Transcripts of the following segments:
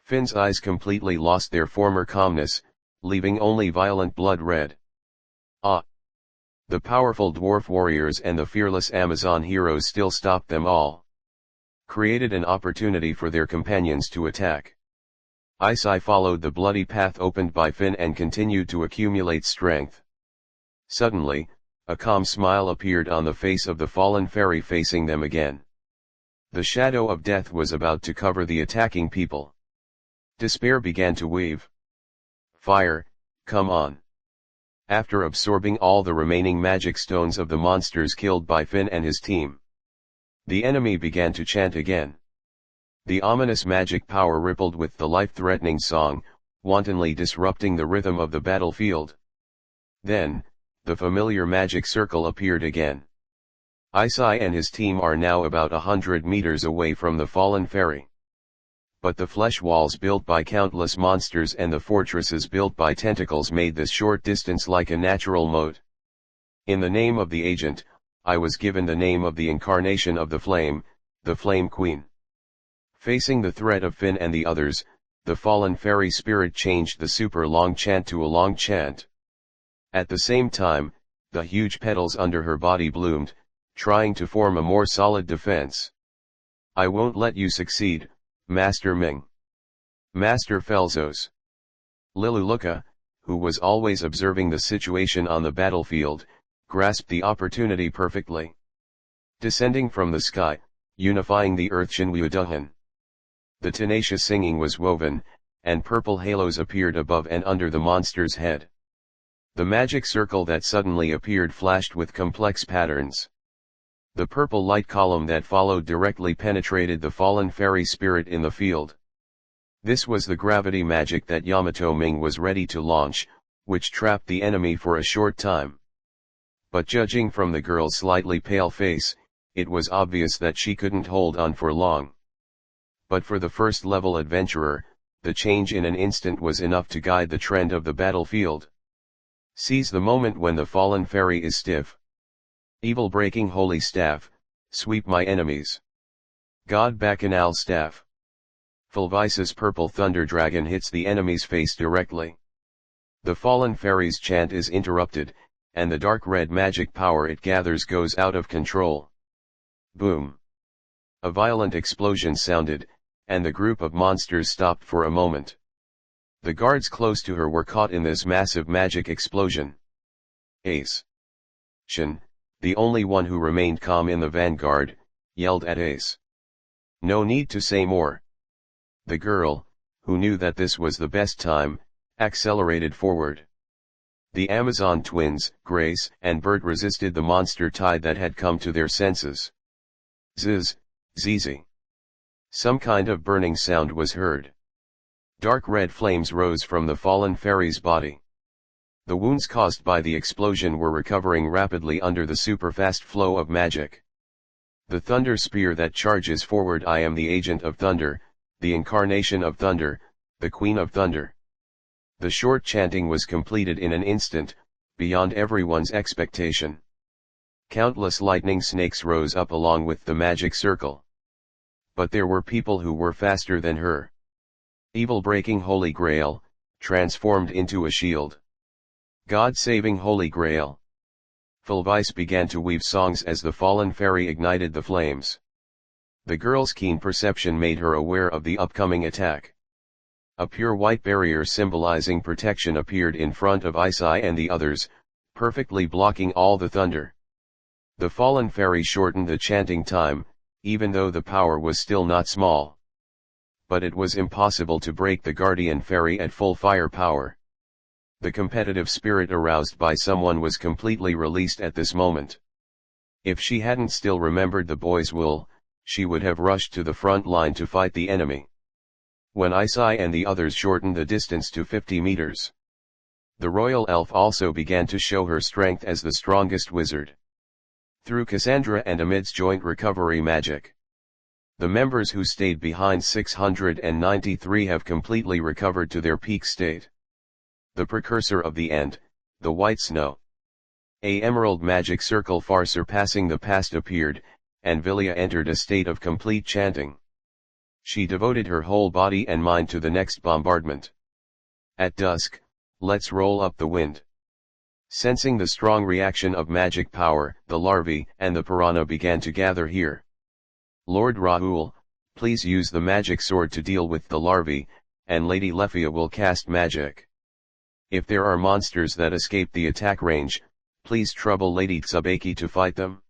Finn's eyes completely lost their former calmness, leaving only violent blood red. Ah! The powerful dwarf warriors and the fearless Amazon heroes still stopped them all. Created an opportunity for their companions to attack. Isai followed the bloody path opened by Finn and continued to accumulate strength. Suddenly, a calm smile appeared on the face of the fallen fairy facing them again. The shadow of death was about to cover the attacking people. Despair began to weave. Fire, come on. After absorbing all the remaining magic stones of the monsters killed by Finn and his team, the enemy began to chant again. The ominous magic power rippled with the life-threatening song, wantonly disrupting the rhythm of the battlefield. Then, the familiar magic circle appeared again. Isai and his team are now about 100 meters away from the fallen fairy. But the flesh walls built by countless monsters and the fortresses built by tentacles made this short distance like a natural moat. In the name of the agent, I was given the name of the incarnation of the Flame Queen. Facing the threat of Finn and the others, the fallen fairy spirit changed the super long chant to a long chant. At the same time, the huge petals under her body bloomed, trying to form a more solid defense. I won't let you succeed, Master Ming. Master Felzos. Liluluka, who was always observing the situation on the battlefield, grasped the opportunity perfectly. Descending from the sky, unifying the earth Shinwudahan. The tenacious singing was woven, and purple halos appeared above and under the monster's head. The magic circle that suddenly appeared flashed with complex patterns. The purple light column that followed directly penetrated the fallen fairy spirit in the field. This was the gravity magic that Yamato Ming was ready to launch, which trapped the enemy for a short time. But judging from the girl's slightly pale face, it was obvious that she couldn't hold on for long. But for the first-level adventurer, the change in an instant was enough to guide the trend of the battlefield. Seize the moment when the fallen fairy is stiff. Evil-breaking holy staff, sweep my enemies. God Bacchanal staff. Fulvice's purple thunder dragon hits the enemy's face directly. The fallen fairy's chant is interrupted, and the dark red magic power it gathers goes out of control. Boom! A violent explosion sounded, and the group of monsters stopped for a moment. The guards close to her were caught in this massive magic explosion. Ace. Shin, the only one who remained calm in the vanguard, yelled at Ace. No need to say more. The girl, who knew that this was the best time, accelerated forward. The Amazon twins, Grace and Bert, resisted the monster tide that had come to their senses. Zzz, zzz. Some kind of burning sound was heard. Dark red flames rose from the fallen fairy's body. The wounds caused by the explosion were recovering rapidly under the super-fast flow of magic. The thunder spear that charges forward. I am the agent of thunder, the incarnation of thunder, the queen of thunder. The short chanting was completed in an instant, beyond everyone's expectation. Countless lightning snakes rose up along with the magic circle. But there were people who were faster than her. Evil-breaking Holy Grail, transformed into a shield. God-saving Holy Grail. Fulvice began to weave songs as the fallen fairy ignited the flames. The girl's keen perception made her aware of the upcoming attack. A pure white barrier symbolizing protection appeared in front of Isai and the others, perfectly blocking all the thunder. The fallen fairy shortened the chanting time, even though the power was still not small. But it was impossible to break the guardian fairy at full firepower. The competitive spirit aroused by someone was completely released at this moment. If she hadn't still remembered the boy's will, she would have rushed to the front line to fight the enemy. When Isai and the others shortened the distance to 50 meters, the royal elf also began to show her strength as the strongest wizard. Through Cassandra and amidst joint recovery magic, the members who stayed behind 693 have completely recovered to their peak state. The precursor of the end, the white snow. A emerald magic circle far surpassing the past appeared, and Vilya entered a state of complete chanting. She devoted her whole body and mind to the next bombardment. At dusk, let's roll up the wind. Sensing the strong reaction of magic power, the larvae and the piranha began to gather here. Lord Rahul, please use the magic sword to deal with the larvae, and Lady Lefia will cast magic. If there are monsters that escape the attack range, please trouble Lady Tsubaki to fight them.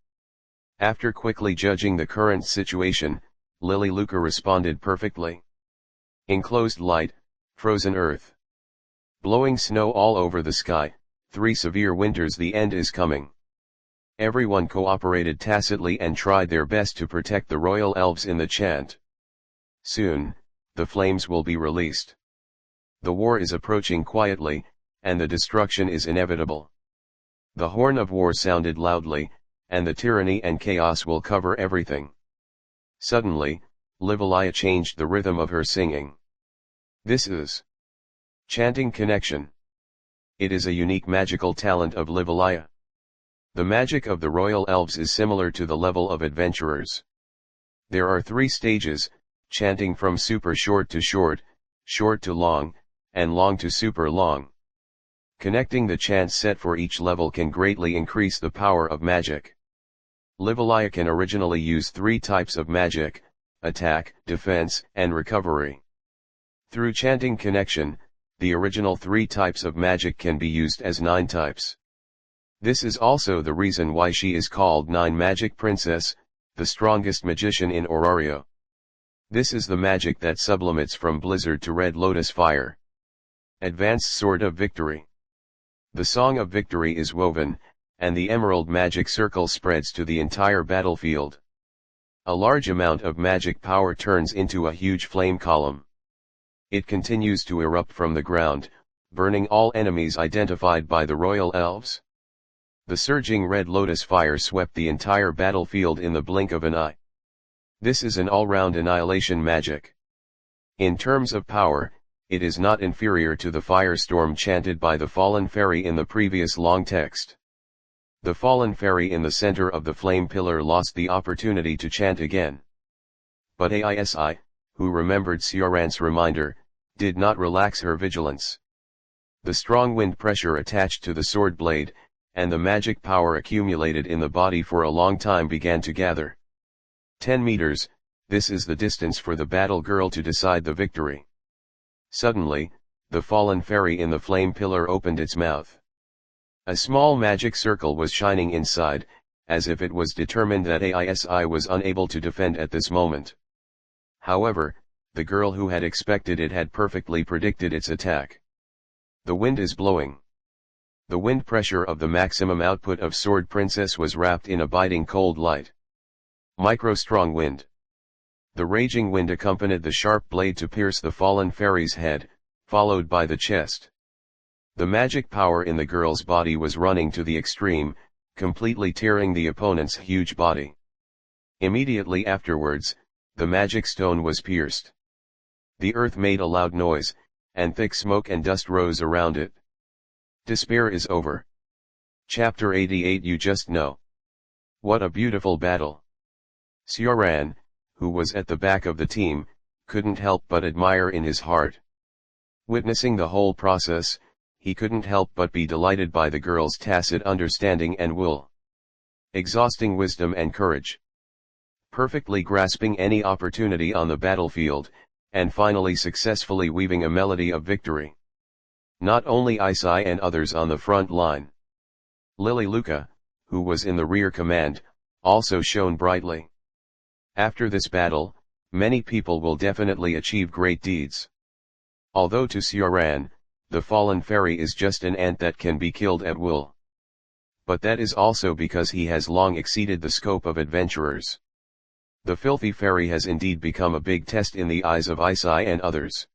After quickly judging the current situation, Lily Luca responded perfectly. Enclosed light, frozen earth. Blowing snow all over the sky, 3 severe winters, the end is coming. Everyone cooperated tacitly and tried their best to protect the royal elves in the chant. Soon, the flames will be released. The war is approaching quietly, and the destruction is inevitable. The horn of war sounded loudly, and the tyranny and chaos will cover everything. Suddenly, Livalia changed the rhythm of her singing. This is chanting connection. It is a unique magical talent of Livalia. The magic of the royal elves is similar to the level of adventurers. There are 3 stages, chanting from super short to short, short to long, and long to super long. Connecting the chants set for each level can greatly increase the power of magic. Livalia can originally use 3 types of magic: attack, defense, and recovery. Through chanting connection, the original 3 types of magic can be used as 9 types. This is also the reason why she is called 9 Magic Princess, the strongest magician in Orario. This is the magic that sublimates from blizzard to red lotus fire. Advanced Sword of Victory. The Song of Victory is woven, and the emerald magic circle spreads to the entire battlefield. A large amount of magic power turns into a huge flame column. It continues to erupt from the ground, burning all enemies identified by the royal elves. The surging red lotus fire swept the entire battlefield in the blink of an eye. This is an all-round annihilation magic. In terms of power, it is not inferior to the firestorm chanted by the fallen fairy in the previous long text. The fallen fairy in the center of the flame pillar lost the opportunity to chant again. But Aisi, who remembered Sioran's reminder, did not relax her vigilance. The strong wind pressure attached to the sword blade, and the magic power accumulated in the body for a long time began to gather. 10 meters, this is the distance for the battle girl to decide the victory. Suddenly, the fallen fairy in the flame pillar opened its mouth. A small magic circle was shining inside, as if it was determined that Aisi was unable to defend at this moment. However, the girl who had expected it had perfectly predicted its attack. The wind is blowing. The wind pressure of the maximum output of Sword Princess was wrapped in a biting cold light. Micro-strong wind. The raging wind accompanied the sharp blade to pierce the fallen fairy's head, followed by the chest. The magic power in the girl's body was running to the extreme, completely tearing the opponent's huge body. Immediately afterwards, the magic stone was pierced. The earth made a loud noise, and thick smoke and dust rose around it. Despair is over. Chapter 88. You just know. What a beautiful battle. Sioran, who was at the back of the team, couldn't help but admire in his heart. Witnessing the whole process, he couldn't help but be delighted by the girl's tacit understanding and will. Exhausting wisdom and courage. Perfectly grasping any opportunity on the battlefield, and finally successfully weaving a melody of victory. Not only Aisi and others on the front line. Lily Luca, who was in the rear command, also shone brightly. After this battle, many people will definitely achieve great deeds. Although to Sioran, the fallen fairy is just an ant that can be killed at will. But that is also because he has long exceeded the scope of adventurers. The filthy fairy has indeed become a big test in the eyes of Aisi and others.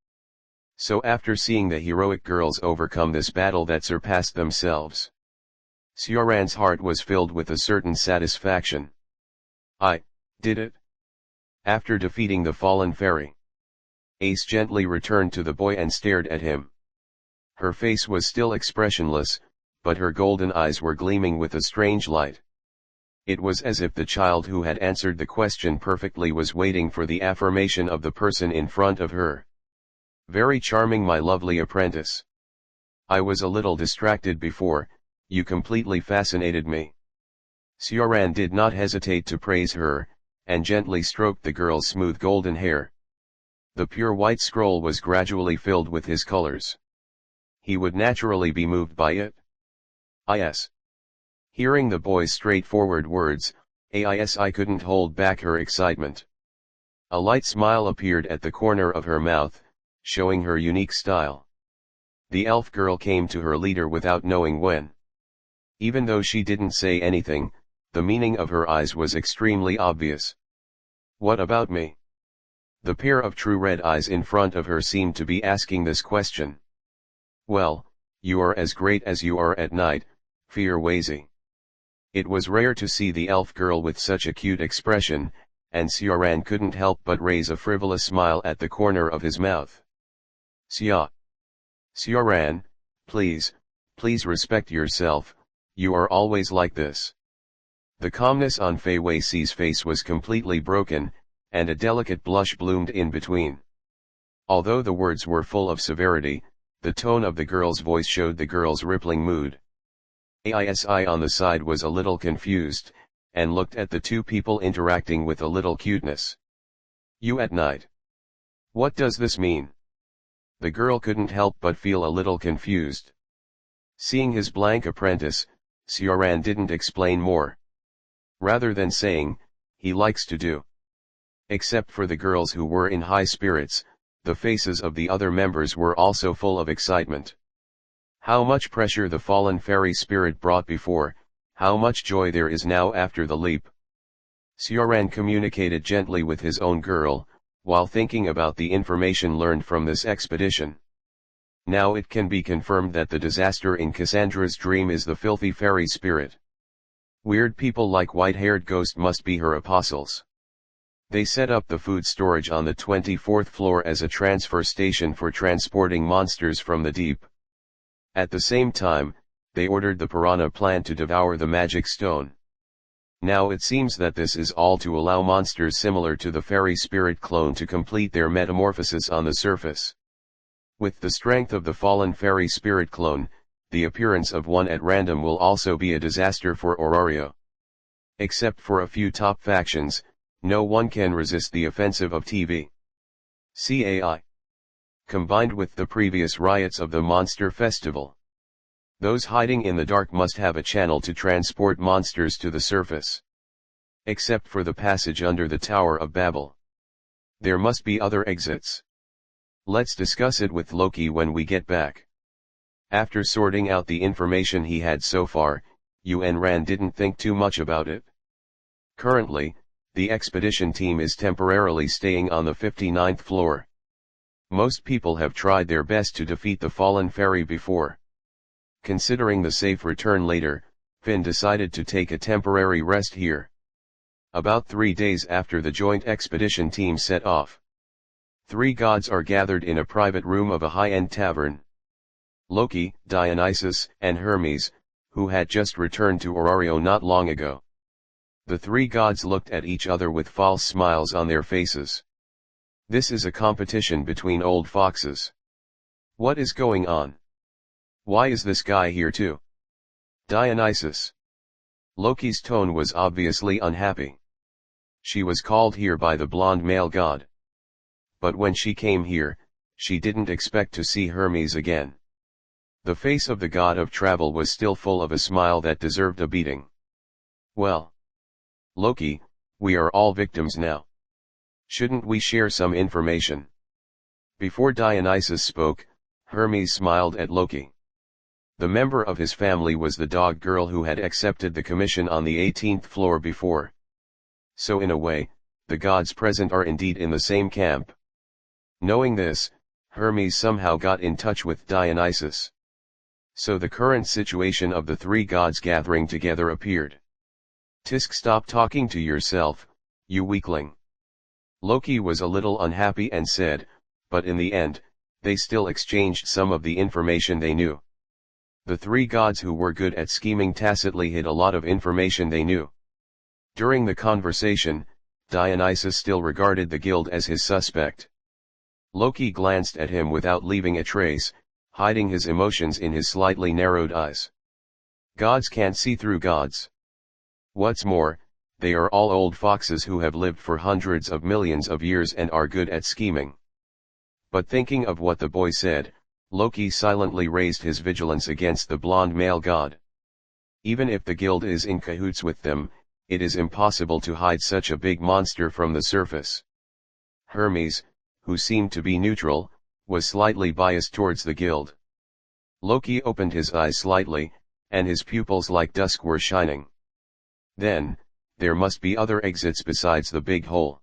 So after seeing the heroic girls overcome this battle that surpassed themselves, Sioran's heart was filled with a certain satisfaction. I did it. After defeating the fallen fairy, Ace gently returned to the boy and stared at him. Her face was still expressionless, but her golden eyes were gleaming with a strange light. It was as if the child who had answered the question perfectly was waiting for the affirmation of the person in front of her. Very charming, my lovely apprentice. I was a little distracted before, you completely fascinated me. Sioran did not hesitate to praise her, and gently stroked the girl's smooth golden hair. The pure white scroll was gradually filled with his colors. He would naturally be moved by it. Yes. Hearing the boy's straightforward words, I couldn't hold back her excitement. A light smile appeared at the corner of her mouth, showing her unique style. The elf girl came to her leader without knowing when. Even though she didn't say anything, the meaning of her eyes was extremely obvious. What about me? The pair of true red eyes in front of her seemed to be asking this question. Well, you are as great as you are at night, Fearwazy. It was rare to see the elf girl with such a cute expression, and Sioran couldn't help but raise a frivolous smile at the corner of his mouth. Sioran, please respect yourself, you are always like this. The calmness on Feiyui's face was completely broken, and a delicate blush bloomed in between. Although the words were full of severity, the tone of the girl's voice showed the girl's rippling mood. Aisi on the side was a little confused, and looked at the two people interacting with a little cuteness. You at night. What does this mean? The girl couldn't help but feel a little confused. Seeing his blank apprentice, Sioran didn't explain more. Rather than saying, he likes to do. Except for the girls who were in high spirits, the faces of the other members were also full of excitement. How much pressure the fallen fairy spirit brought before, how much joy there is now after the leap. Sioran communicated gently with his own girl, while thinking about the information learned from this expedition. Now it can be confirmed that the disaster in Cassandra's dream is the filthy fairy spirit. Weird people like white-haired ghost must be her apostles. They set up the food storage on the 24th floor as a transfer station for transporting monsters from the deep. At the same time, they ordered the piranha plant to devour the magic stone. Now it seems that this is all to allow monsters similar to the fairy spirit clone to complete their metamorphosis on the surface. With the strength of the fallen fairy spirit clone, the appearance of one at random will also be a disaster for Aurario. Except for a few top factions, no one can resist the offensive of TV. CAI. Combined with the previous riots of the Monster Festival. Those hiding in the dark must have a channel to transport monsters to the surface. Except for the passage under the Tower of Babel. There must be other exits. Let's discuss it with Loki when we get back. After sorting out the information he had so far, Yuan Ran didn't think too much about it. Currently, the expedition team is temporarily staying on the 59th floor. Most people have tried their best to defeat the fallen fairy before. Considering the safe return later, Finn decided to take a temporary rest here. About 3 days after the joint expedition team set off. 3 gods are gathered in a private room of a high-end tavern. Loki, Dionysus, and Hermes, who had just returned to Aurario not long ago. The 3 gods looked at each other with false smiles on their faces. This is a competition between old foxes. What is going on? Why is this guy here too? Dionysus. Loki's tone was obviously unhappy. She was called here by the blonde male god. But when she came here, she didn't expect to see Hermes again. The face of the god of travel was still full of a smile that deserved a beating. Well, Loki, we are all victims now. Shouldn't we share some information? Before Dionysus spoke, Hermes smiled at Loki. The member of his family was the dog girl who had accepted the commission on the 18th floor before. So in a way, the gods present are indeed in the same camp. Knowing this, Hermes somehow got in touch with Dionysus. So the current situation of the 3 gods gathering together appeared. Tisk, stop talking to yourself, you weakling. Loki was a little unhappy and said, but in the end, they still exchanged some of the information they knew. The 3 gods who were good at scheming tacitly hid a lot of information they knew. During the conversation, Dionysus still regarded the guild as his suspect. Loki glanced at him without leaving a trace, hiding his emotions in his slightly narrowed eyes. Gods can't see through gods. What's more, they are all old foxes who have lived for hundreds of millions of years and are good at scheming. But thinking of what the boy said, Loki silently raised his vigilance against the blonde male god. Even if the guild is in cahoots with them, it is impossible to hide such a big monster from the surface. Hermes, who seemed to be neutral, was slightly biased towards the guild. Loki opened his eyes slightly, and his pupils like dusk were shining. Then, there must be other exits besides the big hole.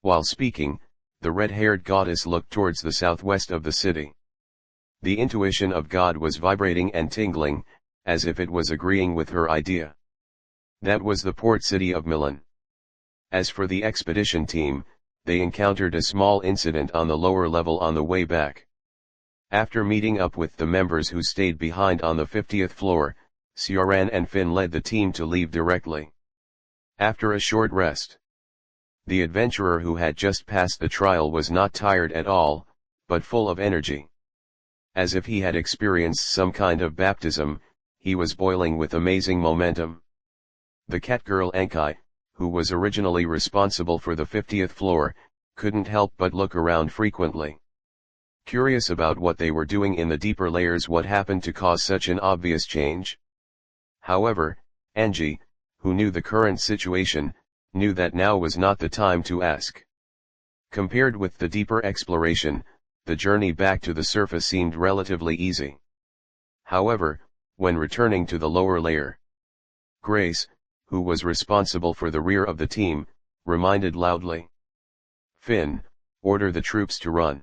While speaking, the red-haired goddess looked towards the southwest of the city. The intuition of God was vibrating and tingling, as if it was agreeing with her idea. That was the port city of Milan. As for the expedition team, they encountered a small incident on the lower level on the way back. After meeting up with the members who stayed behind on the 50th floor, Sioran and Finn led the team to leave directly. After a short rest, the adventurer who had just passed the trial was not tired at all, but full of energy. As if he had experienced some kind of baptism, he was boiling with amazing momentum. The catgirl Ankai, who was originally responsible for the 50th floor, couldn't help but look around frequently. Curious about what they were doing in the deeper layers, what happened to cause such an obvious change. However, Angie, who knew the current situation, knew that now was not the time to ask. Compared with the deeper exploration, the journey back to the surface seemed relatively easy. However, when returning to the lower layer, Grace, who was responsible for the rear of the team, reminded loudly, "Finn, order the troops to run."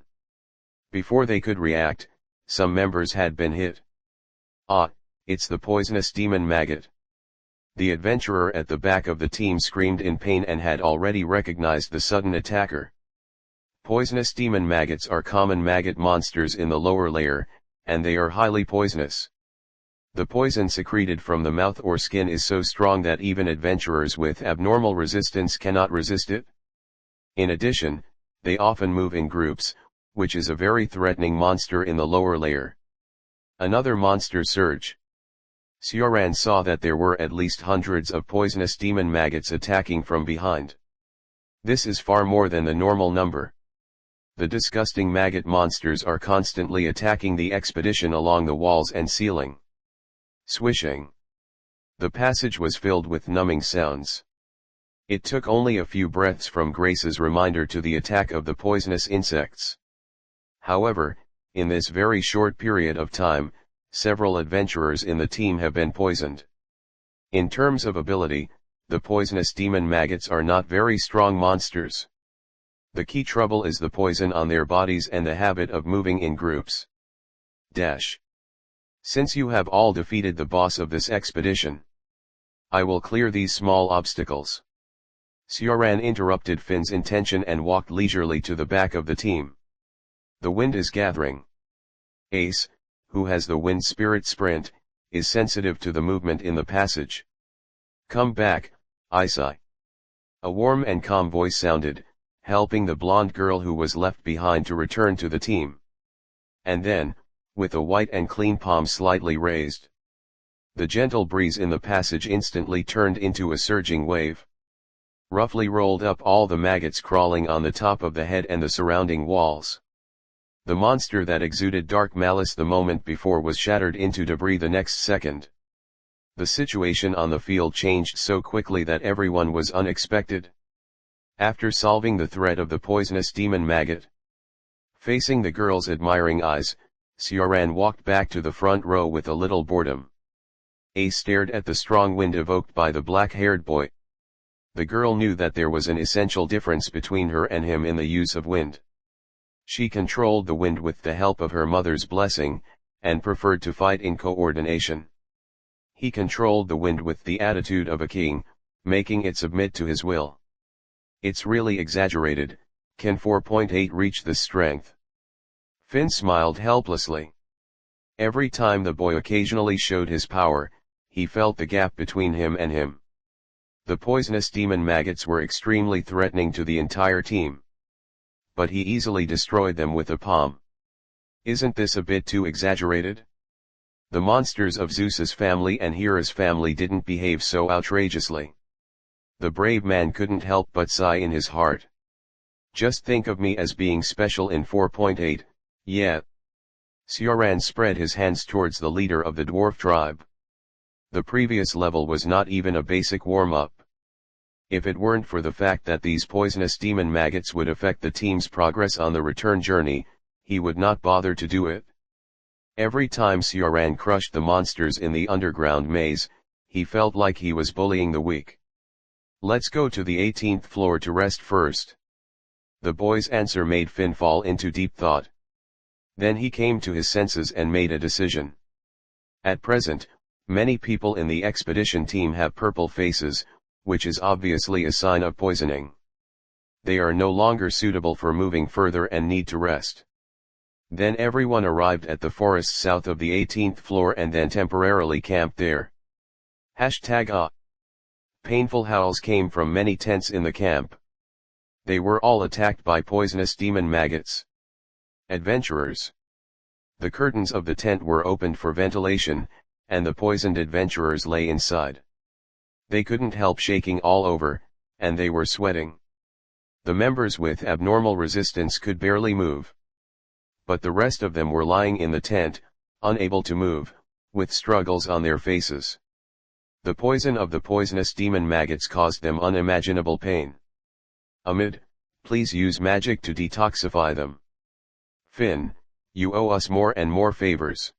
Before they could react, some members had been hit. "Ah, it's the poisonous demon maggot." The adventurer at the back of the team screamed in pain and had already recognized the sudden attacker. Poisonous demon maggots are common maggot monsters in the lower layer, and they are highly poisonous. The poison secreted from the mouth or skin is so strong that even adventurers with abnormal resistance cannot resist it. In addition, they often move in groups, which is a very threatening monster in the lower layer. Another monster surge. Sioran saw that there were at least hundreds of poisonous demon maggots attacking from behind. This is far more than the normal number. The disgusting maggot monsters are constantly attacking the expedition along the walls and ceiling. Swishing. The passage was filled with numbing sounds. It took only a few breaths from Grace's reminder to the attack of the poisonous insects. However, in this very short period of time, several adventurers in the team have been poisoned. In terms of ability, the poisonous demon maggots are not very strong monsters. The key trouble is the poison on their bodies and the habit of moving in groups. Since you have all defeated the boss of this expedition, I will clear these small obstacles. Sioran interrupted Finn's intention and walked leisurely to the back of the team. The wind is gathering. Ace, who has the wind spirit sprint, is sensitive to the movement in the passage. "Come back, Isai." A warm and calm voice sounded, helping the blonde girl who was left behind to return to the team. And then, with a white and clean palm slightly raised, the gentle breeze in the passage instantly turned into a surging wave. Roughly rolled up all the maggots crawling on the top of the head and the surrounding walls. The monster that exuded dark malice the moment before was shattered into debris the next second. The situation on the field changed so quickly that everyone was unexpected. After solving the threat of the poisonous demon maggot, facing the girl's admiring eyes, Sioran walked back to the front row with a little boredom. Ace stared at the strong wind evoked by the black-haired boy. The girl knew that there was an essential difference between her and him in the use of wind. She controlled the wind with the help of her mother's blessing, and preferred to fight in coordination. He controlled the wind with the attitude of a king, making it submit to his will. It's really exaggerated. Can 4.8 reach this strength? Finn smiled helplessly. Every time the boy occasionally showed his power, he felt the gap between him and him. The poisonous demon maggots were extremely threatening to the entire team. But he easily destroyed them with a palm. Isn't this a bit too exaggerated? The monsters of Zeus's family and Hera's family didn't behave so outrageously. The brave man couldn't help but sigh in his heart. Just think of me as being special in 4.8, yeah. Sioran spread his hands towards the leader of the dwarf tribe. The previous level was not even a basic warm-up. If it weren't for the fact that these poisonous demon maggots would affect the team's progress on the return journey, he would not bother to do it. Every time Sioran crushed the monsters in the underground maze, he felt like he was bullying the weak. Let's go to the 18th floor to rest first. The boy's answer made Finn fall into deep thought. Then he came to his senses and made a decision. At present, many people in the expedition team have purple faces, which is obviously a sign of poisoning. They are no longer suitable for moving further and need to rest. Then everyone arrived at the forest south of the 18th floor and then temporarily camped there. #Ah. Painful howls came from many tents in the camp. They were all attacked by poisonous demon maggots. Adventurers. The curtains of the tent were opened for ventilation, and the poisoned adventurers lay inside. They couldn't help shaking all over, and they were sweating. The members with abnormal resistance could barely move. But the rest of them were lying in the tent, unable to move, with struggles on their faces. The poison of the poisonous demon maggots caused them unimaginable pain. Amid, please use magic to detoxify them. Finn, you owe us more and more favors.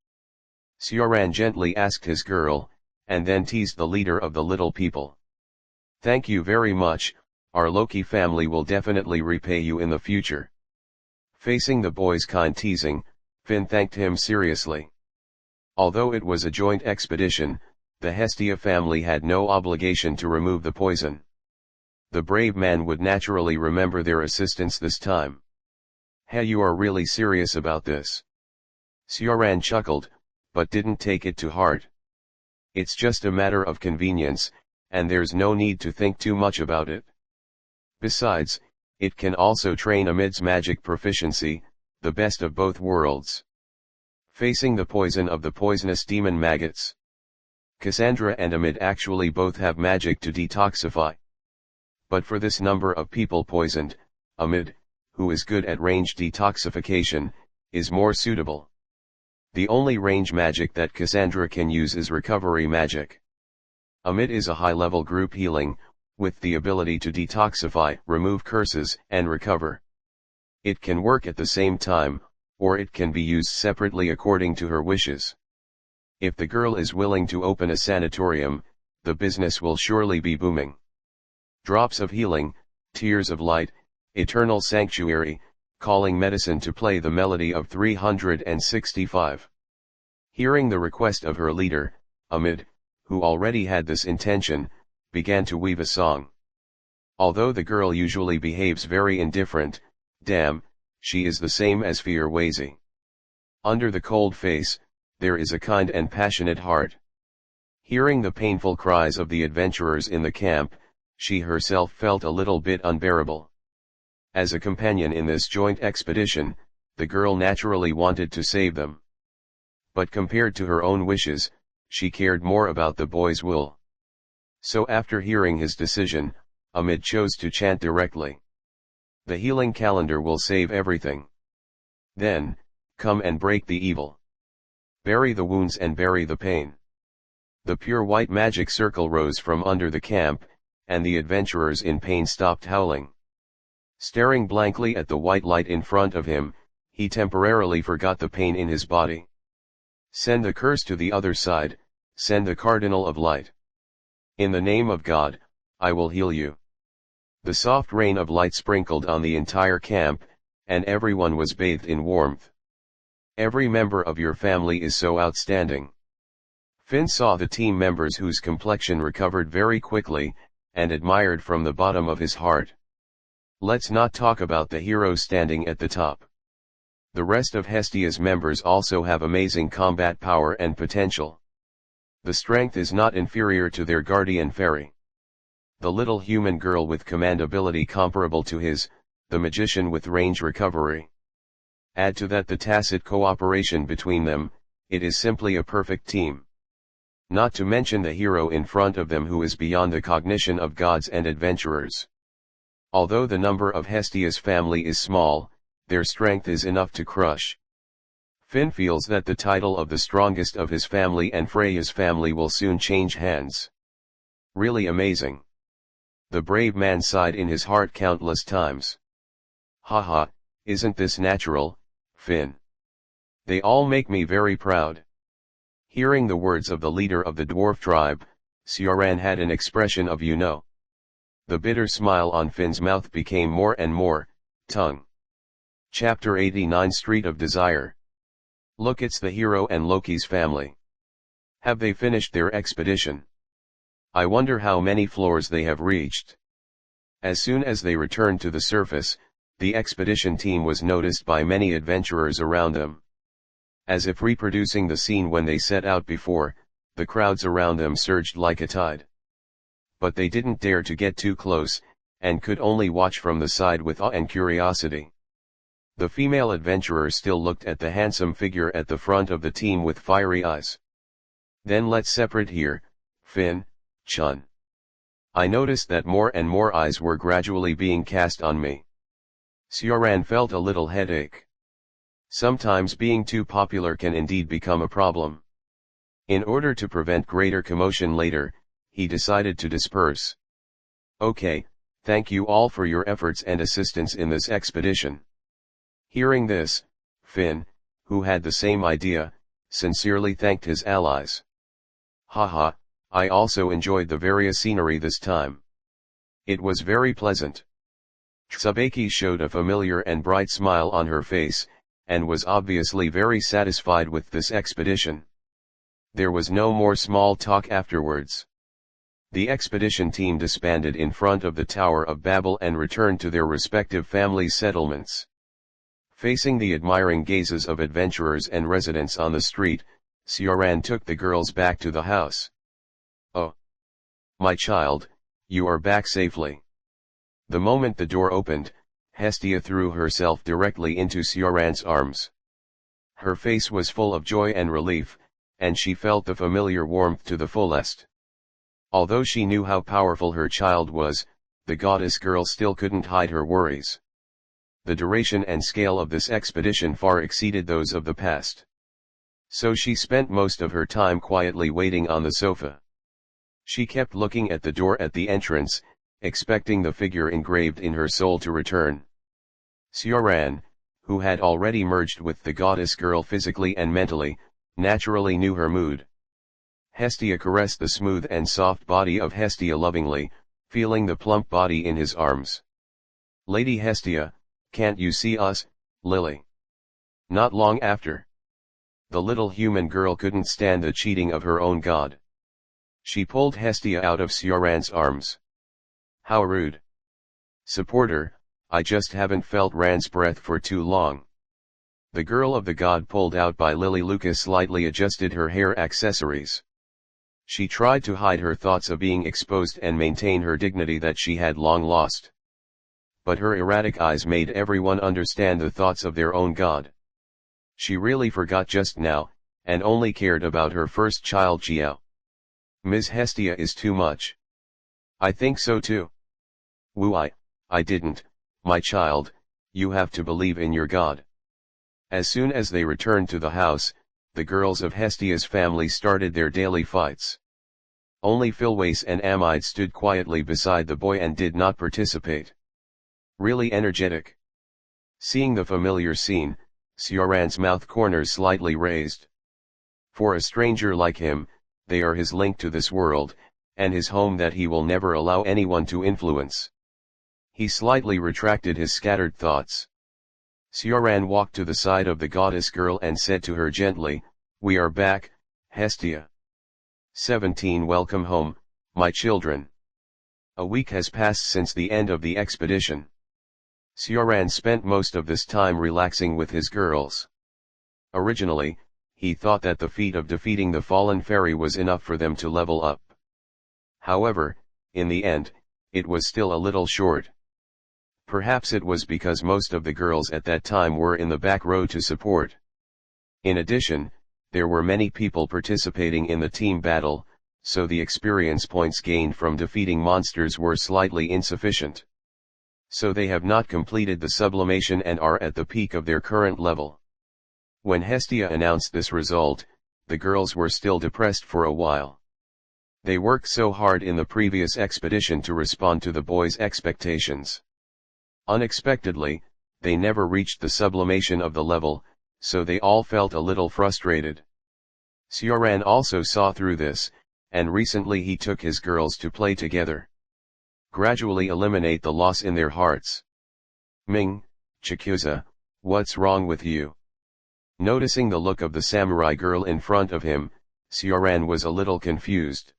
Sioran gently asked his girl, and then teased the leader of the little people. Thank you very much, our Loki family will definitely repay you in the future. Facing the boy's kind teasing, Finn thanked him seriously. Although it was a joint expedition, the Hestia family had no obligation to remove the poison. The brave man would naturally remember their assistance this time. Hey, you are really serious about this? Sioran chuckled, but didn't take it to heart. It's just a matter of convenience, and there's no need to think too much about it. Besides, it can also train Amid's magic proficiency, the best of both worlds. Facing the poison of the poisonous demon maggots. Cassandra and Amid actually both have magic to detoxify. But for this number of people poisoned, Amid, who is good at range detoxification, is more suitable. The only range magic that Cassandra can use is recovery magic. Amid is a high-level group healing, with the ability to detoxify, remove curses, and recover. It can work at the same time, or it can be used separately according to her wishes. If the girl is willing to open a sanatorium, the business will surely be booming. Drops of healing, tears of light, eternal sanctuary, calling medicine to play the melody of 365. Hearing the request of her leader, Amid, who already had this intention, began to weave a song. Although the girl usually behaves very indifferent, damn, she is the same as Fearwazy. Under the cold face, there is a kind and passionate heart. Hearing the painful cries of the adventurers in the camp, she herself felt a little bit unbearable. As a companion in this joint expedition, the girl naturally wanted to save them. But compared to her own wishes, she cared more about the boy's will. So after hearing his decision, Amid chose to chant directly. The healing calendar will save everything. Then, come and break the evil. Bury the wounds and bury the pain. The pure white magic circle rose from under the camp, and the adventurers in pain stopped howling. Staring blankly at the white light in front of him, he temporarily forgot the pain in his body. Send the curse to the other side, send the cardinal of light. In the name of God, I will heal you. The soft rain of light sprinkled on the entire camp, and everyone was bathed in warmth. Every member of your family is so outstanding. Finn saw the team members whose complexion recovered very quickly, and admired from the bottom of his heart. Let's not talk about the hero standing at the top. The rest of Hestia's members also have amazing combat power and potential. The strength is not inferior to their guardian fairy. the little human girl with command ability comparable to his, the magician with range recovery. Add to that the tacit cooperation between them, it is simply a perfect team. Not to mention the hero in front of them who is beyond the cognition of gods and adventurers. Although the number of Hestia's family is small, their strength is enough to crush. Finn feels that the title of the strongest of his family and Freya's family will soon change hands. Really amazing. The brave man sighed in his heart countless times. Haha, isn't this natural, Finn? They all make me very proud. Hearing the words of the leader of the dwarf tribe, Sioran had an expression of you know. The bitter smile on Finn's mouth became more and more, tongue. Chapter 89 Street of Desire. Look, it's the hero and Loki's family. Have they finished their expedition? I wonder how many floors they have reached. As soon as they returned to the surface, the expedition team was noticed by many adventurers around them. As if reproducing the scene when they set out before, the crowds around them surged like a tide. But they didn't dare to get too close, and could only watch from the side with awe and curiosity. The female adventurer still looked at the handsome figure at the front of the team with fiery eyes. Then let's separate here, Finn, Chun. I noticed that more and more eyes were gradually being cast on me. Sioran felt a little headache. Sometimes being too popular can indeed become a problem. In order to prevent greater commotion later, he decided to disperse. Okay, thank you all for your efforts and assistance in this expedition. Hearing this, Finn, who had the same idea, sincerely thanked his allies. Haha, I also enjoyed the various scenery this time. It was very pleasant. Tsubaki showed a familiar and bright smile on her face, and was obviously very satisfied with this expedition. There was no more small talk afterwards. The expedition team disbanded in front of the Tower of Babel and returned to their respective family settlements. Facing the admiring gazes of adventurers and residents on the street, Sioran took the girls back to the house. Oh! My child, you are back safely. The moment the door opened, Hestia threw herself directly into Sioran's arms. Her face was full of joy and relief, and she felt the familiar warmth to the fullest. Although she knew how powerful her child was, the goddess girl still couldn't hide her worries. The duration and scale of this expedition far exceeded those of the past. So she spent most of her time quietly waiting on the sofa. She kept looking at the door at the entrance, expecting the figure engraved in her soul to return. Sioran, who had already merged with the goddess girl physically and mentally, naturally knew her mood. Hestia caressed the smooth and soft body of Hestia lovingly, feeling the plump body in his arms. Lady Hestia, can't you see us, Lily? Not long after. The little human girl couldn't stand the cheating of her own god. She pulled Hestia out of Sioran's arms. How rude. Supporter, I just haven't felt Rand's breath for too long. The girl of the god pulled out by Lily Lucas slightly adjusted her hair accessories. She tried to hide her thoughts of being exposed and maintain her dignity that she had long lost. But her erratic eyes made everyone understand the thoughts of their own god. She really forgot just now, and only cared about her first child Chiao. Ms. Hestia is too much. I think so too. Woo, I didn't, my child, you have to believe in your god. As soon as they returned to the house, the girls of Hestia's family started their daily fights. Only Philwace and Amide stood quietly beside the boy and did not participate. Really energetic. Seeing the familiar scene, Sioran's mouth corners slightly raised. For a stranger like him, they are his link to this world, and his home that he will never allow anyone to influence. He slightly retracted his scattered thoughts. Sioran walked to the side of the goddess girl and said to her gently, "We are back, Hestia. 17 Welcome home, my children. A week has passed since the end of the expedition." Sioran spent most of this time relaxing with his girls. Originally, he thought that the feat of defeating the fallen fairy was enough for them to level up. However, in the end, it was still a little short. Perhaps it was because most of the girls at that time were in the back row to support. In addition, there were many people participating in the team battle, so the experience points gained from defeating monsters were slightly insufficient. So they have not completed the sublimation and are at the peak of their current level. When Hestia announced this result, the girls were still depressed for a while. They worked so hard in the previous expedition to respond to the boys' expectations. Unexpectedly, they never reached the sublimation of the level, so they all felt a little frustrated. Sioran also saw through this, and recently he took his girls to play together. Gradually eliminate the loss in their hearts. Ming, Chikusa, what's wrong with you? Noticing the look of the samurai girl in front of him, Sioran was a little confused.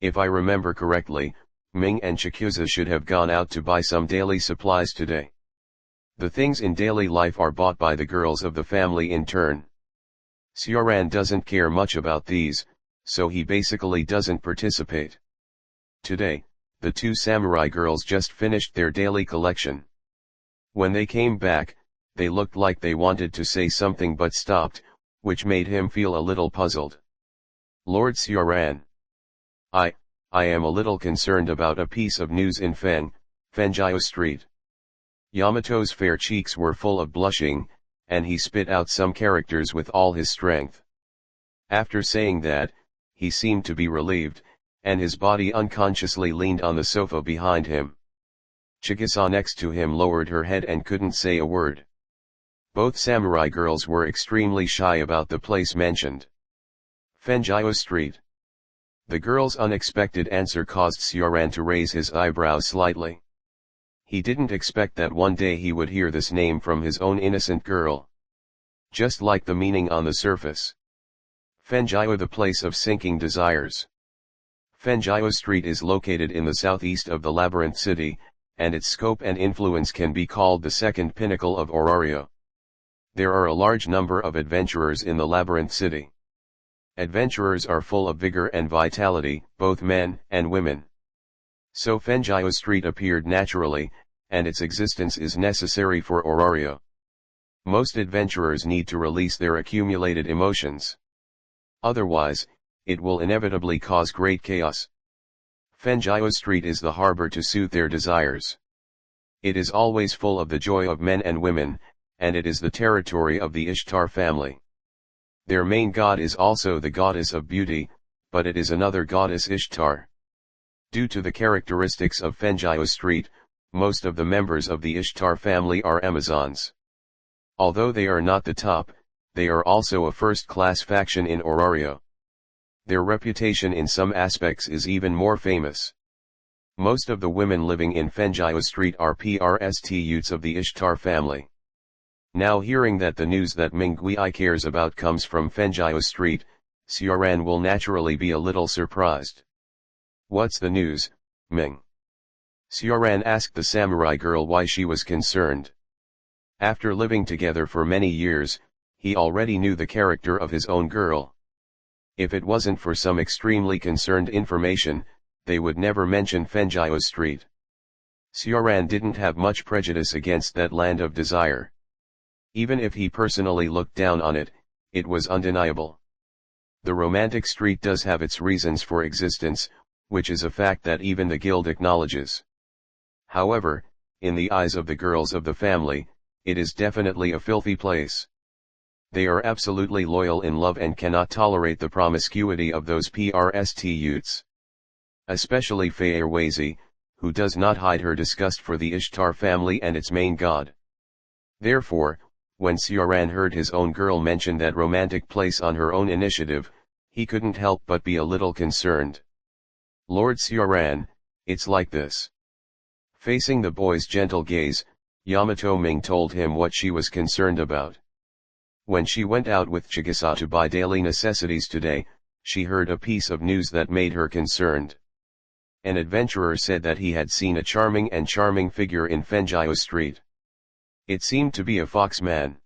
If I remember correctly, Ming and Chikusa should have gone out to buy some daily supplies today. The things in daily life are bought by the girls of the family in turn. Sioran doesn't care much about these, so he basically doesn't participate. Today, the two samurai girls just finished their daily collection. When they came back, they looked like they wanted to say something but stopped, which made him feel a little puzzled. Lord Sioran. I am a little concerned about a piece of news in Fenjiao Street. Yamato's fair cheeks were full of blushing, and he spit out some characters with all his strength. After saying that, he seemed to be relieved, and his body unconsciously leaned on the sofa behind him. Chikusa next to him lowered her head and couldn't say a word. Both samurai girls were extremely shy about the place mentioned. Fenjiao Street. The girl's unexpected answer caused Sioran to raise his eyebrows slightly. He didn't expect that one day he would hear this name from his own innocent girl. Just like the meaning on the surface. Fenjiao, the place of sinking desires. Fenjiao Street is located in the southeast of the Labyrinth City, and its scope and influence can be called the second pinnacle of Orario. There are a large number of adventurers in the Labyrinth City. Adventurers are full of vigor and vitality, both men and women. So Fenjiao Street appeared naturally, and its existence is necessary for Orario. Most adventurers need to release their accumulated emotions. Otherwise, it will inevitably cause great chaos. Fenjiao Street is the harbor to soothe their desires. It is always full of the joy of men and women, and it is the territory of the Ishtar family. Their main god is also the goddess of beauty, but it is another goddess Ishtar. Due to the characteristics of Fenjiao Street, most of the members of the Ishtar family are Amazons. Although they are not the top, they are also a first-class faction in Orario. Their reputation in some aspects is even more famous. Most of the women living in Fenjiao Street are prostitutes of the Ishtar family. Now hearing that the news that Ming Gui cares about comes from Fenjiao Street, Sioran will naturally be a little surprised. What's the news, Ming? Sioran asked the samurai girl why she was concerned. After living together for many years, he already knew the character of his own girl. If it wasn't for some extremely concerned information, they would never mention Fenjiao Street. Sioran didn't have much prejudice against that land of desire. Even if he personally looked down on it, it was undeniable. The romantic street does have its reasons for existence, which is a fact that even the guild acknowledges. However, in the eyes of the girls of the family, it is definitely a filthy place. They are absolutely loyal in love and cannot tolerate the promiscuity of those prostitutes. Especially Feyerwazi, who does not hide her disgust for the Ishtar family and its main god. Therefore, when Sioran heard his own girl mention that romantic place on her own initiative, he couldn't help but be a little concerned. Lord Sioran, it's like this. Facing the boy's gentle gaze, Yamato Ming told him what she was concerned about. When she went out with Chikusa to buy daily necessities today, she heard a piece of news that made her concerned. An adventurer said that he had seen a charming figure in Fenjiao Street. It seemed to be a foxman.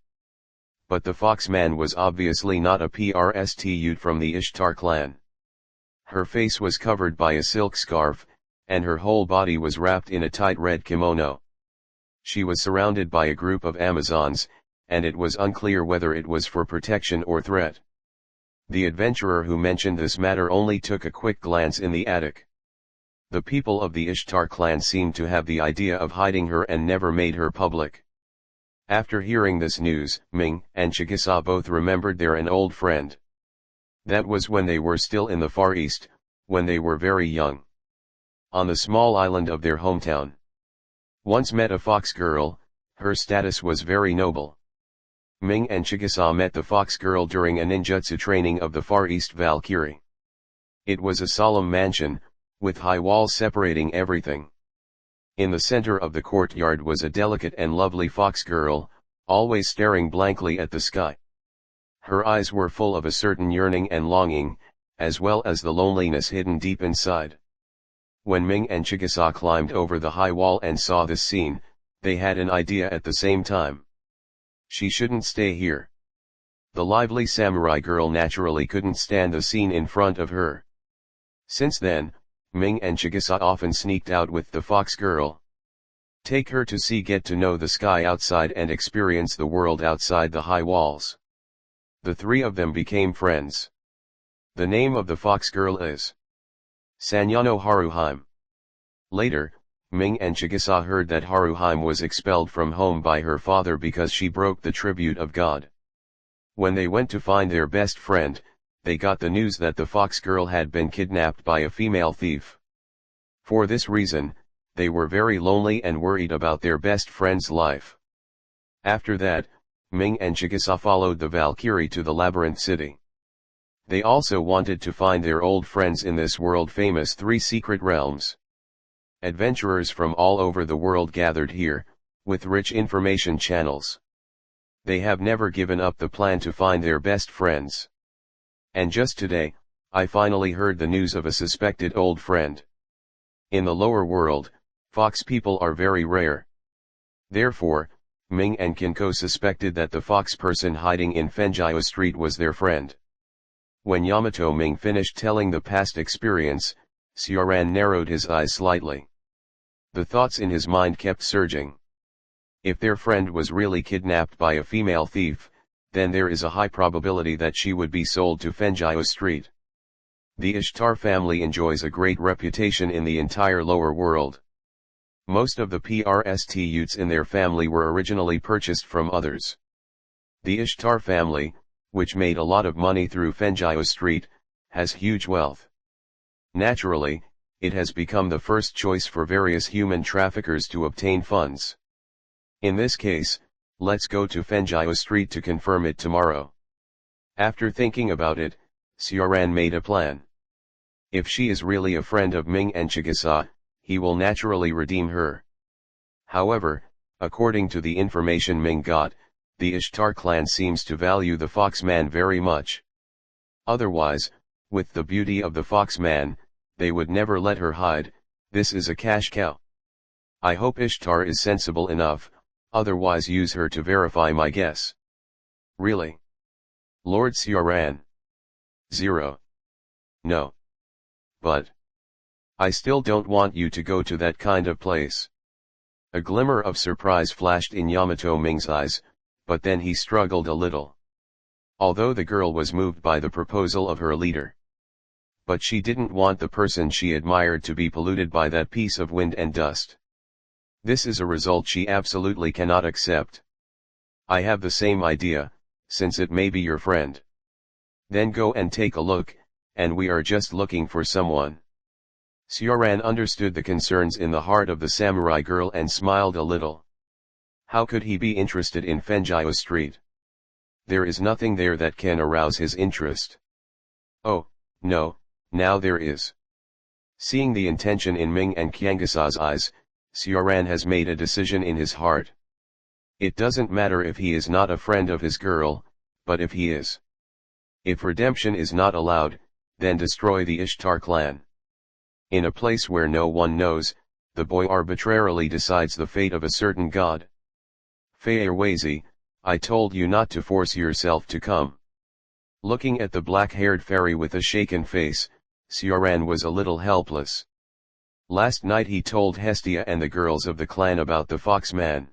But the foxman was obviously not a prostitute from the Ishtar clan. Her face was covered by a silk scarf, and her whole body was wrapped in a tight red kimono. She was surrounded by a group of Amazons, and it was unclear whether it was for protection or threat. The adventurer who mentioned this matter only took a quick glance in the attic. The people of the Ishtar clan seemed to have the idea of hiding her and never made her public. After hearing this news, Ming and Chigusa both remembered an old friend. That was when they were still in the Far East, when they were very young. On the small island of their hometown. Once met a fox girl, her status was very noble. Ming and Chigusa met the fox girl during a ninjutsu training of the Far East Valkyrie. It was a solemn mansion, with high walls separating everything. In the center of the courtyard was a delicate and lovely fox girl, always staring blankly at the sky. Her eyes were full of a certain yearning and longing, as well as the loneliness hidden deep inside. When Ming and Chigusa climbed over the high wall and saw this scene, they had an idea at the same time. She shouldn't stay here. The lively samurai girl naturally couldn't stand the scene in front of her. Since then, Ming and Chigusa often sneaked out with the fox girl. Take her to see, get to know the sky outside and experience the world outside the high walls. The three of them became friends. The name of the fox girl is Sanyano Haruhime. Later, Ming and Chigusa heard that Haruhime was expelled from home by her father because she broke the tribute of God. When they went to find their best friend, they got the news that the fox girl had been kidnapped by a female thief. For this reason, they were very lonely and worried about their best friend's life. After that, Ming and Chigusa followed the Valkyrie to the Labyrinth City. They also wanted to find their old friends in this world-famous three secret realms. Adventurers from all over the world gathered here, with rich information channels. They have never given up the plan to find their best friends. And just today, I finally heard the news of a suspected old friend. In the lower world, fox people are very rare. Therefore, Ming and Kinko suspected that the fox person hiding in Fenjio Street was their friend. When Yamato Ming finished telling the past experience, Xiaoran narrowed his eyes slightly. The thoughts in his mind kept surging. If their friend was really kidnapped by a female thief, then there is a high probability that she would be sold to Fenjio Street. The Ishtar family enjoys a great reputation in the entire lower world. Most of the prostitutes in their family were originally purchased from others. The Ishtar family, which made a lot of money through Fenjio Street, has huge wealth. Naturally, it has become the first choice for various human traffickers to obtain funds. In this case, let's go to Fenjio Street to confirm it tomorrow. After thinking about it, Xiaoran made a plan. If she is really a friend of Ming and Chigusa, he will naturally redeem her. However, according to the information Ming got, the Ishtar clan seems to value the Foxman very much. Otherwise, with the beauty of the Foxman, they would never let her hide. This is a cash cow. I hope Ishtar is sensible enough, otherwise use her to verify my guess. Really? Lord Xiaoran. 0. No. But I still don't want you to go to that kind of place. A glimmer of surprise flashed in Yamato Ming's eyes, but then he struggled a little. Although the girl was moved by the proposal of her leader. But she didn't want the person she admired to be polluted by that piece of wind and dust. This is a result she absolutely cannot accept. I have the same idea, since it may be your friend. Then go and take a look, and we are just looking for someone. Xiaoran understood the concerns in the heart of the samurai girl and smiled a little. How could he be interested in Fenjio Street? There is nothing there that can arouse his interest. Oh, no, now there is. Seeing the intention in Ming and Kyangasa's eyes, Xiaoran has made a decision in his heart. It doesn't matter if he is not a friend of his girl, but if he is. If redemption is not allowed, then destroy the Ishtar clan. In a place where no one knows, the boy arbitrarily decides the fate of a certain god. Feyerwazi, I told you not to force yourself to come. Looking at the black-haired fairy with a shaken face, Xiaoran was a little helpless. Last night he told Hestia and the girls of the clan about the foxman.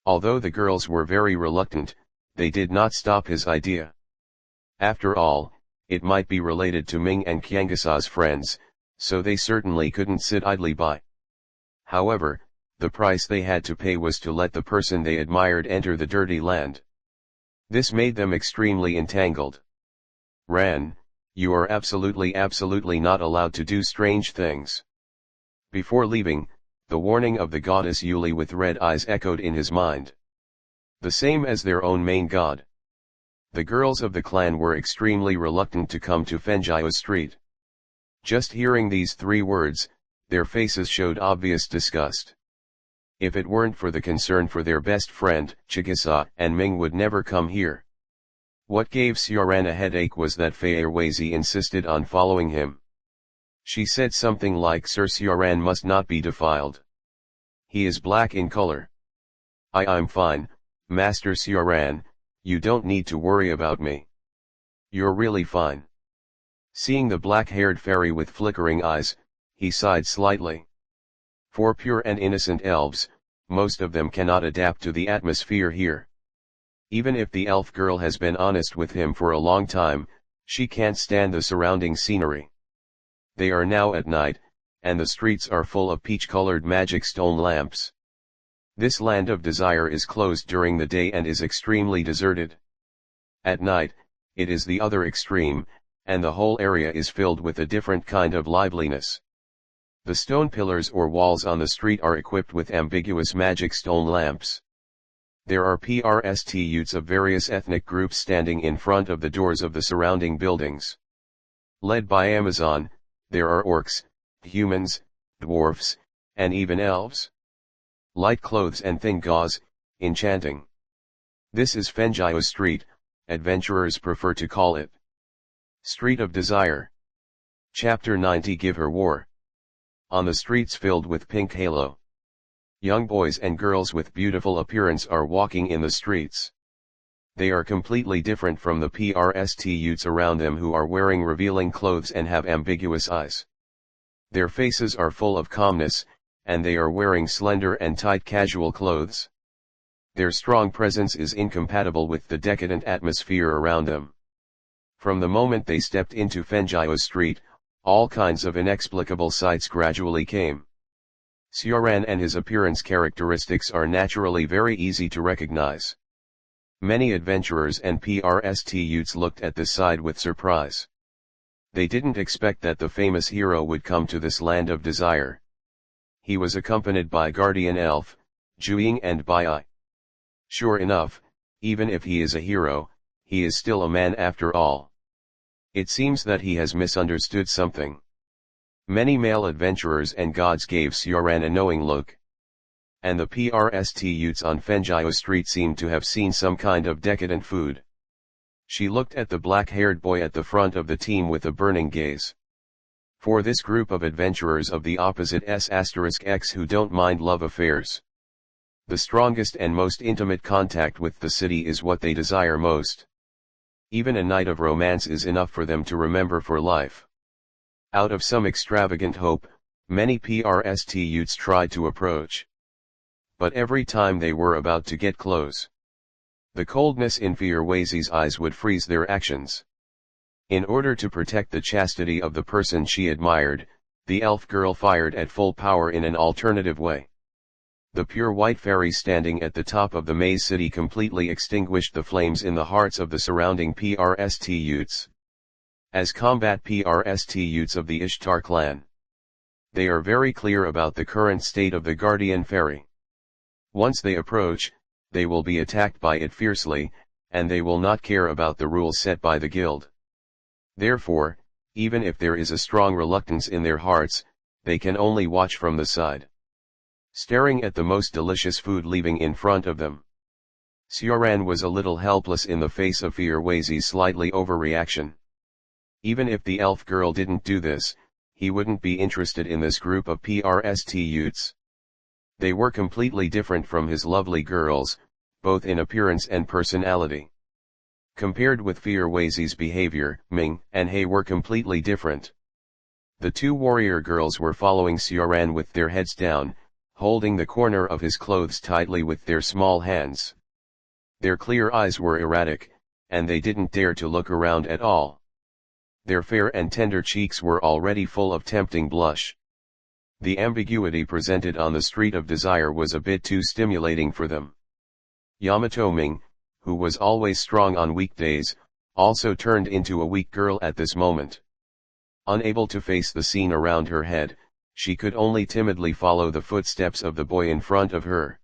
Although the girls were very reluctant, they did not stop his idea. After all, it might be related to Ming and Kyangasa's friends, so they certainly couldn't sit idly by. However, the price they had to pay was to let the person they admired enter the dirty land. This made them extremely entangled. Ran, you are absolutely not allowed to do strange things. Before leaving, the warning of the goddess Yuli with red eyes echoed in his mind. The same as their own main god. The girls of the clan were extremely reluctant to come to Fenjio Street. Just hearing these 3 words, their faces showed obvious disgust. If it weren't for the concern for their best friend, Chigusa and Ming would never come here. What gave Sioran a headache was that Feiweizi insisted on following him. She said something like Sir Sioran must not be defiled. He is black in color. I'm fine, Master Sioran, you don't need to worry about me. You're really fine. Seeing the black-haired fairy with flickering eyes, he sighed slightly. For pure and innocent elves, most of them cannot adapt to the atmosphere here. Even if the elf girl has been honest with him for a long time, she can't stand the surrounding scenery. They are now at night, and the streets are full of peach-colored magic stone lamps. This land of desire is closed during the day and is extremely deserted. At night, it is the other extreme, and the whole area is filled with a different kind of liveliness. The stone pillars or walls on the street are equipped with ambiguous magic stone lamps. There are prostitutes of various ethnic groups standing in front of the doors of the surrounding buildings. Led by Amazon, there are orcs, humans, dwarfs, and even elves. Light clothes and thin gauze, enchanting. This is Fenjio Street, adventurers prefer to call it. Street of Desire. Chapter 90 Give Her War. On the streets filled with pink halo. Young boys and girls with beautiful appearance are walking in the streets. They are completely different from the prostitutes around them who are wearing revealing clothes and have ambiguous eyes. Their faces are full of calmness, and they are wearing slender and tight casual clothes. Their strong presence is incompatible with the decadent atmosphere around them. From the moment they stepped into Fenjio Street, all kinds of inexplicable sights gradually came. Sioran and his appearance characteristics are naturally very easy to recognize. Many adventurers and prostitutes looked at this side with surprise. They didn't expect that the famous hero would come to this land of desire. He was accompanied by Guardian Elf, Juying and Bai. Sure enough, even if he is a hero, he is still a man after all. It seems that he has misunderstood something. Many male adventurers and gods gave Sioran a knowing look. And the prostitutes on Fenjio Street seemed to have seen some kind of decadent food. She looked at the black-haired boy at the front of the team with a burning gaze. For this group of adventurers of the opposite S*X who don't mind love affairs, the strongest and most intimate contact with the city is what they desire most. Even a night of romance is enough for them to remember for life. Out of some extravagant hope, many prostitutes tried to approach. But every time they were about to get close, the coldness in Feiweizi's eyes would freeze their actions. In order to protect the chastity of the person she admired, the elf girl fired at full power in an alternative way. The pure white fairy standing at the top of the maze city completely extinguished the flames in the hearts of the surrounding prostitutes. As combat prostitutes of the Ishtar clan, they are very clear about the current state of the guardian fairy. Once they approach, they will be attacked by it fiercely, and they will not care about the rules set by the guild. Therefore, even if there is a strong reluctance in their hearts, they can only watch from the side, staring at the most delicious food leaving in front of them. Sioran was a little helpless in the face of Feiweizi's slightly overreaction. Even if the elf girl didn't do this, he wouldn't be interested in this group of prostitutes. They were completely different from his lovely girls, both in appearance and personality. Compared with Feiweizi's behavior, Ming and He were completely different. The two warrior girls were following Sioran with their heads down, holding the corner of his clothes tightly with their small hands. Their clear eyes were erratic, and they didn't dare to look around at all. Their fair and tender cheeks were already full of tempting blush. The ambiguity presented on the street of desire was a bit too stimulating for them. Yamato Ming, who was always strong on weekdays, also turned into a weak girl at this moment. Unable to face the scene around her head, she could only timidly follow the footsteps of the boy in front of her.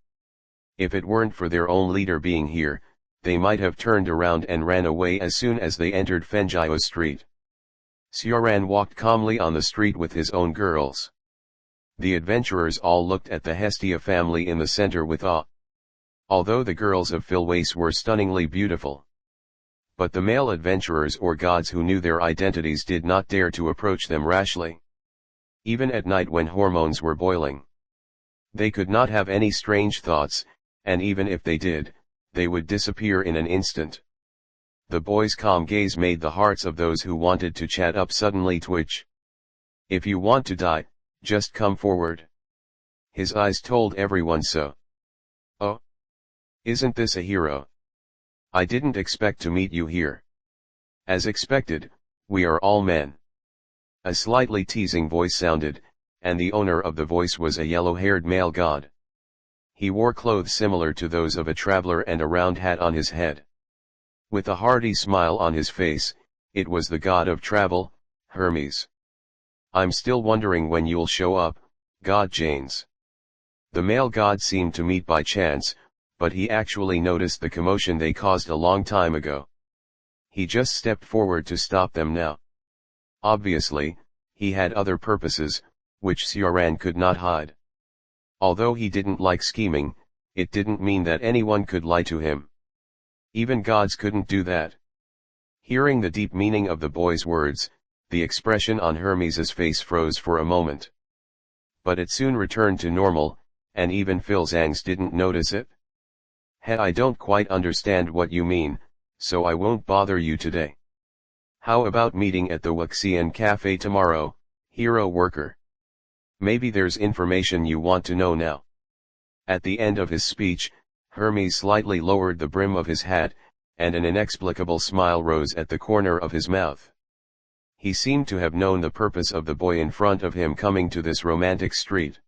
If it weren't for their own leader being here, they might have turned around and ran away as soon as they entered Fenjio Street. Sioran walked calmly on the street with his own girls. The adventurers all looked at the Hestia family in the center with awe. Although the girls of Philwace were stunningly beautiful. But the male adventurers or gods who knew their identities did not dare to approach them rashly. Even at night when hormones were boiling. They could not have any strange thoughts, and even if they did, they would disappear in an instant. The boy's calm gaze made the hearts of those who wanted to chat up suddenly twitch. If you want to die, just come forward. His eyes told everyone so. Oh! Isn't this a hero? I didn't expect to meet you here. As expected, we are all men. A slightly teasing voice sounded, and the owner of the voice was a yellow-haired male god. He wore clothes similar to those of a traveler and a round hat on his head. With a hearty smile on his face, it was the god of travel, Hermes. I'm still wondering when you'll show up, God Janes. The male god seemed to meet by chance, but he actually noticed the commotion they caused a long time ago. He just stepped forward to stop them now. Obviously, he had other purposes, which Sioran could not hide. Although he didn't like scheming, it didn't mean that anyone could lie to him. Even gods couldn't do that. Hearing the deep meaning of the boy's words, the expression on Hermes's face froze for a moment. But it soon returned to normal, and even Phil Zhangs didn't notice it. Hey, I don't quite understand what you mean, so I won't bother you today. How about meeting at the Wuxian Cafe tomorrow, hero worker? Maybe there's information you want to know now. At the end of his speech, Hermes slightly lowered the brim of his hat, and an inexplicable smile rose at the corner of his mouth. He seemed to have known the purpose of the boy in front of him coming to this romantic street.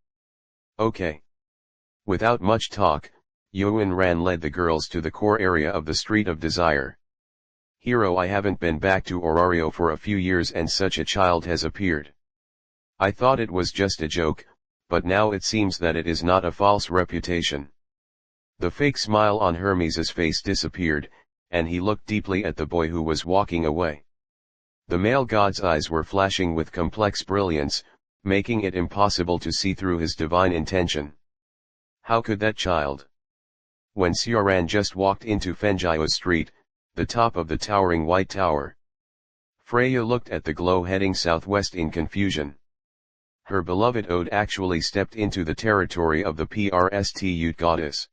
Okay. Without much talk, Yuan Ran led the girls to the core area of the Street of Desire. Hero, I haven't been back to Orario for a few years and such a child has appeared. I thought it was just a joke, but now it seems that it is not a false reputation. The fake smile on Hermes's face disappeared, and he looked deeply at the boy who was walking away. The male god's eyes were flashing with complex brilliance, making it impossible to see through his divine intention. How could that child? When Sioran just walked into Fenjio Street, the top of the towering white tower, Freya looked at the glow heading southwest in confusion. Her beloved Ode actually stepped into the territory of the Prstute goddess.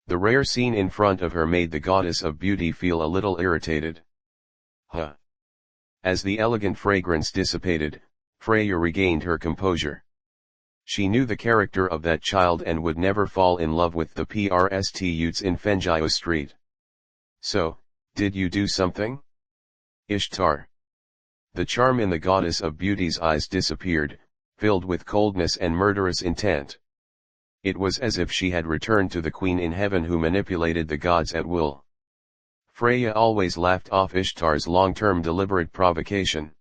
The rare scene in front of her made the goddess of beauty feel a little irritated. Huh. As the elegant fragrance dissipated, Freya regained her composure. She knew the character of that child and would never fall in love with the Prstutes in Fenjio Street. So, did you do something? Ishtar. The charm in the goddess of beauty's eyes disappeared, filled with coldness and murderous intent. It was as if she had returned to the queen in heaven who manipulated the gods at will. Freya always laughed off Ishtar's long-term deliberate provocation.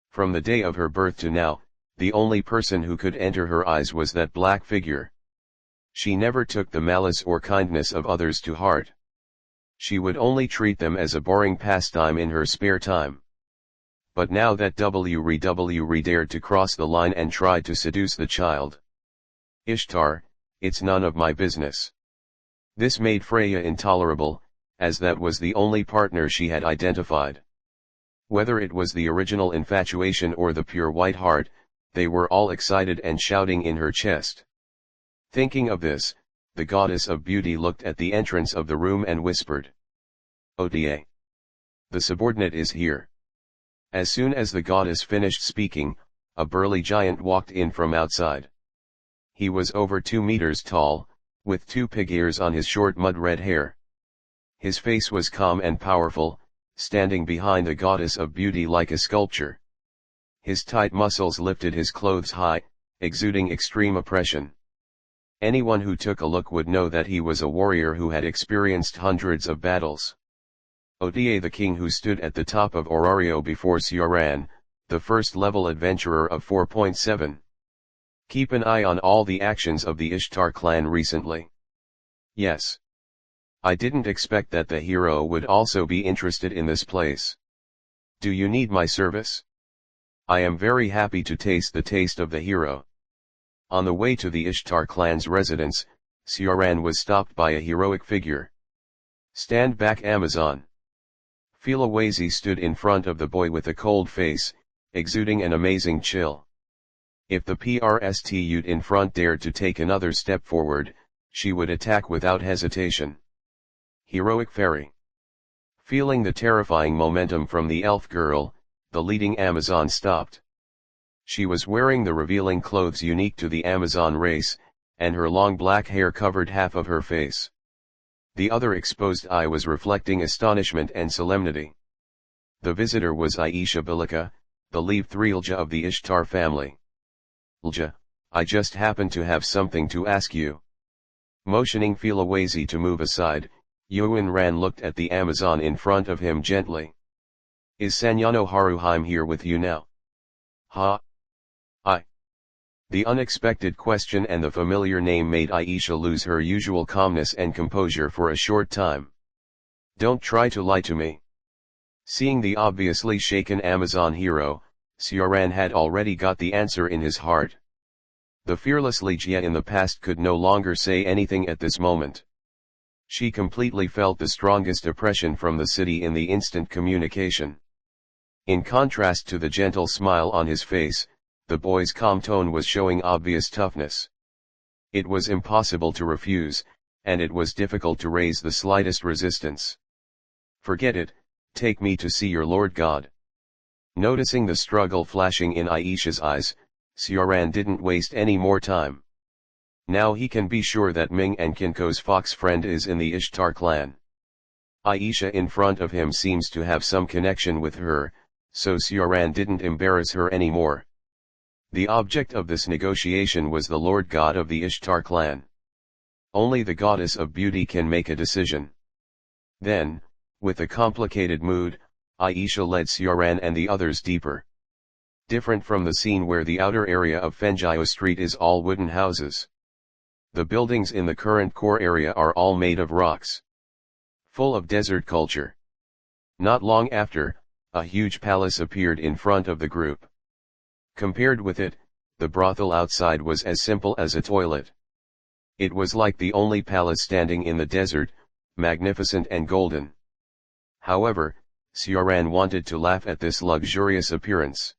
From the day of her birth to now, the only person who could enter her eyes was that black figure. She never took the malice or kindness of others to heart. She would only treat them as a boring pastime in her spare time. But now that WRW dared to cross the line and tried to seduce the child. Ishtar, it's none of my business. This made Freya intolerable, as that was the only partner she had identified. Whether it was the original infatuation or the pure white heart, they were all excited and shouting in her chest. Thinking of this, the goddess of beauty looked at the entrance of the room and whispered. Oda. The subordinate is here. As soon as the goddess finished speaking, a burly giant walked in from outside. He was over 2 meters tall, with 2 pig ears on his short mud-red hair. His face was calm and powerful, standing behind the goddess of beauty like a sculpture. His tight muscles lifted his clothes high, exuding extreme oppression. Anyone who took a look would know that he was a warrior who had experienced hundreds of battles. Oda the king who stood at the top of Orario before Sioran, the first-level adventurer of 4.7. Keep an eye on all the actions of the Ishtar clan recently. Yes. I didn't expect that the hero would also be interested in this place. Do you need my service? I am very happy to taste the taste of the hero. On the way to the Ishtar clan's residence, Sioran was stopped by a heroic figure. Stand back, Amazon. Philowazi stood in front of the boy with a cold face, exuding an amazing chill. If the prostitute in front dared to take another step forward, she would attack without hesitation. Heroic fairy. Feeling the terrifying momentum from the elf girl, the leading Amazon stopped. She was wearing the revealing clothes unique to the Amazon race, and her long black hair covered half of her face. The other exposed eye was reflecting astonishment and solemnity. The visitor was Aisha Bilika, the Lev Thrilja of the Ishtar family. Lja, I just happen to have something to ask you. Motioning Philowazi to move aside, Yuan Ran looked at the Amazon in front of him gently. Is Sanyano Haruheim here with you now? Ha? The unexpected question and the familiar name made Aisha lose her usual calmness and composure for a short time. Don't try to lie to me. Seeing the obviously shaken Amazon hero, Sioran had already got the answer in his heart. The fearless Ligia in the past could no longer say anything at this moment. She completely felt the strongest oppression from the city in the instant communication. In contrast to the gentle smile on his face, the boy's calm tone was showing obvious toughness. It was impossible to refuse, and it was difficult to raise the slightest resistance. Forget it, take me to see your Lord God. Noticing the struggle flashing in Aisha's eyes, Sioran didn't waste any more time. Now he can be sure that Ming and Kinko's fox friend is in the Ishtar clan. Aisha in front of him seems to have some connection with her, so Sioran didn't embarrass her anymore. The object of this negotiation was the Lord God of the Ishtar clan. Only the goddess of beauty can make a decision. Then, with a complicated mood, Aisha led Sioran and the others deeper. Different from the scene where the outer area of Fenjio Street is all wooden houses. The buildings in the current core area are all made of rocks. Full of desert culture. Not long after, a huge palace appeared in front of the group. Compared with it, the brothel outside was as simple as a toilet. It was like the only palace standing in the desert, magnificent and golden. However, Sioran wanted to laugh at this luxurious appearance.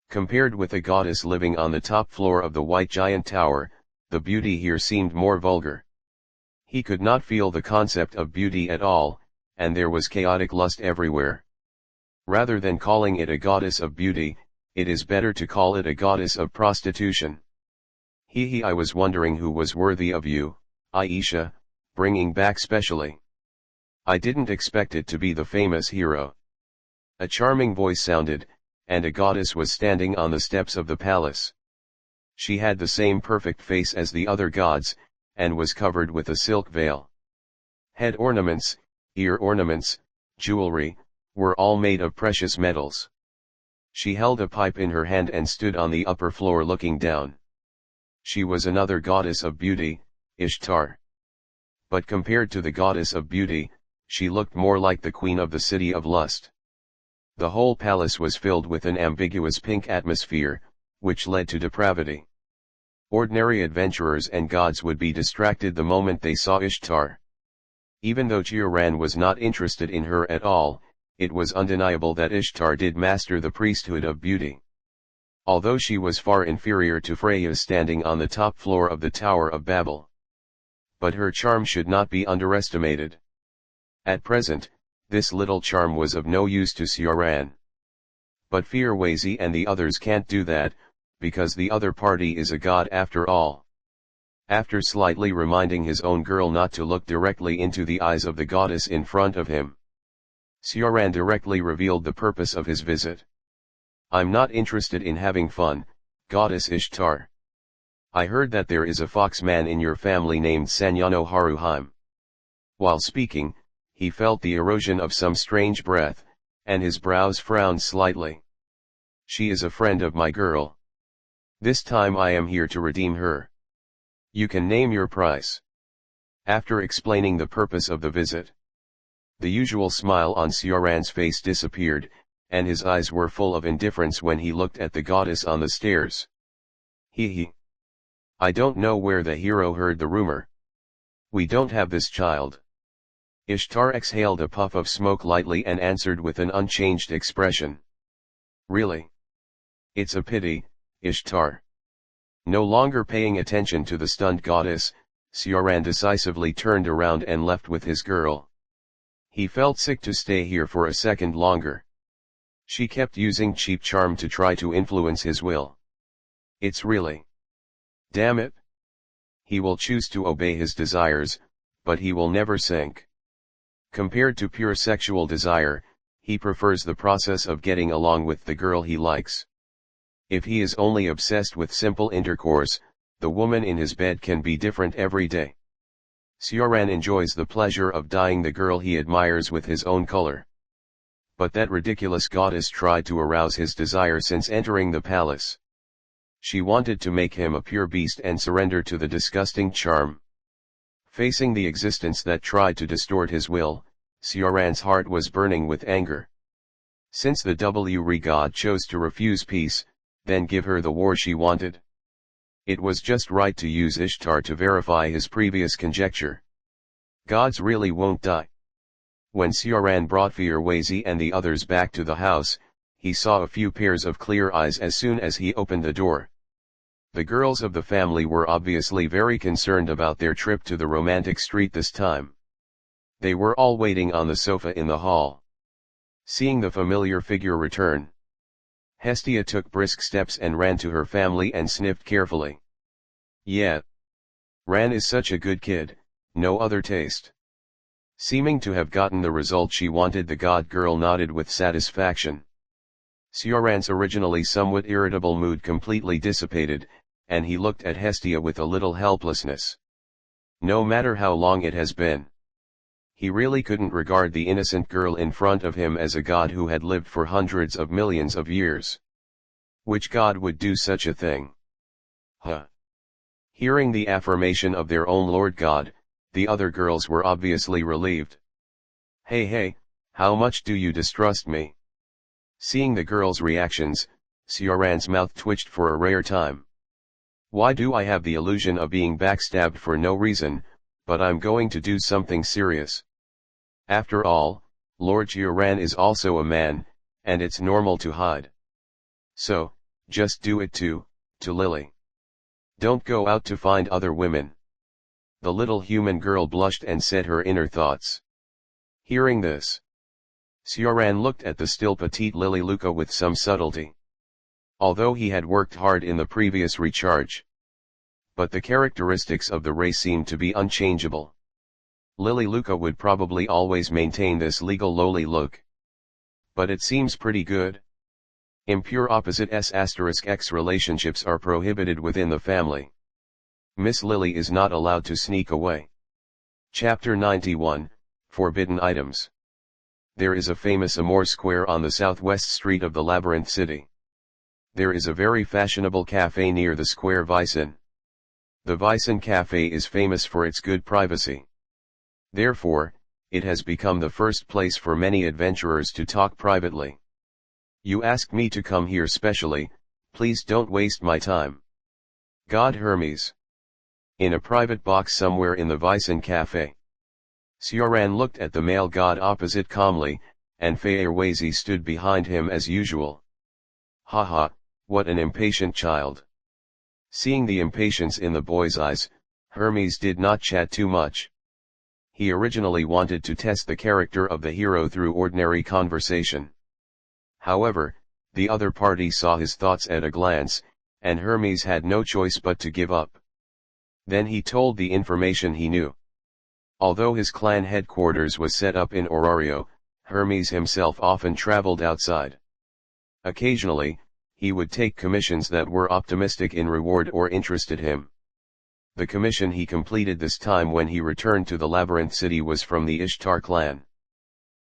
Compared with a goddess living on the top floor of the White Giant Tower, the beauty here seemed more vulgar. He could not feel the concept of beauty at all, and there was chaotic lust everywhere. Rather than calling it a goddess of beauty, it is better to call it a goddess of prostitution. I was wondering who was worthy of you, Aisha, bringing back specially. I didn't expect it to be the famous hero. A charming voice sounded, and a goddess was standing on the steps of the palace. She had the same perfect face as the other gods, and was covered with a silk veil. Head ornaments, ear ornaments, jewelry, were all made of precious metals. She held a pipe in her hand and stood on the upper floor looking down. She was another goddess of beauty, Ishtar. But compared to the goddess of beauty, she looked more like the queen of the city of lust. The whole palace was filled with an ambiguous pink atmosphere, which led to depravity. Ordinary adventurers and gods would be distracted the moment they saw Ishtar. Even though Sioran was not interested in her at all, it was undeniable that Ishtar did master the priesthood of beauty. Although she was far inferior to Freya standing on the top floor of the Tower of Babel. But her charm should not be underestimated. At present, this little charm was of no use to Sioran. But Fearwazy and the others can't do that, because the other party is a god after all. After slightly reminding his own girl not to look directly into the eyes of the goddess in front of him, Sioran directly revealed the purpose of his visit. "I'm not interested in having fun, Goddess Ishtar. I heard that there is a fox man in your family named Sanyano Haruheim." While speaking, he felt the erosion of some strange breath, and his brows frowned slightly. "She is a friend of my girl. This time I am here to redeem her. You can name your price." After explaining the purpose of the visit, the usual smile on Sioran's face disappeared, and his eyes were full of indifference when he looked at the goddess on the stairs. He. "I don't know where the hero heard the rumor. We don't have this child." Ishtar exhaled a puff of smoke lightly and answered with an unchanged expression. "Really? It's a pity, Ishtar." No longer paying attention to the stunned goddess, Sioran decisively turned around and left with his girl. He felt sick to stay here for a second longer. She kept using cheap charm to try to influence his will. It's really... damn it. He will choose to obey his desires, but he will never sink. Compared to pure sexual desire, he prefers the process of getting along with the girl he likes. If he is only obsessed with simple intercourse, the woman in his bed can be different every day. Sioran enjoys the pleasure of dyeing the girl he admires with his own color. But that ridiculous goddess tried to arouse his desire since entering the palace. She wanted to make him a pure beast and surrender to the disgusting charm. Facing the existence that tried to distort his will, Sioran's heart was burning with anger. Since the W god chose to refuse peace, then give her the war she wanted. It was just right to use Ishtar to verify his previous conjecture. Gods really won't die. When Sioran brought Fearwazy and the others back to the house, he saw a few pairs of clear eyes as soon as he opened the door. The girls of the family were obviously very concerned about their trip to the romantic street this time. They were all waiting on the sofa in the hall. Seeing the familiar figure return, Hestia took brisk steps and ran to her family and sniffed carefully. "Yeah. Ran is such a good kid, no other taste." Seeming to have gotten the result she wanted, the god girl nodded with satisfaction. Sioran's originally somewhat irritable mood completely dissipated, and he looked at Hestia with a little helplessness. No matter how long it has been, he really couldn't regard the innocent girl in front of him as a god who had lived for hundreds of millions of years. Which god would do such a thing? Huh. Hearing the affirmation of their own Lord God, the other girls were obviously relieved. Hey, how much do you distrust me?" Seeing the girls' reactions, Sioran's mouth twitched for a rare time. "Why do I have the illusion of being backstabbed for no reason, but I'm going to do something serious. After all, Lord Sioran is also a man, and it's normal to hide. So, just do it to Lily. Don't go out to find other women." The little human girl blushed and said her inner thoughts. Hearing this, Sioran looked at the still petite Lily Luca with some subtlety. Although he had worked hard in the previous recharge, but the characteristics of the race seemed to be unchangeable. Lily Luca would probably always maintain this legal lowly look. But it seems pretty good. Impure opposite S*X relationships are prohibited within the family. Miss Lily is not allowed to sneak away. Chapter 91, Forbidden Items. There is a famous Amour Square on the southwest street of the Labyrinth City. There is a very fashionable cafe near the square Vicen. The Vicen Cafe is famous for its good privacy. Therefore, it has become the first place for many adventurers to talk privately. You asked me to come here specially, please don't waste my time. God Hermes. In a private box somewhere in the Vicen Cafe. Sioran looked at the male god opposite calmly, and Fearwazy stood behind him as usual. Haha, what an impatient child. Seeing the impatience in the boy's eyes, Hermes did not chat too much. He originally wanted to test the character of the hero through ordinary conversation. However, The other party saw his thoughts at a glance, and Hermes had no choice but to give up. Then he told the information he knew. Although his clan headquarters was set up in Orario, Hermes himself often traveled outside. Occasionally, he would take commissions that were optimistic in reward or interested him. The commission he completed this time when he returned to the Labyrinth City was from the Ishtar clan.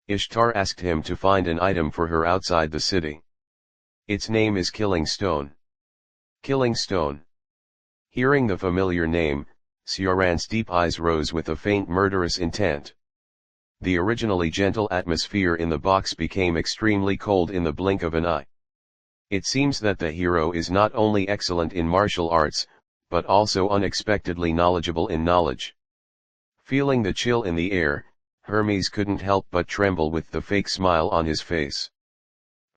Ishtar asked him to find an item for her outside the city. Its name is Killing Stone. Killing Stone. Hearing the familiar name, Sioran's deep eyes rose with a faint murderous intent. The originally gentle atmosphere in the box became extremely cold in the blink of an eye. It seems that the hero is not only excellent in martial arts, but also unexpectedly knowledgeable in knowledge. Feeling the chill in the air, Hermes couldn't help but tremble with the fake smile on his face.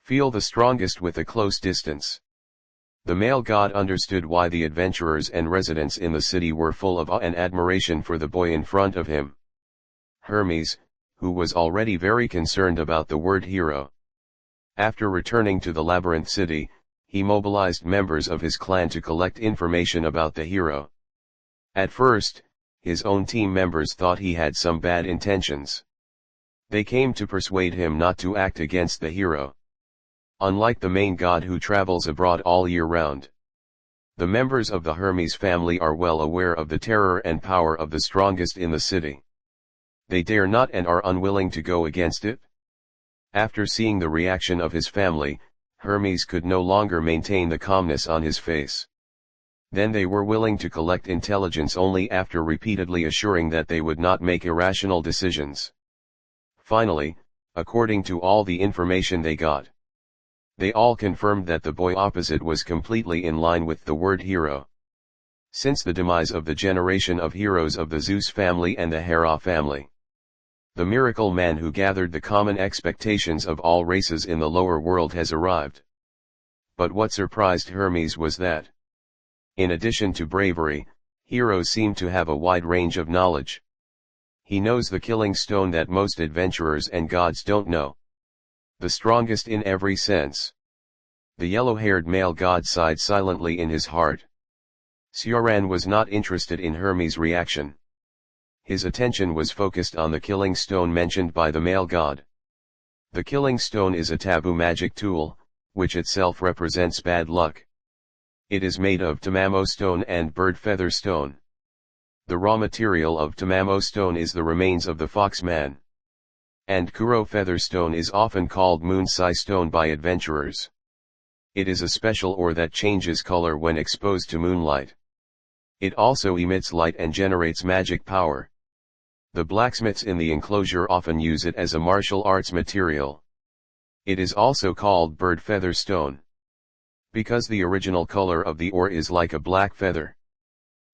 Feel the strongest with a close distance. The male god understood why the adventurers and residents in the city were full of awe and admiration for the boy in front of him. Hermes, who was already very concerned about the word hero. After returning to the Labyrinth City, he mobilized members of his clan to collect information about the hero. At first, his own team members thought he had some bad intentions. They came to persuade him not to act against the hero. Unlike the main god who travels abroad all year round, the members of the Hermes family are well aware of the terror and power of the strongest in the city. They dare not and are unwilling to go against it. After seeing the reaction of his family, Hermes could no longer maintain the calmness on his face. Then they were willing to collect intelligence only after repeatedly assuring that they would not make irrational decisions. Finally, according to all the information they got, they all confirmed that the boy opposite was completely in line with the word hero. Since the demise of the generation of heroes of the Zeus family and the Hera family, the miracle man who gathered the common expectations of all races in the lower world has arrived. But what surprised Hermes was that, in addition to bravery, heroes seem to have a wide range of knowledge. He knows the killing stone that most adventurers and gods don't know. The strongest in every sense. The yellow-haired male god sighed silently in his heart. Sioran was not interested in Hermes' reaction. His attention was focused on the killing stone mentioned by the male god. The killing stone is a taboo magic tool, which itself represents bad luck. It is made of tamamo stone and bird feather stone. The raw material of tamamo stone is the remains of the fox man. And kuro feather stone is often called moon sai stone by adventurers. It is a special ore that changes color when exposed to moonlight. It also emits light and generates magic power. The blacksmiths in the enclosure often use it as a martial arts material. It is also called bird feather stone, because the original color of the ore is like a black feather.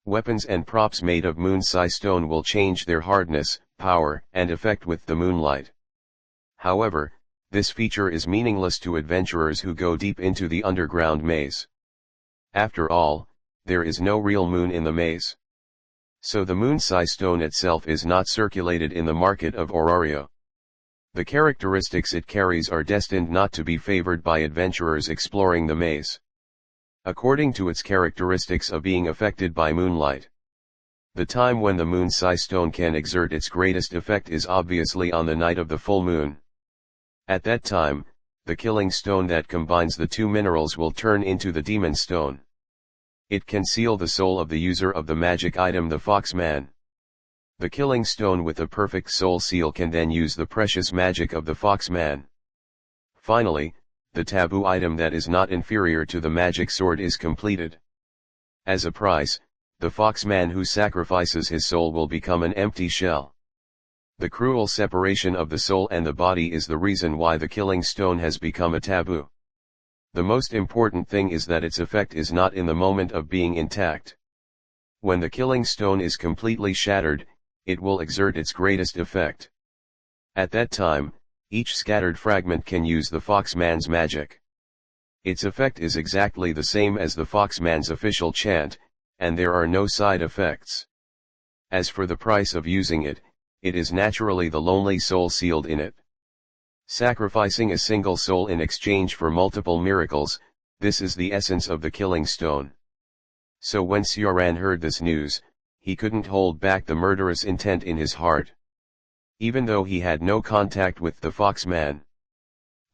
Weapons and props made of moon sai stone will change their hardness, power, and effect with the moonlight. However, this feature is meaningless to adventurers who go deep into the underground maze. After all, there is no real moon in the maze. So the moon sai stone itself is not circulated in the market of Orario. The characteristics it carries are destined not to be favored by adventurers exploring the maze. According to its characteristics of being affected by moonlight, the time when the moon sai stone can exert its greatest effect is obviously on the night of the full moon. At that time, the killing stone that combines the two minerals will turn into the demon stone. It can seal the soul of the user of the magic item, the fox man. The killing stone with a perfect soul seal can then use the precious magic of the fox man. Finally, the taboo item that is not inferior to the magic sword is completed. As a price, the fox man who sacrifices his soul will become an empty shell. The cruel separation of the soul and the body is the reason why the killing stone has become a taboo. The most important thing is that its effect is not in the moment of being intact. When the killing stone is completely shattered, it will exert its greatest effect. At that time, each scattered fragment can use the foxman's magic. Its effect is exactly the same as the foxman's official chant, and there are no side effects. As for the price of using it, it is naturally the lonely soul sealed in it. Sacrificing a single soul in exchange for multiple miracles, this is the essence of the killing stone. So when Sioran heard this news, he couldn't hold back the murderous intent in his heart. Even though he had no contact with the foxman.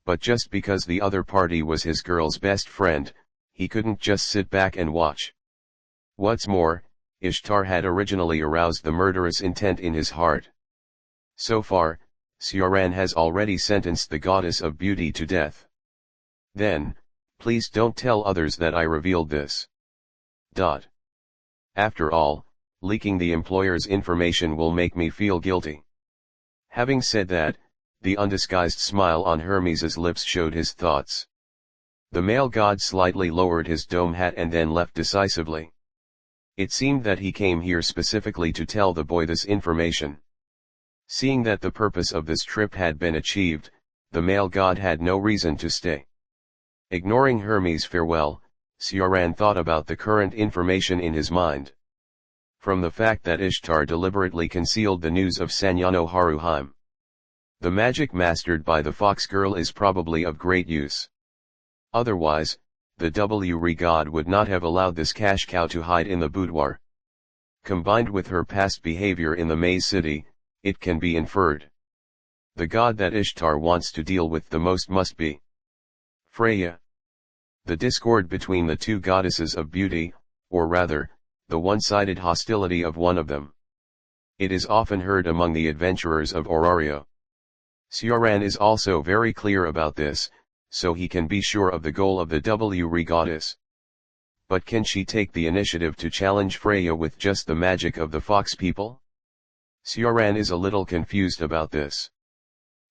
But just because the other party was his girl's best friend, he couldn't just sit back and watch. What's more, Ishtar had originally aroused the murderous intent in his heart. So far, Sioran has already sentenced the goddess of beauty to death. Then, please don't tell others that I revealed this. After all, leaking the employer's information will make me feel guilty. Having said that, the undisguised smile on Hermes's lips showed his thoughts. The male god slightly lowered his dome hat and then left decisively. It seemed that he came here specifically to tell the boy this information. Seeing that the purpose of this trip had been achieved, the male god had no reason to stay. Ignoring Hermes' farewell, Sioran thought about the current information in his mind. From the fact that Ishtar deliberately concealed the news of Sanyano Haruheim. The magic mastered by the fox girl is probably of great use. Otherwise, the W god would not have allowed this cash cow to hide in the boudoir. Combined with her past behavior in the maze city, it can be inferred. The god that Ishtar wants to deal with the most must be Freya. The discord between the two goddesses of beauty, or rather, the one-sided hostility of one of them. It is often heard among the adventurers of Orario. Sioran is also very clear about this, so he can be sure of the goal of the W goddess. But can she take the initiative to challenge Freya with just the magic of the fox people? Sioran is a little confused about this.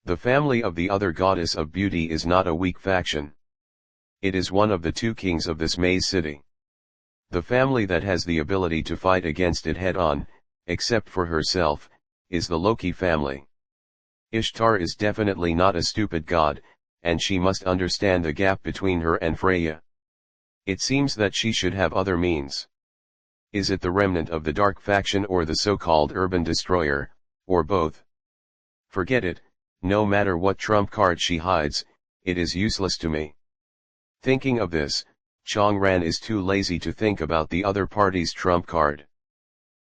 The family of the other goddess of beauty is not a weak faction. It is one of the two kings of this maze city. The family that has the ability to fight against it head-on, except for herself, is the Loki family. Ishtar is definitely not a stupid god, and she must understand the gap between her and Freya. It seems that she should have other means. Is it the remnant of the dark faction or the so-called urban destroyer, or both? Forget it, no matter what trump card she hides, it is useless to me. Thinking of this, Changran is too lazy to think about the other party's trump card.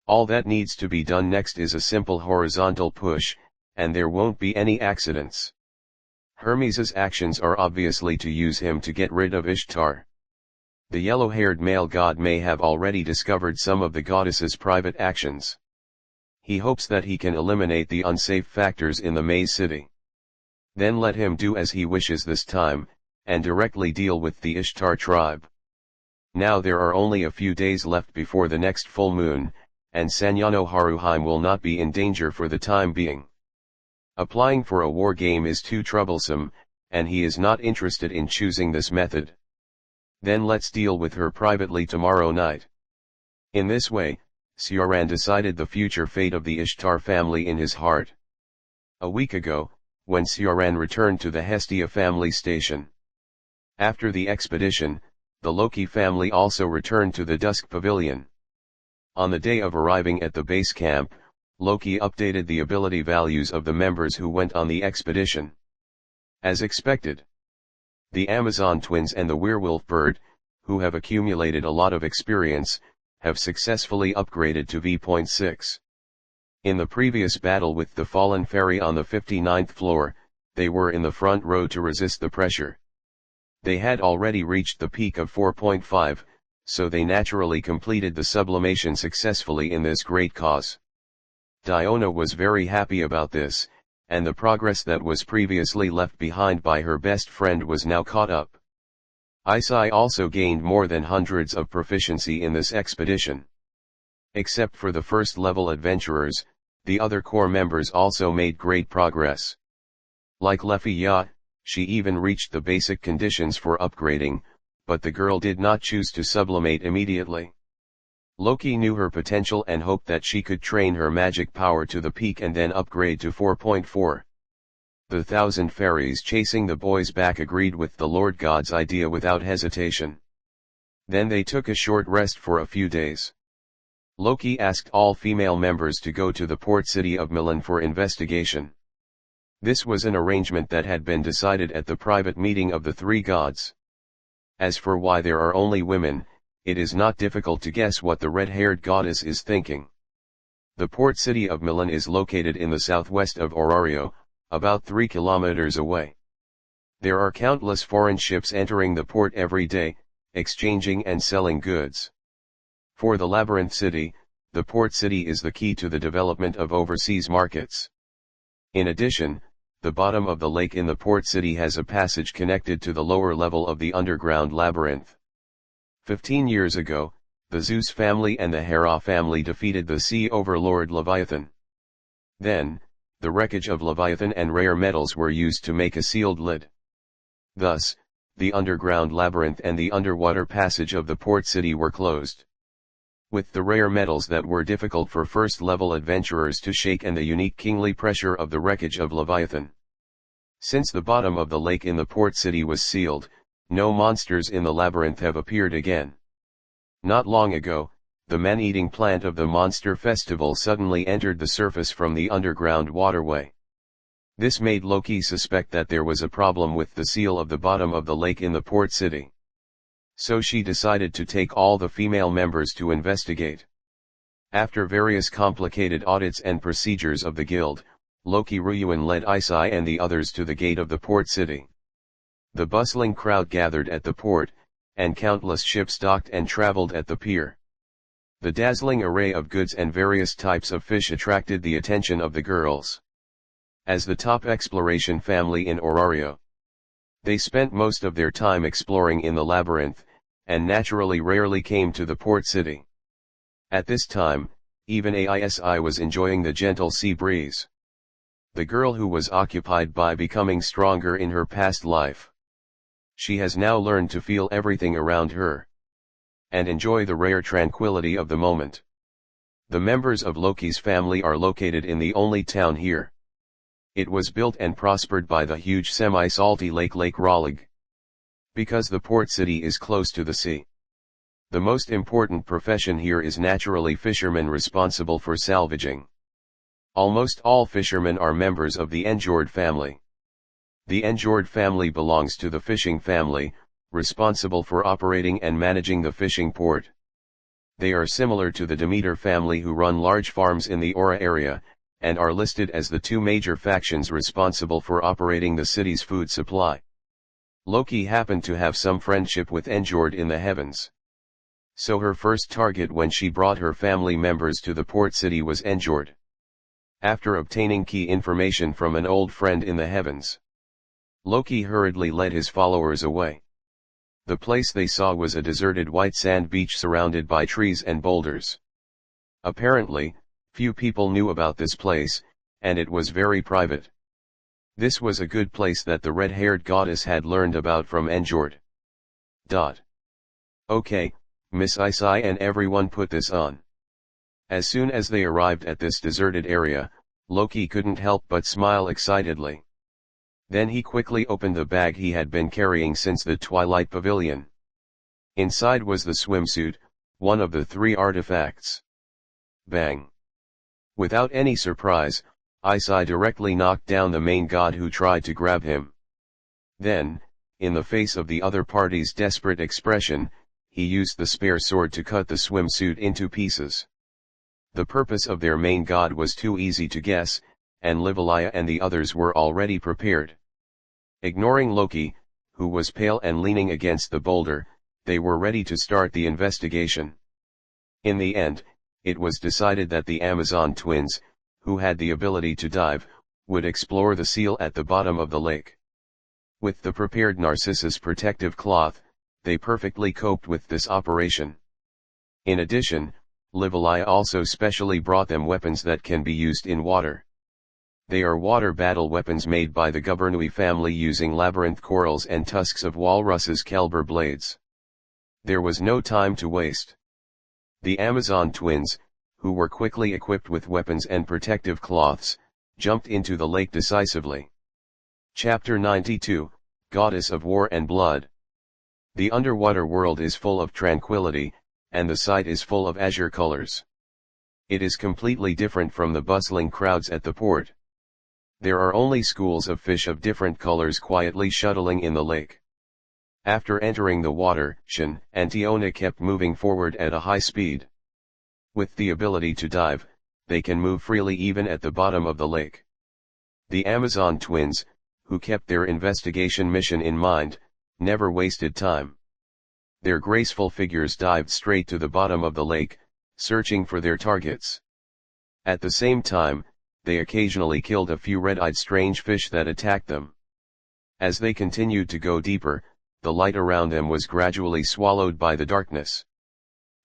All that needs to be done next is a simple horizontal push, and there won't be any accidents. Hermes's actions are obviously to use him to get rid of Ishtar. The yellow-haired male god may have already discovered some of the goddess's private actions. He hopes that he can eliminate the unsafe factors in the maze city. Then let him do as he wishes this time, and directly deal with the Ishtar tribe. Now there are only a few days left before the next full moon, and Sanyano Haruheim will not be in danger for the time being. Applying for a war game is too troublesome, and he is not interested in choosing this method. Then let's deal with her privately tomorrow night. In this way, Sioran decided the future fate of the Ishtar family in his heart. A week ago, when Sioran returned to the Hestia family station. After the expedition, the Loki family also returned to the Dusk Pavilion. On the day of arriving at the base camp, Loki updated the ability values of the members who went on the expedition. As expected, the Amazon twins and the werewolf bird, who have accumulated a lot of experience, have successfully upgraded to V.6. In the previous battle with the fallen fairy on the 59th floor, they were in the front row to resist the pressure. They had already reached the peak of 4.5, so they naturally completed the sublimation successfully in this great cause. Diona was very happy about this, and the progress that was previously left behind by her best friend was now caught up. Isai also gained more than hundreds of proficiency in this expedition. Except for the first level adventurers, the other core members also made great progress. Like Leffy Ya, she even reached the basic conditions for upgrading, but the girl did not choose to sublimate immediately. Loki knew her potential and hoped that she could train her magic power to the peak and then upgrade to 4.4. The 1,000 fairies chasing the boys back agreed with the Lord God's idea without hesitation. Then they took a short rest for a few days. Loki asked all female members to go to the port city of Milan for investigation. This was an arrangement that had been decided at the private meeting of the three gods. As for why there are only women, it is not difficult to guess what the red-haired goddess is thinking. The port city of Milan is located in the southwest of Orario, about 3 kilometers away. There are countless foreign ships entering the port every day, exchanging and selling goods. For the labyrinth city, the port city is the key to the development of overseas markets. In addition, the bottom of the lake in the port city has a passage connected to the lower level of the underground labyrinth. 15 years ago, the Zeus family and the Hera family defeated the sea overlord Leviathan. Then, the wreckage of Leviathan and rare metals were used to make a sealed lid. Thus, the underground labyrinth and the underwater passage of the port city were closed. With the rare metals that were difficult for first-level adventurers to shake and the unique kingly pressure of the wreckage of Leviathan. Since the bottom of the lake in the port city was sealed, no monsters in the labyrinth have appeared again. Not long ago, the man-eating plant of the Monster Festival suddenly entered the surface from the underground waterway. This made Loki suspect that there was a problem with the seal of the bottom of the lake in the port city. So she decided to take all the female members to investigate. After various complicated audits and procedures of the guild, Loki Ryuan led Isai and the others to the gate of the port city. The bustling crowd gathered at the port, and countless ships docked and traveled at the pier. The dazzling array of goods and various types of fish attracted the attention of the girls. As the top exploration family in Orario, they spent most of their time exploring in the labyrinth, and naturally rarely came to the port city. At this time, even Aisi was enjoying the gentle sea breeze. The girl who was occupied by becoming stronger in her past life. She has now learned to feel everything around her, and enjoy the rare tranquility of the moment. The members of Loki's family are located in the only town here. It was built and prospered by the huge semi-salty Lake Raleigh. Because the port city is close to the sea. The most important profession here is naturally fishermen responsible for salvaging. Almost all fishermen are members of the Njord family. The Njord family belongs to the fishing family, responsible for operating and managing the fishing port. They are similar to the Demeter family who run large farms in the Aura area, and are listed as the two major factions responsible for operating the city's food supply. Loki happened to have some friendship with Njord in the heavens. So her first target when she brought her family members to the port city was Njord. After obtaining key information from an old friend in the heavens, Loki hurriedly led his followers away. The place they saw was a deserted white sand beach surrounded by trees and boulders. Apparently, few people knew about this place, and it was very private. This was a good place that the red-haired goddess had learned about from Njord. Okay, Miss Isai and everyone put this on. As soon as they arrived at this deserted area, Loki couldn't help but smile excitedly. Then he quickly opened the bag he had been carrying since the Twilight Pavilion. Inside was the swimsuit, one of the 3 artifacts. Bang! Without any surprise, Isai directly knocked down the main god who tried to grab him. Then, in the face of the other party's desperate expression, he used the spare sword to cut the swimsuit into pieces. The purpose of their main god was too easy to guess, and Livalaya and the others were already prepared. Ignoring Loki, who was pale and leaning against the boulder, they were ready to start the investigation. In the end, it was decided that the Amazon twins, who had the ability to dive, would explore the seal at the bottom of the lake. With the prepared Narcissus protective cloth, they perfectly coped with this operation. In addition, Livalaya also specially brought them weapons that can be used in water. They are water battle weapons made by the Gubernui family using labyrinth corals and tusks of walrus's Kelber blades. There was no time to waste. The Amazon twins, who were quickly equipped with weapons and protective cloths, jumped into the lake decisively. Chapter 92, Goddess of War and Blood. The underwater world is full of tranquility, and the sight is full of azure colors. It is completely different from the bustling crowds at the port. There are only schools of fish of different colors quietly shuttling in the lake. After entering the water, Shin and Tiona kept moving forward at a high speed. With the ability to dive, they can move freely even at the bottom of the lake. The Amazon twins, who kept their investigation mission in mind, never wasted time. Their graceful figures dived straight to the bottom of the lake, searching for their targets. At the same time, they occasionally killed a few red-eyed strange fish that attacked them. As they continued to go deeper, the light around them was gradually swallowed by the darkness.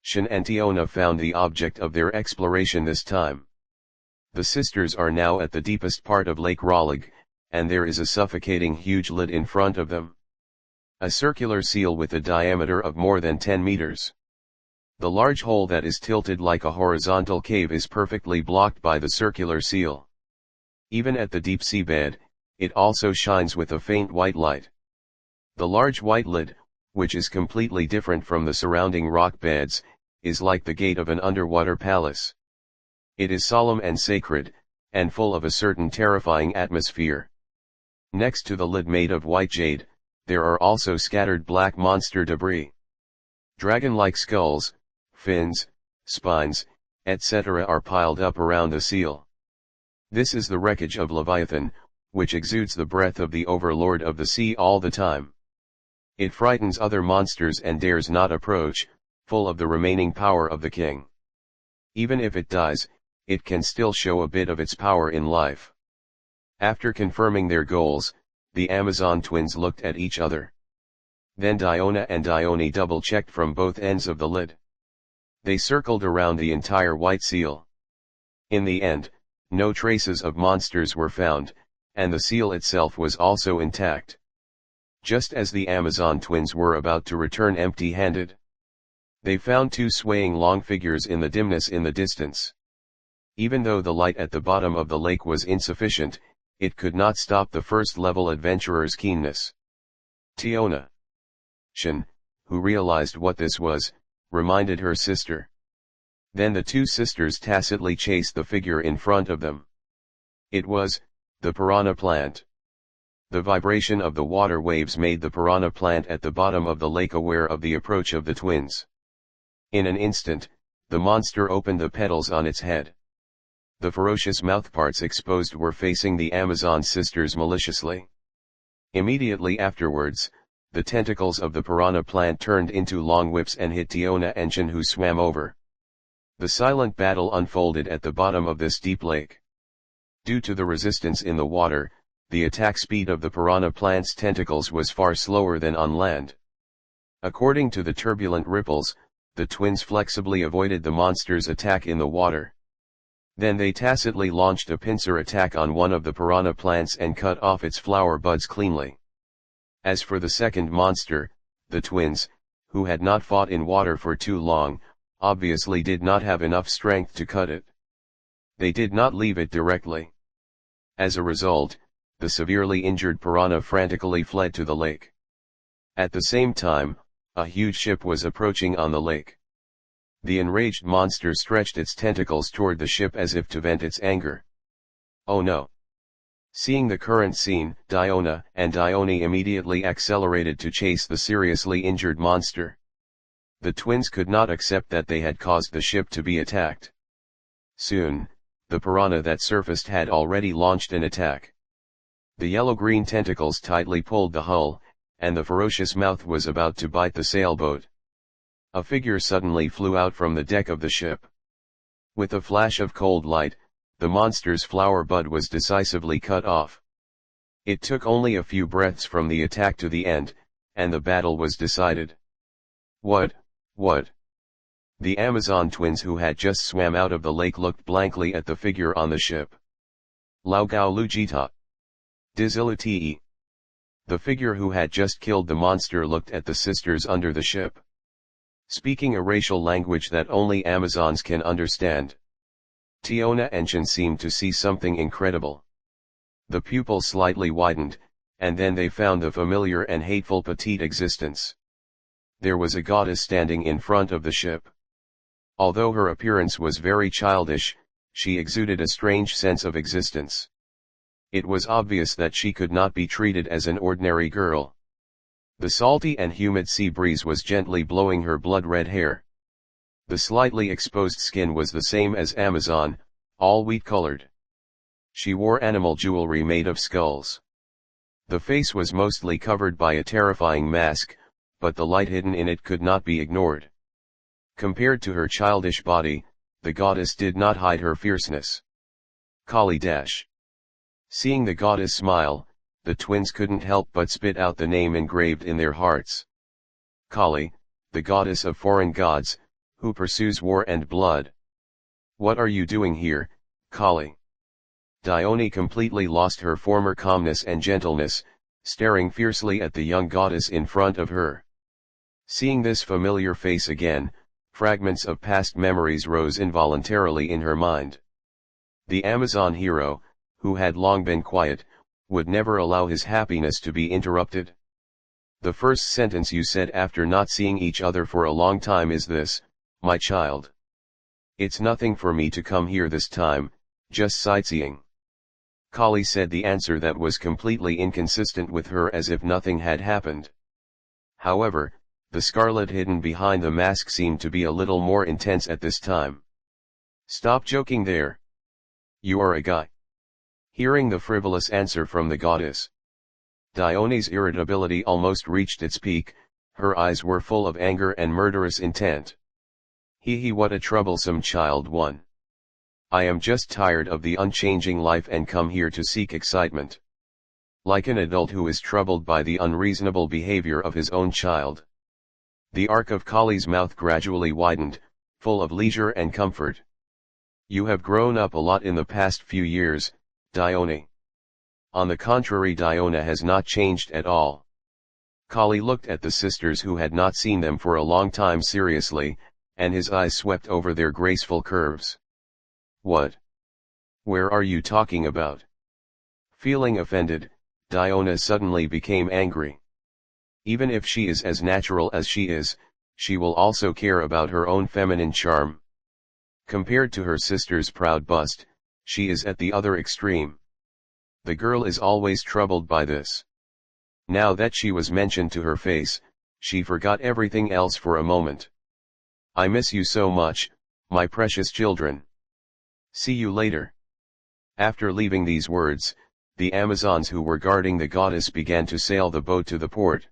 Shin and Tiona found the object of their exploration this time. The sisters are now at the deepest part of Lake Rolig, and there is a suffocating huge lid in front of them. A circular seal with a diameter of more than 10 meters. The large hole that is tilted like a horizontal cave is perfectly blocked by the circular seal. Even at the deep seabed, it also shines with a faint white light. The large white lid, which is completely different from the surrounding rock beds, is like the gate of an underwater palace. It is solemn and sacred, and full of a certain terrifying atmosphere. Next to the lid made of white jade, there are also scattered black monster debris. Dragon-like skulls, fins, spines, etc. are piled up around the seal. This is the wreckage of Leviathan, which exudes the breath of the overlord of the sea all the time. It frightens other monsters and dares not approach, full of the remaining power of the king. Even if it dies, it can still show a bit of its power in life. After confirming their goals, the Amazon twins looked at each other. Then Diona and Dione double-checked from both ends of the lid. They circled around the entire white seal. In the end, no traces of monsters were found, and the seal itself was also intact. Just as the Amazon twins were about to return empty-handed, they found two swaying long figures in the dimness in the distance. Even though the light at the bottom of the lake was insufficient, it could not stop the first-level adventurer's keenness. Tiona, Shin, who realized what this was, reminded her sister. Then the two sisters tacitly chased the figure in front of them. It was the piranha plant. The vibration of the water waves made the piranha plant at the bottom of the lake aware of the approach of the twins. In an instant, the monster opened the petals on its head. The ferocious mouthparts exposed were facing the Amazon sisters maliciously. Immediately afterwards, the tentacles of the piranha plant turned into long whips and hit Tiona and Shin, who swam over. The silent battle unfolded at the bottom of this deep lake. Due to the resistance in the water, the attack speed of the piranha plant's tentacles was far slower than on land. According to the turbulent ripples, the twins flexibly avoided the monster's attack in the water. Then they tacitly launched a pincer attack on one of the piranha plants and cut off its flower buds cleanly. As for the second monster, the twins, who had not fought in water for too long, obviously did not have enough strength to cut it. They did not leave it directly. As a result, the severely injured piranha frantically fled to the lake. At the same time, a huge ship was approaching on the lake. The enraged monster stretched its tentacles toward the ship as if to vent its anger. Oh no! Seeing the current scene, Diona and Dione immediately accelerated to chase the seriously injured monster. The twins could not accept that they had caused the ship to be attacked. Soon, the piranha that surfaced had already launched an attack. The yellow-green tentacles tightly pulled the hull, and the ferocious mouth was about to bite the sailboat. A figure suddenly flew out from the deck of the ship. With a flash of cold light, the monster's flower bud was decisively cut off. It took only a few breaths from the attack to the end, and the battle was decided. What? The Amazon twins who had just swam out of the lake looked blankly at the figure on the ship. Lao Gao Lujita. Dizilutii. The figure who had just killed the monster looked at the sisters under the ship, speaking a racial language that only Amazons can understand. Tiona and Shin seemed to see something incredible. The pupils slightly widened, and then they found the familiar and hateful petite existence. There was a goddess standing in front of the ship. Although her appearance was very childish, she exuded a strange sense of existence. It was obvious that she could not be treated as an ordinary girl. The salty and humid sea breeze was gently blowing her blood-red hair. The slightly exposed skin was the same as Amazon, all wheat-colored. She wore animal jewelry made of skulls. The face was mostly covered by a terrifying mask, but the light hidden in it could not be ignored. Compared to her childish body, the goddess did not hide her fierceness. Kali dash. Seeing the goddess smile, the twins couldn't help but spit out the name engraved in their hearts. Kali, the goddess of foreign gods, who pursues war and blood. What are you doing here, Kali? Dione completely lost her former calmness and gentleness, staring fiercely at the young goddess in front of her. Seeing this familiar face again, fragments of past memories rose involuntarily in her mind. The Amazon hero, who had long been quiet, would never allow his happiness to be interrupted. The first sentence you said after not seeing each other for a long time is this, my child. It's nothing for me to come here this time, just sightseeing. Kali said the answer that was completely inconsistent with her, as if nothing had happened. However, the scarlet hidden behind the mask seemed to be a little more intense at this time. Stop joking there. You are a guy. Hearing the frivolous answer from the goddess, Dione's irritability almost reached its peak. Her eyes were full of anger and murderous intent. What a troublesome child one. I am just tired of the unchanging life and come here to seek excitement. Like an adult who is troubled by the unreasonable behavior of his own child. The arc of Kali's mouth gradually widened, full of leisure and comfort. You have grown up a lot in the past few years, Dione. On the contrary, Dione has not changed at all. Kali looked at the sisters, who had not seen them for a long time, seriously, and his eyes swept over their graceful curves. What? Where are you talking about? Feeling offended, Dione suddenly became angry. Even if she is as natural as she is, she will also care about her own feminine charm. Compared to her sister's proud bust, she is at the other extreme. The girl is always troubled by this. Now that she was mentioned to her face, she forgot everything else for a moment. I miss you so much, my precious children. See you later. After leaving these words, the Amazons who were guarding the goddess began to sail the boat to the port.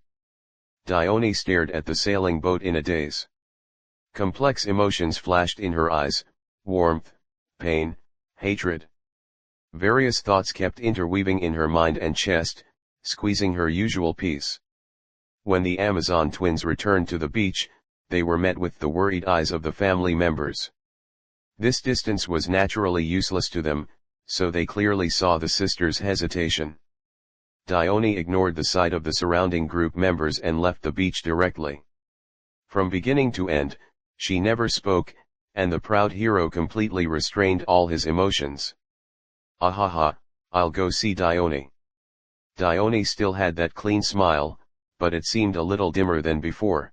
Dione stared at the sailing boat in a daze. Complex emotions flashed in her eyes, warmth, pain, hatred. Various thoughts kept interweaving in her mind and chest, squeezing her usual peace. When the Amazon twins returned to the beach, they were met with the worried eyes of the family members. This distance was naturally useless to them, so they clearly saw the sisters' hesitation. Dione ignored the sight of the surrounding group members and left the beach directly. From beginning to end, she never spoke, and the proud hero completely restrained all his emotions. Ahaha, I'll go see Dione. Dione still had that clean smile, but it seemed a little dimmer than before.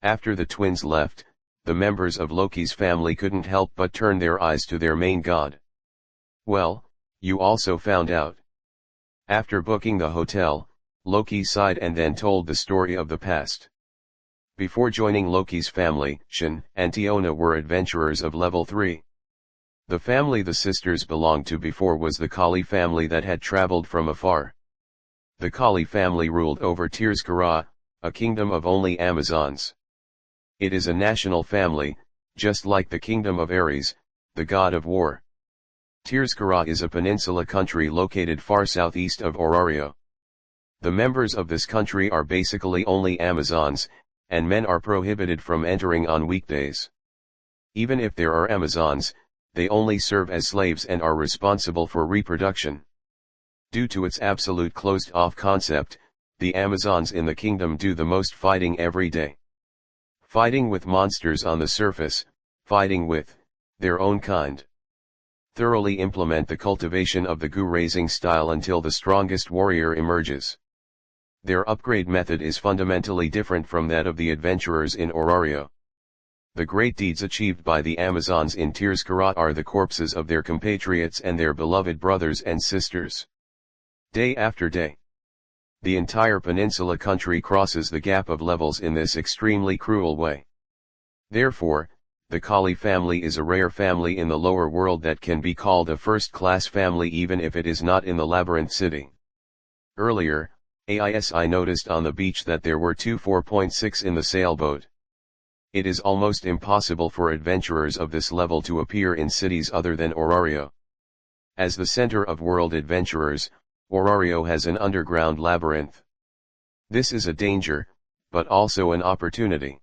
After the twins left, the members of Loki's family couldn't help but turn their eyes to their main god. Well, you also found out. After booking the hotel, Loki sighed and then told the story of the past. Before joining Loki's family, Shin and Tiona were adventurers of level 3. The family the sisters belonged to before was the Kali family that had traveled from afar. The Kali family ruled over Tirskara, a kingdom of only Amazons. It is a national family, just like the kingdom of Ares, the god of war. Tirskara is a peninsula country located far southeast of Orario. The members of this country are basically only Amazons, and men are prohibited from entering on weekdays. Even if there are Amazons, they only serve as slaves and are responsible for reproduction. Due to its absolute closed-off concept, the Amazons in the kingdom do the most fighting every day. Fighting with monsters on the surface, fighting with their own kind. Thoroughly implement the cultivation of the gu-raising style until the strongest warrior emerges. Their upgrade method is fundamentally different from that of the adventurers in Orario. The great deeds achieved by the Amazons in Tirskara are the corpses of their compatriots and their beloved brothers and sisters. Day after day. The entire peninsula country crosses the gap of levels in this extremely cruel way. Therefore, the Kali family is a rare family in the lower world that can be called a first-class family even if it is not in the labyrinth city. Earlier, I noticed on the beach that there were two 4.6 in the sailboat. It is almost impossible for adventurers of this level to appear in cities other than Orario. As the center of world adventurers, Orario has an underground labyrinth. This is a danger, but also an opportunity.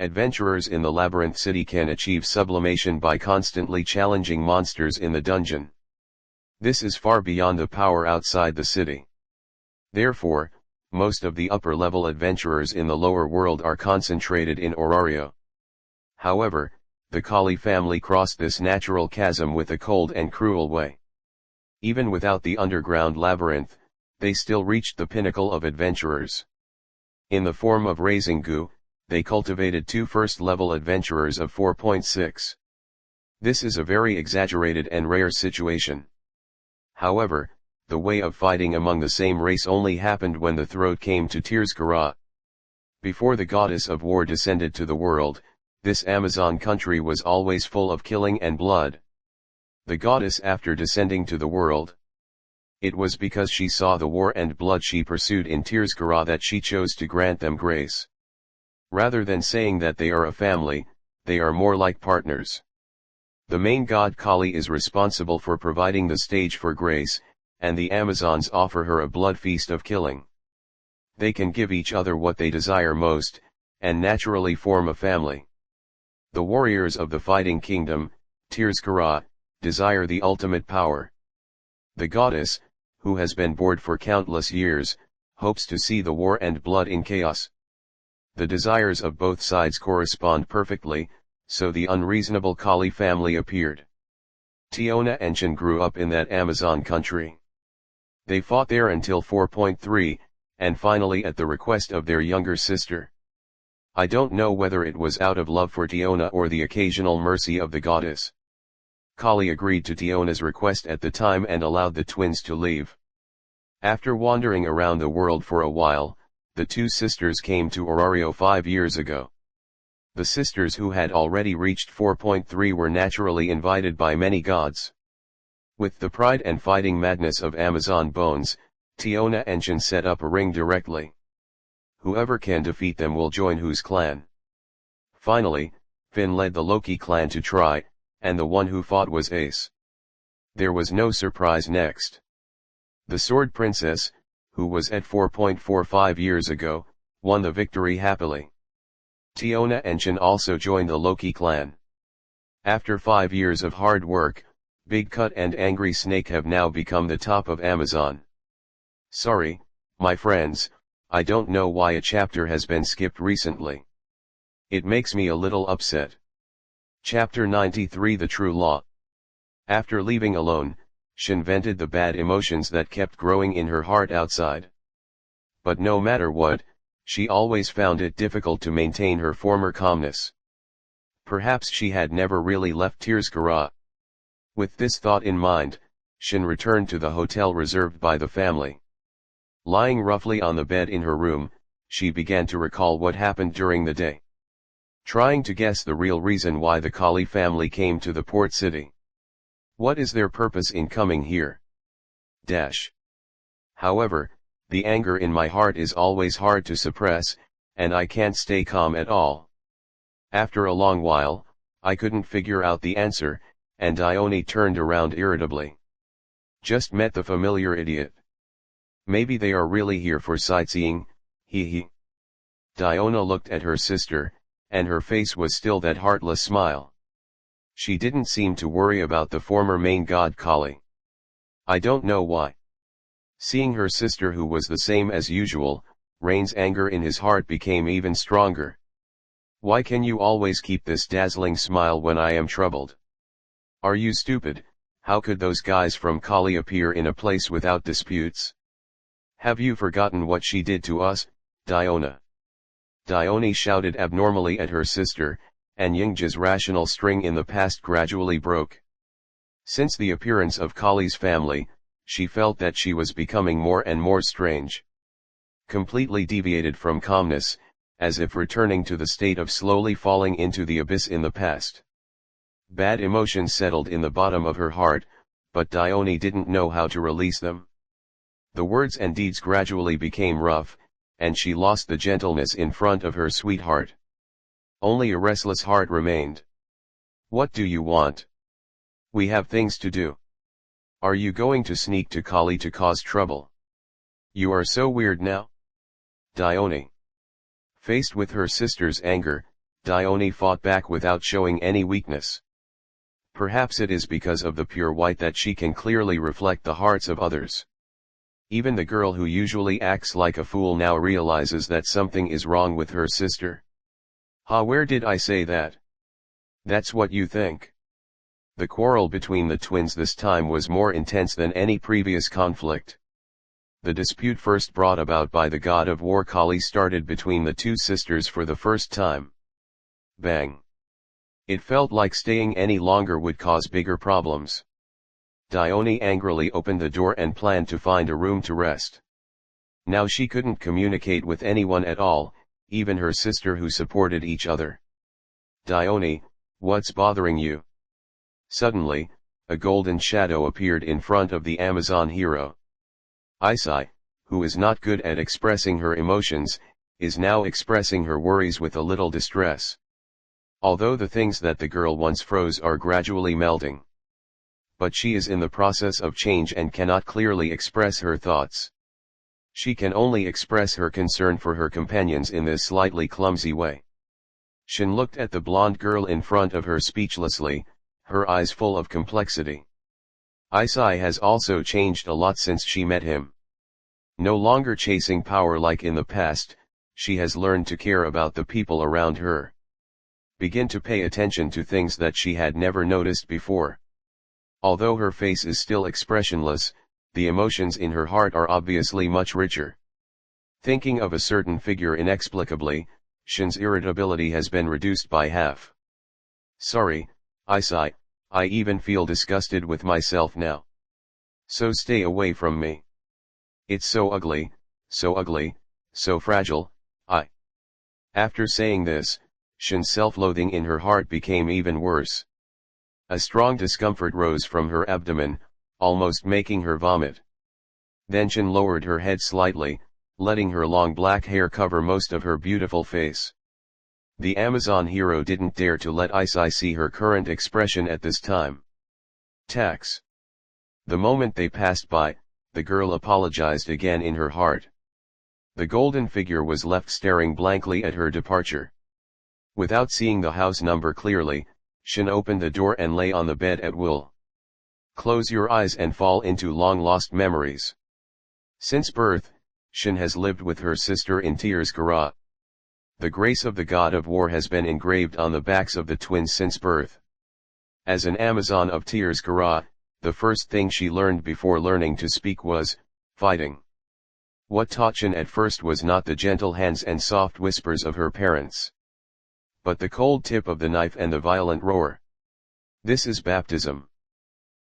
Adventurers in the labyrinth city can achieve sublimation by constantly challenging monsters in the dungeon. This is far beyond the power outside the city. Therefore, most of the upper-level adventurers in the lower world are concentrated in Orario. However, the Kali family crossed this natural chasm with a cold and cruel way. Even without the underground labyrinth, they still reached the pinnacle of adventurers. In the form of raising goo, they cultivated two first-level adventurers of 4.6. This is a very exaggerated and rare situation. However, the way of fighting among the same race only happened when the throat came to Tirzkara. Before the goddess of war descended to the world, this Amazon country was always full of killing and blood. The goddess after descending to the world. It was because she saw the war and blood she pursued in Tirzkara that she chose to grant them grace. Rather than saying that they are a family, they are more like partners. The main god Kali is responsible for providing the stage for grace, and the Amazons offer her a blood feast of killing. They can give each other what they desire most, and naturally form a family. The warriors of the fighting kingdom, Tirzkara, desire the ultimate power. The goddess, who has been bored for countless years, hopes to see the war and blood in chaos. The desires of both sides correspond perfectly, so the unreasonable Kali family appeared. Tiona and Shin grew up in that Amazon country. They fought there until 4.3, and finally at the request of their younger sister. I don't know whether it was out of love for Tiona or the occasional mercy of the goddess. Kali agreed to Tiona's request at the time and allowed the twins to leave. After wandering around the world for a while, the two sisters came to Orario 5 years ago. The sisters who had already reached 4.3 were naturally invited by many gods. With the pride and fighting madness of Amazon bones, Tiona and Shin set up a ring directly. Whoever can defeat them will join whose clan. Finally, Finn led the Loki clan to try, and the one who fought was Ace. There was no surprise next. The Sword Princess, who was at 4.45 years ago, won the victory happily. Tiona and Shin also joined the Loki clan. After 5 years of hard work, Big Cut and Angry Snake have now become the top of Amazon. Sorry, my friends, I don't know why a chapter has been skipped recently. It makes me a little upset. Chapter 93 The True Law. After leaving alone, Shin vented the bad emotions that kept growing in her heart outside. But no matter what, she always found it difficult to maintain her former calmness. Perhaps she had never really left Tirzkara. With this thought in mind, Shin returned to the hotel reserved by the family. Lying roughly on the bed in her room, she began to recall what happened during the day. Trying to guess the real reason why the Kali family came to the port city. What is their purpose in coming here? However, the anger in my heart is always hard to suppress, and I can't stay calm at all. After a long while, I couldn't figure out the answer, and Dione turned around irritably. Just met the familiar idiot. Maybe they are really here for sightseeing, he. Diona looked at her sister, and her face was still that heartless smile. She didn't seem to worry about the former main god Kali. I don't know why. Seeing her sister who was the same as usual, Rain's anger in his heart became even stronger. Why can you always keep this dazzling smile when I am troubled? Are you stupid? How could those guys from Kali appear in a place without disputes? Have you forgotten what she did to us, Diona? Dione shouted abnormally at her sister, and Yingji's rational string in the past gradually broke. Since the appearance of Kali's family, she felt that she was becoming more and more strange. Completely deviated from calmness, as if returning to the state of slowly falling into the abyss in the past. Bad emotions settled in the bottom of her heart, but Dione didn't know how to release them. The words and deeds gradually became rough, and she lost the gentleness in front of her sweetheart. Only a restless heart remained. What do you want? We have things to do. Are you going to sneak to Kali to cause trouble? You are so weird now. Dione. Faced with her sister's anger, Dione fought back without showing any weakness. Perhaps it is because of the pure white that she can clearly reflect the hearts of others. Even the girl who usually acts like a fool now realizes that something is wrong with her sister. Where did I say that? That's what you think. The quarrel between the twins this time was more intense than any previous conflict. The dispute first brought about by the god of war Kali started between the two sisters for the first time. Bang! It felt like staying any longer would cause bigger problems. Dione angrily opened the door and planned to find a room to rest. Now she couldn't communicate with anyone at all, even her sister who supported each other. Dione, what's bothering you? Suddenly, a golden shadow appeared in front of the Amazon hero. Isai, who is not good at expressing her emotions, is now expressing her worries with a little distress. Although the things that the girl once froze are gradually melting. But she is in the process of change and cannot clearly express her thoughts. She can only express her concern for her companions in this slightly clumsy way. Shin looked at the blonde girl in front of her speechlessly, her eyes full of complexity. Isai has also changed a lot since she met him. No longer chasing power like in the past, she has learned to care about the people around her. Begin to pay attention to things that she had never noticed before. Although her face is still expressionless, the emotions in her heart are obviously much richer. Thinking of a certain figure inexplicably, Shin's irritability has been reduced by half. Sorry, Isai, I even feel disgusted with myself now. So stay away from me. It's so ugly, so fragile, After saying this, Shin's self-loathing in her heart became even worse. A strong discomfort rose from her abdomen, almost making her vomit. Then Shin lowered her head slightly, letting her long black hair cover most of her beautiful face. The Amazon hero didn't dare to let Isai see her current expression at this time. Tax. The moment they passed by, the girl apologized again in her heart. The golden figure was left staring blankly at her departure. Without seeing the house number clearly, Shin opened the door and lay on the bed at will. Close your eyes and fall into long-lost memories. Since birth, Shin has lived with her sister in Tears Gara. The grace of the god of war has been engraved on the backs of the twins since birth. As an Amazon of Tears Gara, the first thing she learned before learning to speak was fighting. What taught Shin at first was not the gentle hands and soft whispers of her parents, but the cold tip of the knife and the violent roar. This is baptism.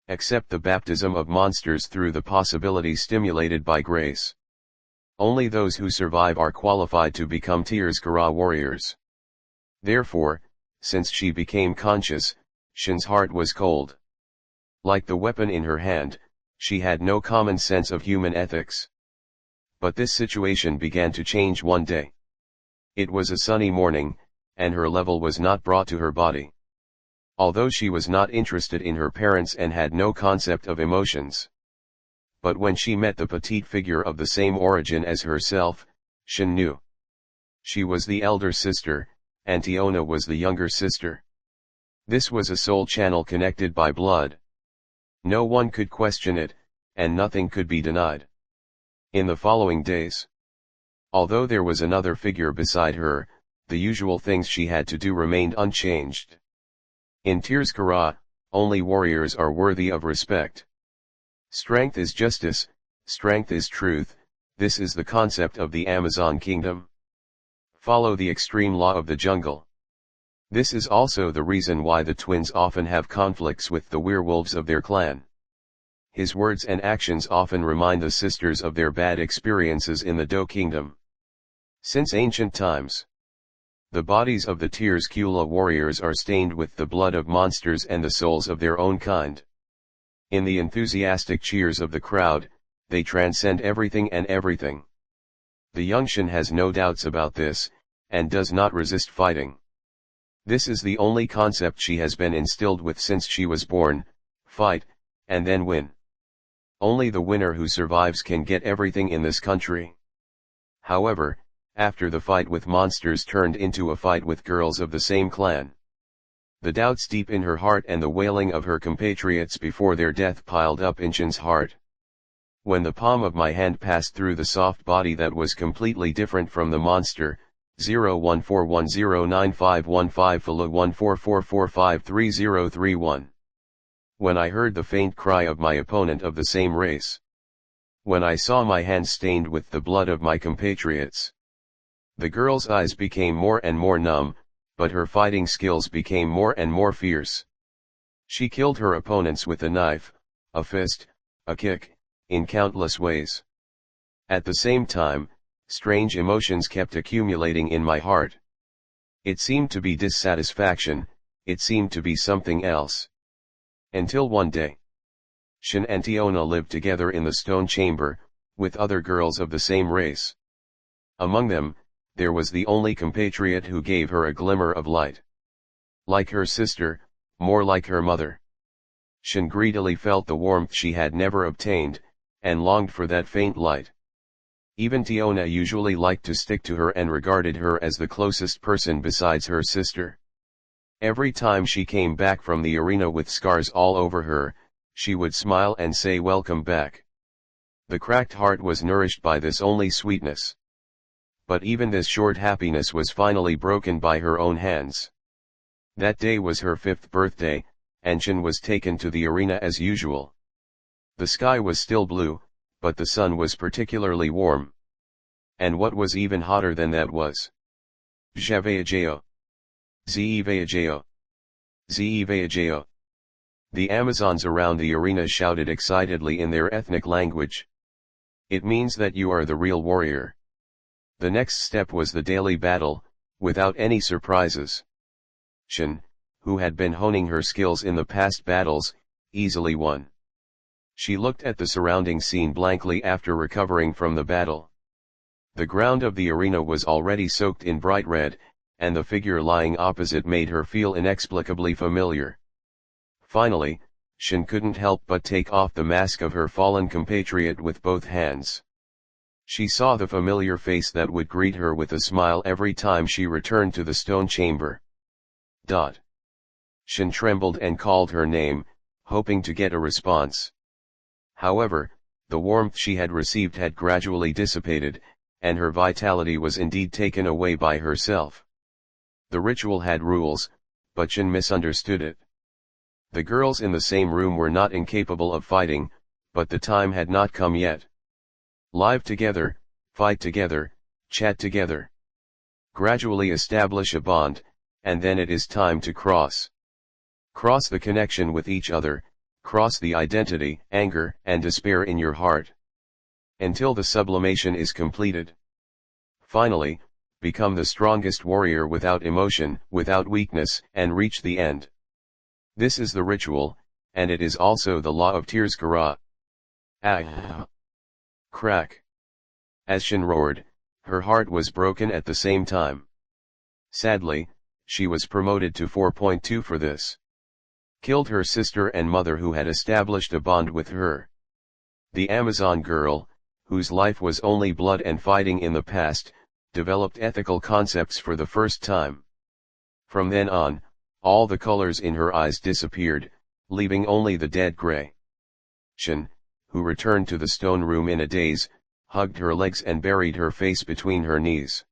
Accept the baptism of monsters through the possibility stimulated by grace. Only those who survive are qualified to become Tears Gara warriors. Therefore, since she became conscious, Shin's heart was cold. Like the weapon in her hand, she had no common sense of human ethics. But this situation began to change one day. It was a sunny morning, and her level was not brought to her body. Although she was not interested in her parents and had no concept of emotions. But when she met the petite figure of the same origin as herself, Shin knew. She was the elder sister, and Tiona was the younger sister. This was a soul channel connected by blood. No one could question it, and nothing could be denied. In the following days, although there was another figure beside her, the usual things she had to do remained unchanged. In Tears Gara, only warriors are worthy of respect. Strength is justice, strength is truth, this is the concept of the Amazon kingdom. Follow the extreme law of the jungle. This is also the reason why the twins often have conflicts with the werewolves of their clan. His words and actions often remind the sisters of their bad experiences in the Do Kingdom. Since ancient times, the bodies of the Tears Kula warriors are stained with the blood of monsters and the souls of their own kind. In the enthusiastic cheers of the crowd, they transcend everything and everything. The young Shin has no doubts about this, and does not resist fighting. This is the only concept she has been instilled with since she was born: fight, and then win. Only the winner who survives can get everything in this country. However, after the fight with monsters turned into a fight with girls of the same clan, the doubts deep in her heart and the wailing of her compatriots before their death piled up in Shin's heart. When the palm of my hand passed through the soft body that was completely different from the monster, 014109515Fala144453031. When I heard the faint cry of my opponent of the same race. When I saw my hand stained with the blood of my compatriots. The girl's eyes became more and more numb, but her fighting skills became more and more fierce. She killed her opponents with a knife, a fist, a kick, in countless ways. At the same time, strange emotions kept accumulating in my heart. It seemed to be dissatisfaction, it seemed to be something else. Until one day, Shin and Tiona lived together in the stone chamber, with other girls of the same race. Among them, there was the only compatriot who gave her a glimmer of light. Like her sister, more like her mother. Shin greedily felt the warmth she had never obtained, and longed for that faint light. Even Tiona usually liked to stick to her and regarded her as the closest person besides her sister. Every time she came back from the arena with scars all over her, she would smile and say welcome back. The cracked heart was nourished by this only sweetness. But even this short happiness was finally broken by her own hands. That day was her 5th birthday, and Shin was taken to the arena as usual. The sky was still blue, but the sun was particularly warm. And what was even hotter than that was Zheveajeo. Zeeveajeo. Zeeveajeo. The Amazons around the arena shouted excitedly in their ethnic language. It means that you are the real warrior. The next step was the daily battle, without any surprises. Shin, who had been honing her skills in the past battles, easily won. She looked at the surrounding scene blankly after recovering from the battle. The ground of the arena was already soaked in bright red, and the figure lying opposite made her feel inexplicably familiar. Finally, Shin couldn't help but take off the mask of her fallen compatriot with both hands. She saw the familiar face that would greet her with a smile every time she returned to the stone chamber. Shin trembled and called her name, hoping to get a response. However, the warmth she had received had gradually dissipated, and her vitality was indeed taken away by herself. The ritual had rules, but Shin misunderstood it. The girls in the same room were not incapable of fighting, but the time had not come yet. Live together, fight together, chat together. Gradually establish a bond, and then it is time to cross. Cross the connection with each other, cross the identity, anger, and despair in your heart. Until the sublimation is completed. Finally, become the strongest warrior without emotion, without weakness, and reach the end. This is the ritual, and it is also the law of Tears Kara. Ah! Crack! As Shin roared, her heart was broken at the same time. Sadly, she was promoted to 4.2 for this. Killed her sister and mother who had established a bond with her. The Amazon girl, whose life was only blood and fighting in the past, developed ethical concepts for the first time. From then on, all the colors in her eyes disappeared, leaving only the dead gray. Shin, who returned to the stone room in a daze, hugged her legs and buried her face between her knees.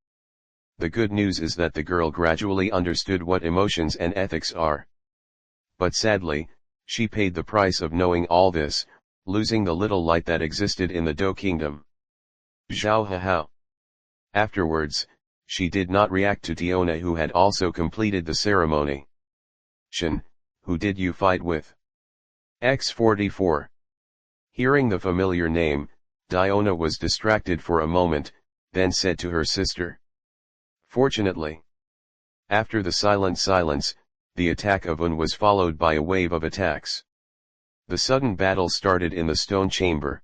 The good news is that the girl gradually understood what emotions and ethics are. But sadly, she paid the price of knowing all this, losing the little light that existed in the Do Kingdom. Zhao Hao. Afterwards, she did not react to Tiona, who had also completed the ceremony. Shin, who did you fight with? X44. Hearing the familiar name, Diona was distracted for a moment, then said to her sister. Fortunately. After the silence, the attack of Un was followed by a wave of attacks. The sudden battle started in the stone chamber.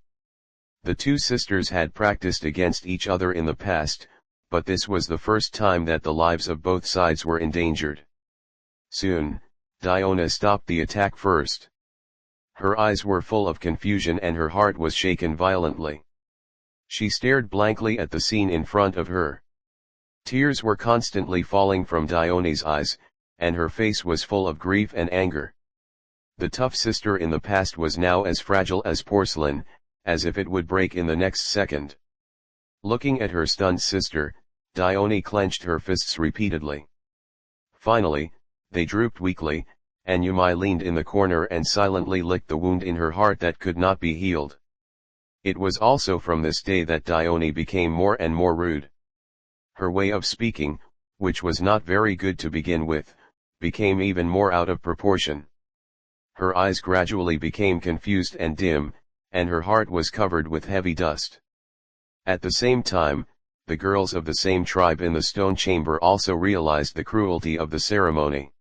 The two sisters had practiced against each other in the past, but this was the first time that the lives of both sides were endangered. Soon, Diona stopped the attack first. Her eyes were full of confusion and her heart was shaken violently. She stared blankly at the scene in front of her. Tears were constantly falling from Diona's eyes, and her face was full of grief and anger. The tough sister in the past was now as fragile as porcelain, as if it would break in the next second. Looking at her stunned sister, Diona clenched her fists repeatedly. Finally, they drooped weakly, and Yumai leaned in the corner and silently licked the wound in her heart that could not be healed. It was also from this day that Diona became more and more rude. Her way of speaking, which was not very good to begin with, became even more out of proportion. Her eyes gradually became confused and dim, and her heart was covered with heavy dust. At the same time, the girls of the same tribe in the stone chamber also realized the cruelty of the ceremony.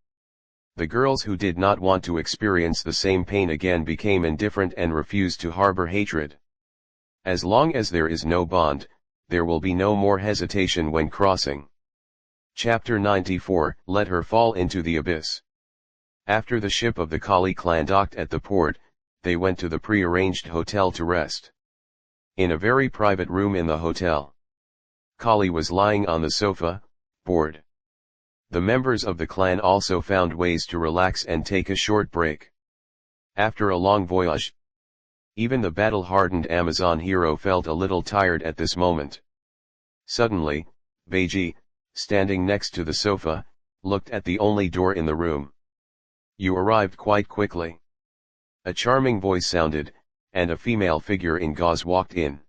The girls who did not want to experience the same pain again became indifferent and refused to harbor hatred. As long as there is no bond, there will be no more hesitation when crossing. Chapter 94, Let her fall into the abyss. After the ship of the Kali clan docked at the port, they went to the pre-arranged hotel to rest. In a very private room in the hotel, Kali was lying on the sofa, bored. The members of the clan also found ways to relax and take a short break. After a long voyage, even the battle-hardened Amazon hero felt a little tired at this moment. Suddenly, Beiji, standing next to the sofa, looked at the only door in the room. You arrived quite quickly. A charming voice sounded, and a female figure in gauze walked in.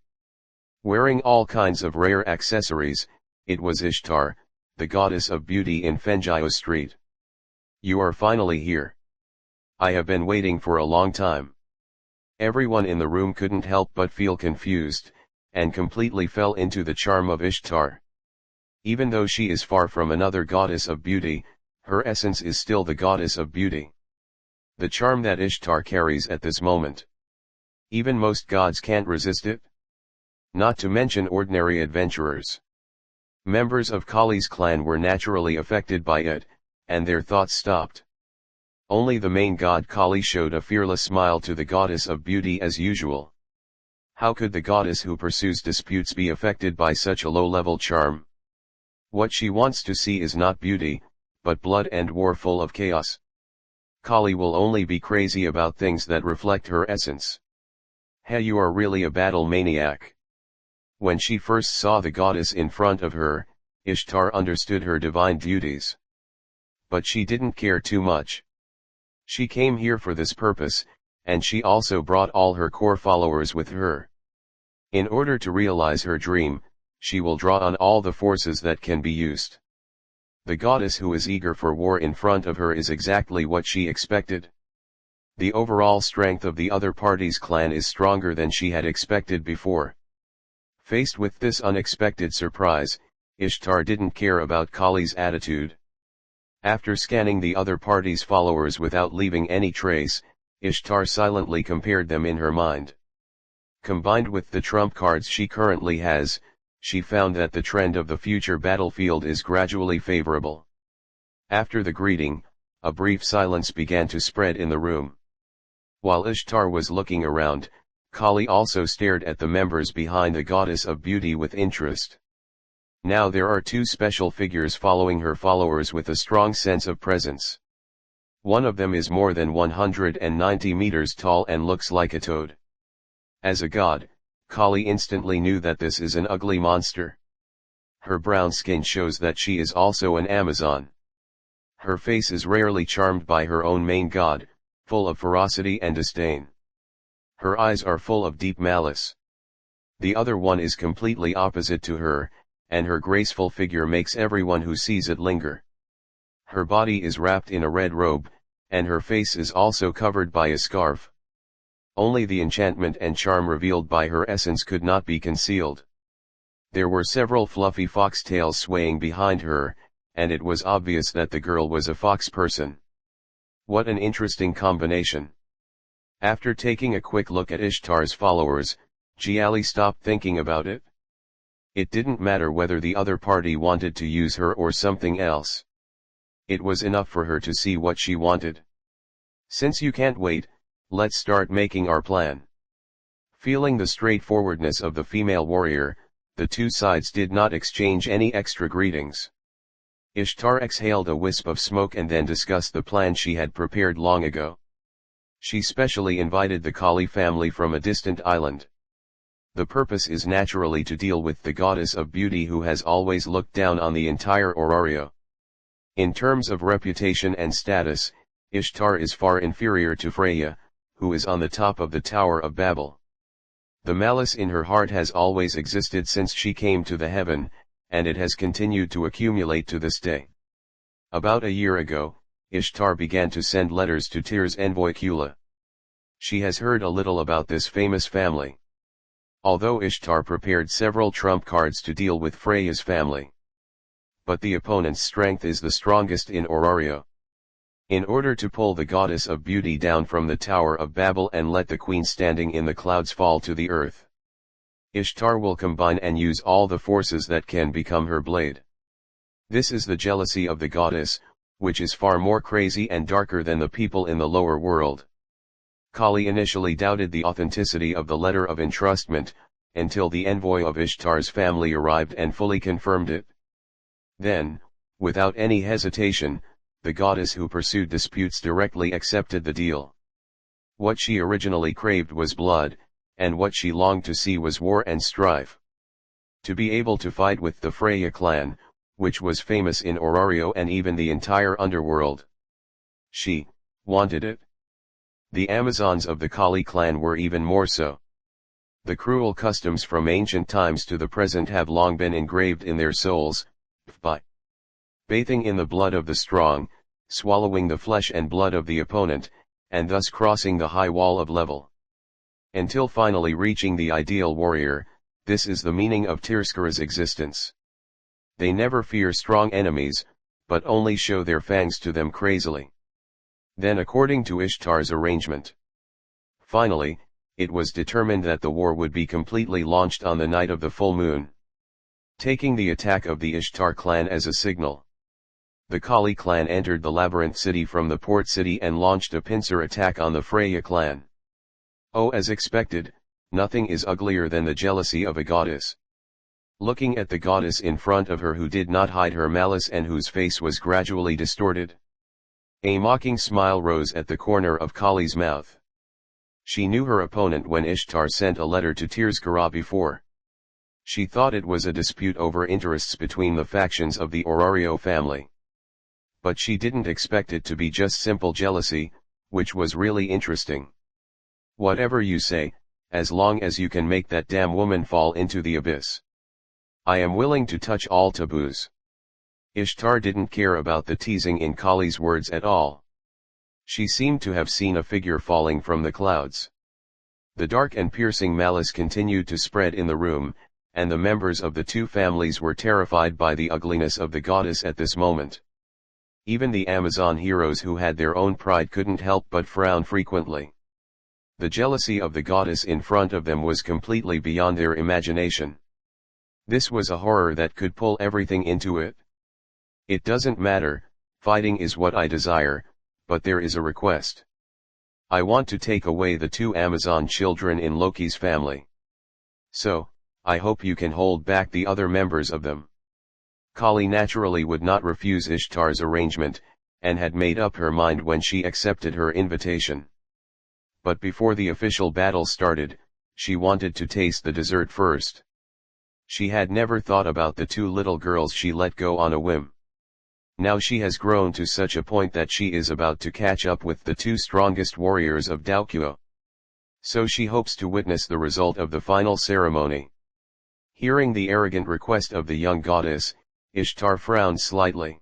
Wearing all kinds of rare accessories, it was Ishtar, the goddess of beauty in Fengyao Street. You are finally here. I have been waiting for a long time. Everyone in the room couldn't help but feel confused, and completely fell into the charm of Ishtar. Even though she is far from another goddess of beauty, her essence is still the goddess of beauty. The charm that Ishtar carries at this moment, even most gods can't resist it. Not to mention ordinary adventurers. Members of Kali's clan were naturally affected by it, and their thoughts stopped. Only the main god Kali showed a fearless smile to the goddess of beauty as usual. How could the goddess who pursues disputes be affected by such a low-level charm? What she wants to see is not beauty, but blood and war full of chaos. Kali will only be crazy about things that reflect her essence. Hey, you are really a battle maniac. When she first saw the goddess in front of her, Ishtar understood her divine duties. But she didn't care too much. She came here for this purpose, and she also brought all her core followers with her. In order to realize her dream, she will draw on all the forces that can be used. The goddess who is eager for war in front of her is exactly what she expected. The overall strength of the other party's clan is stronger than she had expected before. Faced with this unexpected surprise, Ishtar didn't care about Kali's attitude. After scanning the other party's followers without leaving any trace, Ishtar silently compared them in her mind. Combined with the trump cards she currently has, she found that the trend of the future battlefield is gradually favorable. After the greeting, a brief silence began to spread in the room. While Ishtar was looking around, Kali also stared at the members behind the goddess of beauty with interest. Now there are two special figures following her followers with a strong sense of presence. One of them is more than 190 meters tall and looks like a toad. As a god, Kali instantly knew that this is an ugly monster. Her brown skin shows that she is also an Amazon. Her face is rarely charmed by her own main god, full of ferocity and disdain. Her eyes are full of deep malice. The other one is completely opposite to her, and her graceful figure makes everyone who sees it linger. Her body is wrapped in a red robe, and her face is also covered by a scarf. Only the enchantment and charm revealed by her essence could not be concealed. There were several fluffy foxtails swaying behind her, and it was obvious that the girl was a fox person. What an interesting combination. After taking a quick look at Ishtar's followers, Jiali stopped thinking about it. It didn't matter whether the other party wanted to use her or something else. It was enough for her to see what she wanted. Since you can't wait, let's start making our plan. Feeling the straightforwardness of the female warrior, the two sides did not exchange any extra greetings. Ishtar exhaled a wisp of smoke and then discussed the plan she had prepared long ago. She specially invited the Kali family from a distant island. The purpose is naturally to deal with the goddess of beauty who has always looked down on the entire Orario. In terms of reputation and status, Ishtar is far inferior to Freya, who is on the top of the Tower of Babel. The malice in her heart has always existed since she came to the heaven, and it has continued to accumulate to this day. About a year ago, Ishtar began to send letters to Tyr's envoy Kula. She has heard a little about this famous family. Although Ishtar prepared several trump cards to deal with Freya's family. But the opponent's strength is the strongest in Orario. In order to pull the goddess of beauty down from the Tower of Babel and let the queen standing in the clouds fall to the earth, Ishtar will combine and use all the forces that can become her blade. This is the jealousy of the goddess, which is far more crazy and darker than the people in the lower world. Kali initially doubted the authenticity of the letter of entrustment, until the envoy of Ishtar's family arrived and fully confirmed it. Then, without any hesitation, the goddess who pursued disputes directly accepted the deal. What she originally craved was blood, and what she longed to see was war and strife. To be able to fight with the Freya clan, which was famous in Orario and even the entire underworld. She wanted it. The Amazons of the Kali clan were even more so. The cruel customs from ancient times to the present have long been engraved in their souls, by bathing in the blood of the strong, swallowing the flesh and blood of the opponent, and thus crossing the high wall of level. Until finally reaching the ideal warrior, this is the meaning of Tirskara's existence. They never fear strong enemies, but only show their fangs to them crazily. Then according to Ishtar's arrangement. Finally, it was determined that the war would be completely launched on the night of the full moon. Taking the attack of the Ishtar clan as a signal, the Kali clan entered the labyrinth city from the port city and launched a pincer attack on the Freya clan. Oh, as expected, nothing is uglier than the jealousy of a goddess. Looking at the goddess in front of her who did not hide her malice and whose face was gradually distorted, a mocking smile rose at the corner of Kali's mouth. She knew her opponent when Ishtar sent a letter to Tirskara before. She thought it was a dispute over interests between the factions of the Orario family. But she didn't expect it to be just simple jealousy, which was really interesting. Whatever you say, as long as you can make that damn woman fall into the abyss. I am willing to touch all taboos. Ishtar didn't care about the teasing in Kali's words at all. She seemed to have seen a figure falling from the clouds. The dark and piercing malice continued to spread in the room, and the members of the two families were terrified by the ugliness of the goddess at this moment. Even the Amazon heroes who had their own pride couldn't help but frown frequently. The jealousy of the goddess in front of them was completely beyond their imagination. This was a horror that could pull everything into it. It doesn't matter, fighting is what I desire, but there is a request. I want to take away the two Amazon children in Loki's family. So, I hope you can hold back the other members of them. Kali naturally would not refuse Ishtar's arrangement, and had made up her mind when she accepted her invitation. But before the official battle started, she wanted to taste the dessert first. She had never thought about the two little girls she let go on a whim. Now she has grown to such a point that she is about to catch up with the two strongest warriors of Daokuo. So she hopes to witness the result of the final ceremony. Hearing the arrogant request of the young goddess, Ishtar frowned slightly.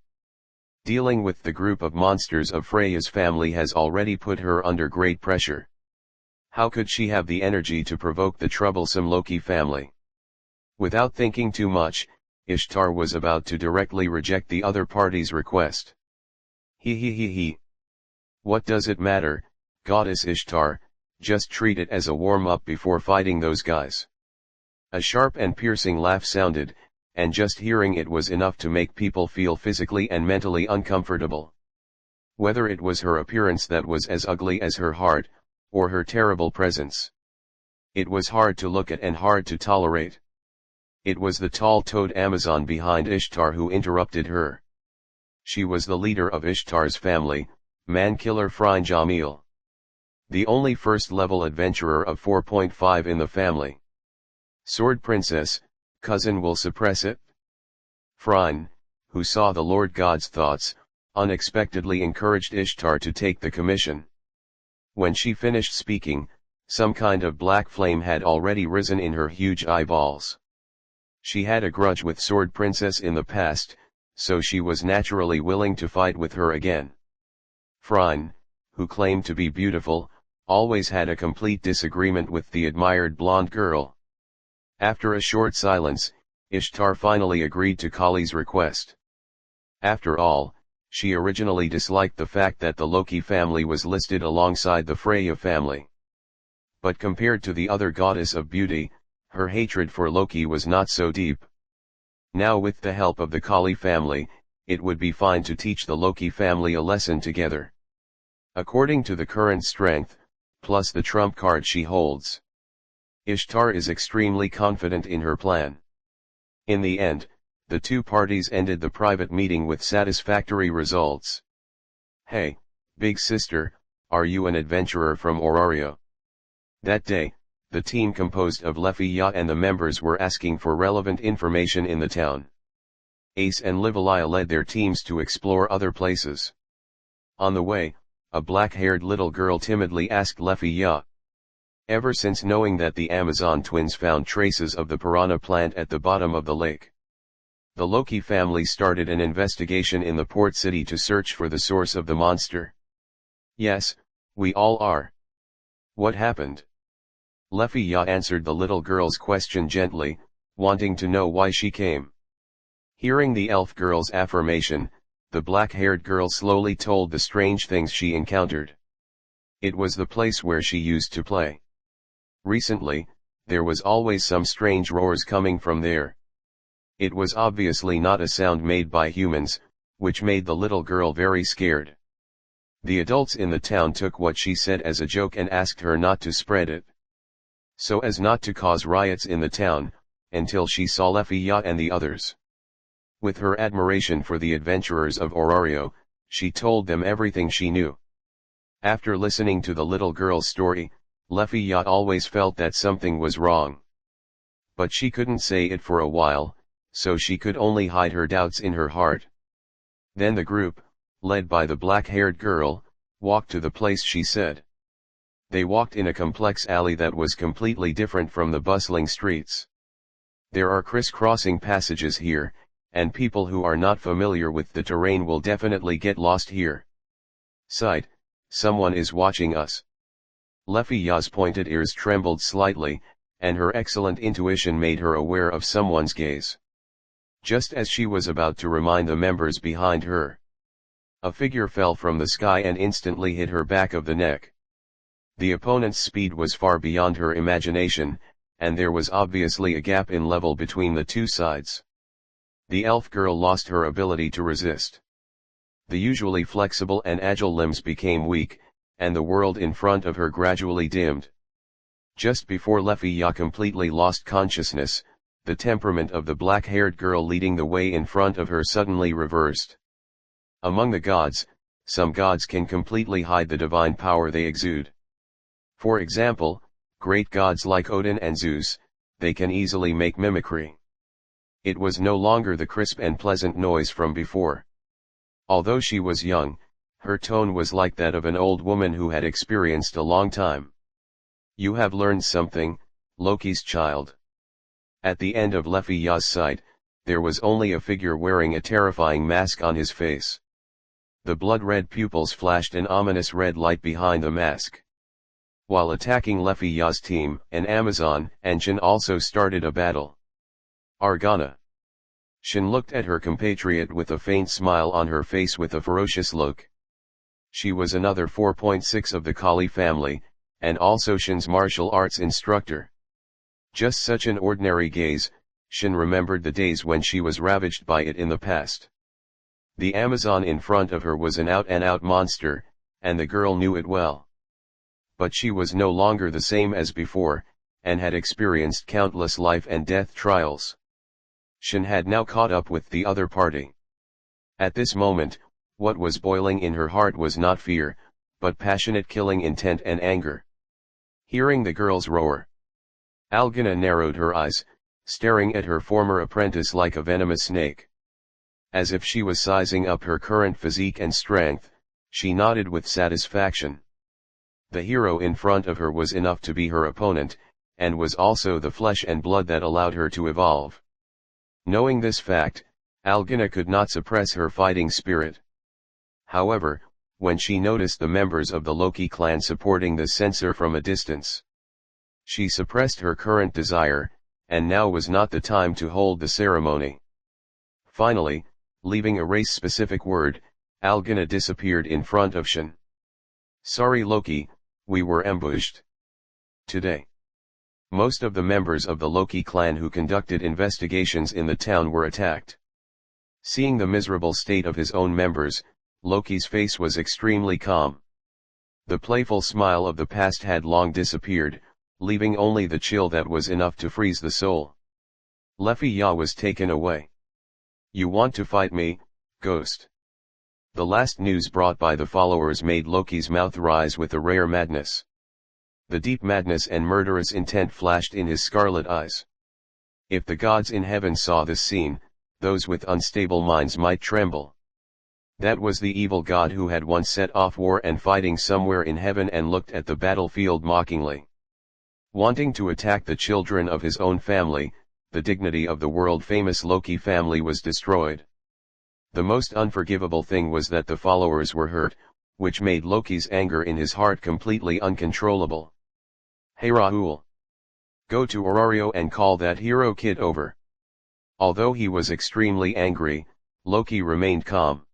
Dealing with the group of monsters of Freya's family has already put her under great pressure. How could she have the energy to provoke the troublesome Loki family? Without thinking too much, Ishtar was about to directly reject the other party's request. He. What does it matter, Goddess Ishtar, just treat it as a warm-up before fighting those guys. A sharp and piercing laugh sounded, and just hearing it was enough to make people feel physically and mentally uncomfortable. Whether it was her appearance that was as ugly as her heart, or her terrible presence. It was hard to look at and hard to tolerate. It was the tall-toed Amazon behind Ishtar who interrupted her. She was the leader of Ishtar's family, man-killer Phryne Jamil. The only first-level adventurer of 4.5 in the family. Sword Princess, cousin will suppress it? Phryne, who saw the Lord God's thoughts, unexpectedly encouraged Ishtar to take the commission. When she finished speaking, some kind of black flame had already risen in her huge eyeballs. She had a grudge with Sword Princess in the past, so she was naturally willing to fight with her again. Phryne, who claimed to be beautiful, always had a complete disagreement with the admired blonde girl. After a short silence, Ishtar finally agreed to Kali's request. After all, she originally disliked the fact that the Loki family was listed alongside the Freya family. But compared to the other goddess of beauty, her hatred for Loki was not so deep. Now with the help of the Kali family, it would be fine to teach the Loki family a lesson together. According to the current strength, plus the trump card she holds, Ishtar is extremely confident in her plan. In the end, the two parties ended the private meeting with satisfactory results. Hey, big sister, are you an adventurer from Orario? That day, the team composed of Lefiya and the members were asking for relevant information in the town. Ace and Livalia led their teams to explore other places. On the way, a black-haired little girl timidly asked Lefiya. Ever since knowing that the Amazon twins found traces of the piranha plant at the bottom of the lake, the Loki family started an investigation in the port city to search for the source of the monster. Yes, we all are. What happened? Lefiya answered the little girl's question gently, wanting to know why she came. Hearing the elf girl's affirmation, the black-haired girl slowly told the strange things she encountered. It was the place where she used to play. Recently, there was always some strange roars coming from there. It was obviously not a sound made by humans, which made the little girl very scared. The adults in the town took what she said as a joke and asked her not to spread it, so as not to cause riots in the town, until she saw Lefiya and the others. With her admiration for the adventurers of Orario, she told them everything she knew. After listening to the little girl's story, Lefiya always felt that something was wrong. But she couldn't say it for a while, so she could only hide her doubts in her heart. Then the group, led by the black-haired girl, walked to the place she said. They walked in a complex alley that was completely different from the bustling streets. There are crisscrossing passages here, and people who are not familiar with the terrain will definitely get lost here. Sight, someone is watching us. Lefiya's pointed ears trembled slightly, and her excellent intuition made her aware of someone's gaze. Just as she was about to remind the members behind her, a figure fell from the sky and instantly hit her back of the neck. The opponent's speed was far beyond her imagination, and there was obviously a gap in level between the two sides. The elf girl lost her ability to resist. The usually flexible and agile limbs became weak, and the world in front of her gradually dimmed. Just before Lefiya completely lost consciousness, the temperament of the black-haired girl leading the way in front of her suddenly reversed. Among the gods, some gods can completely hide the divine power they exude. For example, great gods like Odin and Zeus, they can easily make mimicry. It was no longer the crisp and pleasant noise from before. Although she was young, her tone was like that of an old woman who had experienced a long time. You have learned something, Loki's child. At the end of Lefiya's sight, there was only a figure wearing a terrifying mask on his face. The blood-red pupils flashed an ominous red light behind the mask. While attacking Lefi Ya's team, an Amazon and Shin also started a battle. Argana. Shin looked at her compatriot with a faint smile on her face with a ferocious look. She was another 4.6 of the Kali family, and also Shin's martial arts instructor. Just such an ordinary gaze, Shin remembered the days when she was ravaged by it in the past. The Amazon in front of her was an out-and-out monster, and the girl knew it well. But she was no longer the same as before, and had experienced countless life and death trials. Shin had now caught up with the other party. At this moment, what was boiling in her heart was not fear, but passionate killing intent and anger. Hearing the girl's roar, Algana narrowed her eyes, staring at her former apprentice like a venomous snake. As if she was sizing up her current physique and strength, she nodded with satisfaction. The hero in front of her was enough to be her opponent, and was also the flesh and blood that allowed her to evolve. Knowing this fact, Algana could not suppress her fighting spirit. However, when she noticed the members of the Loki clan supporting the censor from a distance, she suppressed her current desire, and now was not the time to hold the ceremony. Finally, leaving a race-specific word, Algana disappeared in front of Shin. "Sorry Loki, we were ambushed. Today." Most of the members of the Loki clan who conducted investigations in the town were attacked. Seeing the miserable state of his own members, Loki's face was extremely calm. The playful smile of the past had long disappeared, leaving only the chill that was enough to freeze the soul. Lefi Ya was taken away. "You want to fight me, ghost?" The last news brought by the followers made Loki's mouth rise with a rare madness. The deep madness and murderous intent flashed in his scarlet eyes. If the gods in heaven saw this scene, those with unstable minds might tremble. That was the evil god who had once set off war and fighting somewhere in heaven and looked at the battlefield mockingly. Wanting to attack the children of his own family, the dignity of the world-famous Loki family was destroyed. The most unforgivable thing was that the followers were hurt, which made Loki's anger in his heart completely uncontrollable. "Hey Rahul! Go to Orario and call that hero kid over." Although he was extremely angry, Loki remained calm.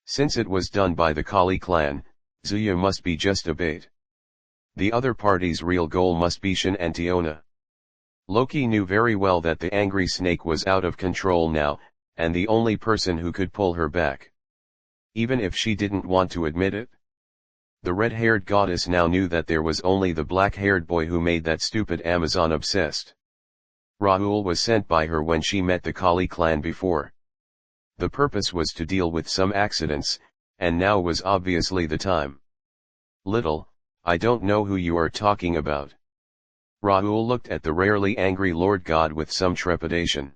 Since it was done by the Kali clan, Zuya must be just a bait. The other party's real goal must be Shin and Tiona. Loki knew very well that the angry snake was out of control now, and the only person who could pull her back. Even if she didn't want to admit it. The red-haired goddess now knew that there was only the black-haired boy who made that stupid Amazon obsessed. Rahul was sent by her when she met the Kali clan before. The purpose was to deal with some accidents, and now was obviously the time. "Little, I don't know who you are talking about." Rahul looked at the rarely angry Lord God with some trepidation.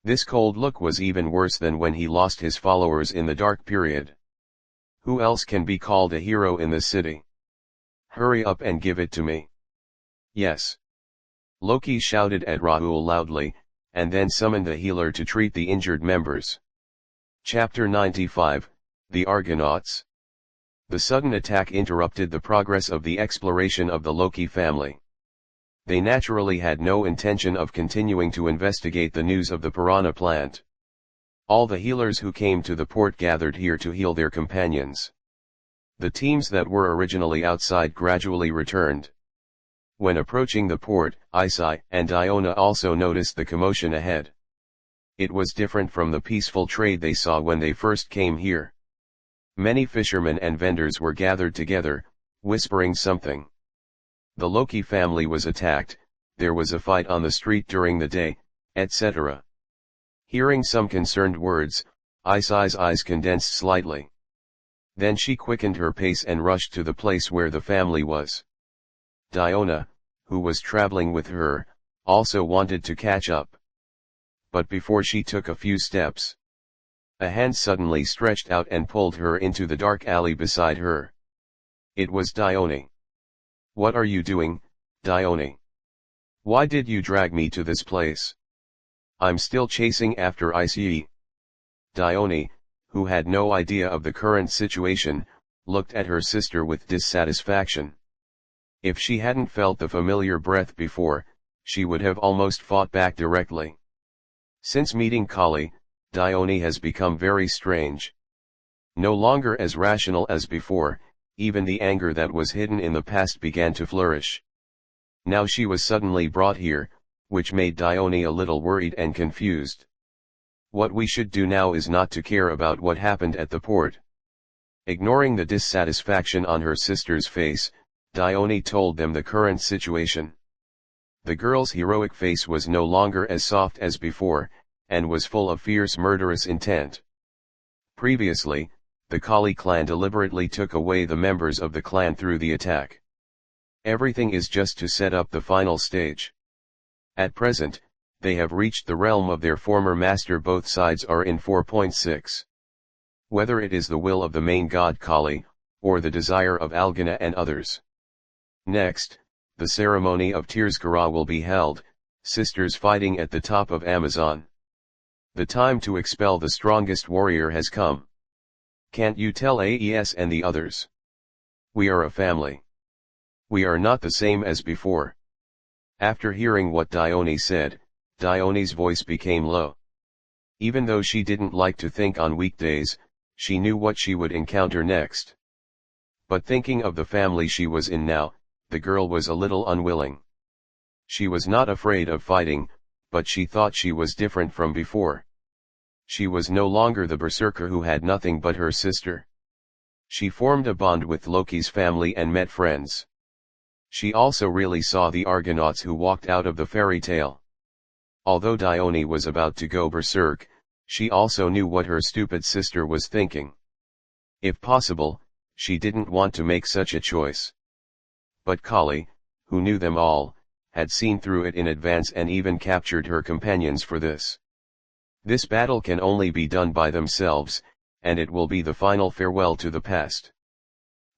This cold look was even worse than when he lost his followers in the dark period. Who else can be called a hero in the city? Hurry up and give it to me. Yes. Loki shouted at Rahul loudly, and then summoned a healer to treat the injured members. Chapter 95, The Argonauts. The sudden attack interrupted the progress of the exploration of the Loki family. They naturally had no intention of continuing to investigate the news of the piranha plant. All the healers who came to the port gathered here to heal their companions. The teams that were originally outside gradually returned. When approaching the port, Isai and Iona also noticed the commotion ahead. It was different from the peaceful trade they saw when they first came here. Many fishermen and vendors were gathered together, whispering something. The Loki family was attacked, there was a fight on the street during the day, etc. Hearing some concerned words, Isai's eyes condensed slightly. Then she quickened her pace and rushed to the place where the family was. Diona, who was traveling with her, also wanted to catch up. But before she took a few steps, a hand suddenly stretched out and pulled her into the dark alley beside her. It was Dione. "What are you doing, Dione? Why did you drag me to this place? I'm still chasing after Isai." Dione, who had no idea of the current situation, looked at her sister with dissatisfaction. If she hadn't felt the familiar breath before, she would have almost fought back directly. Since meeting Kali, Dione has become very strange. No longer as rational as before, even the anger that was hidden in the past began to flourish. Now she was suddenly brought here, which made Dione a little worried and confused. What we should do now is not to care about what happened at the port. Ignoring the dissatisfaction on her sister's face, Dione told them the current situation. The girl's heroic face was no longer as soft as before, and was full of fierce murderous intent. Previously, the Kali clan deliberately took away the members of the clan through the attack. Everything is just to set up the final stage. At present, they have reached the realm of their former master. Both sides are in 4.6. Whether it is the will of the main god Kali, or the desire of Algana and others. Next, the ceremony of Tirzgara will be held, sisters fighting at the top of Amazon. The time to expel the strongest warrior has come. Can't you tell AES and the others? We are a family. We are not the same as before. After hearing what Dione said, Dione's voice became low. Even though she didn't like to think on weekdays, she knew what she would encounter next. But thinking of the family she was in now, the girl was a little unwilling. She was not afraid of fighting, but she thought she was different from before. She was no longer the berserker who had nothing but her sister. She formed a bond with Loki's family and met friends. She also really saw the Argonauts who walked out of the fairy tale. Although Dione was about to go berserk, she also knew what her stupid sister was thinking. If possible, she didn't want to make such a choice. But Kali, who knew them all, had seen through it in advance and even captured her companions for this. This battle can only be done by themselves, and it will be the final farewell to the past.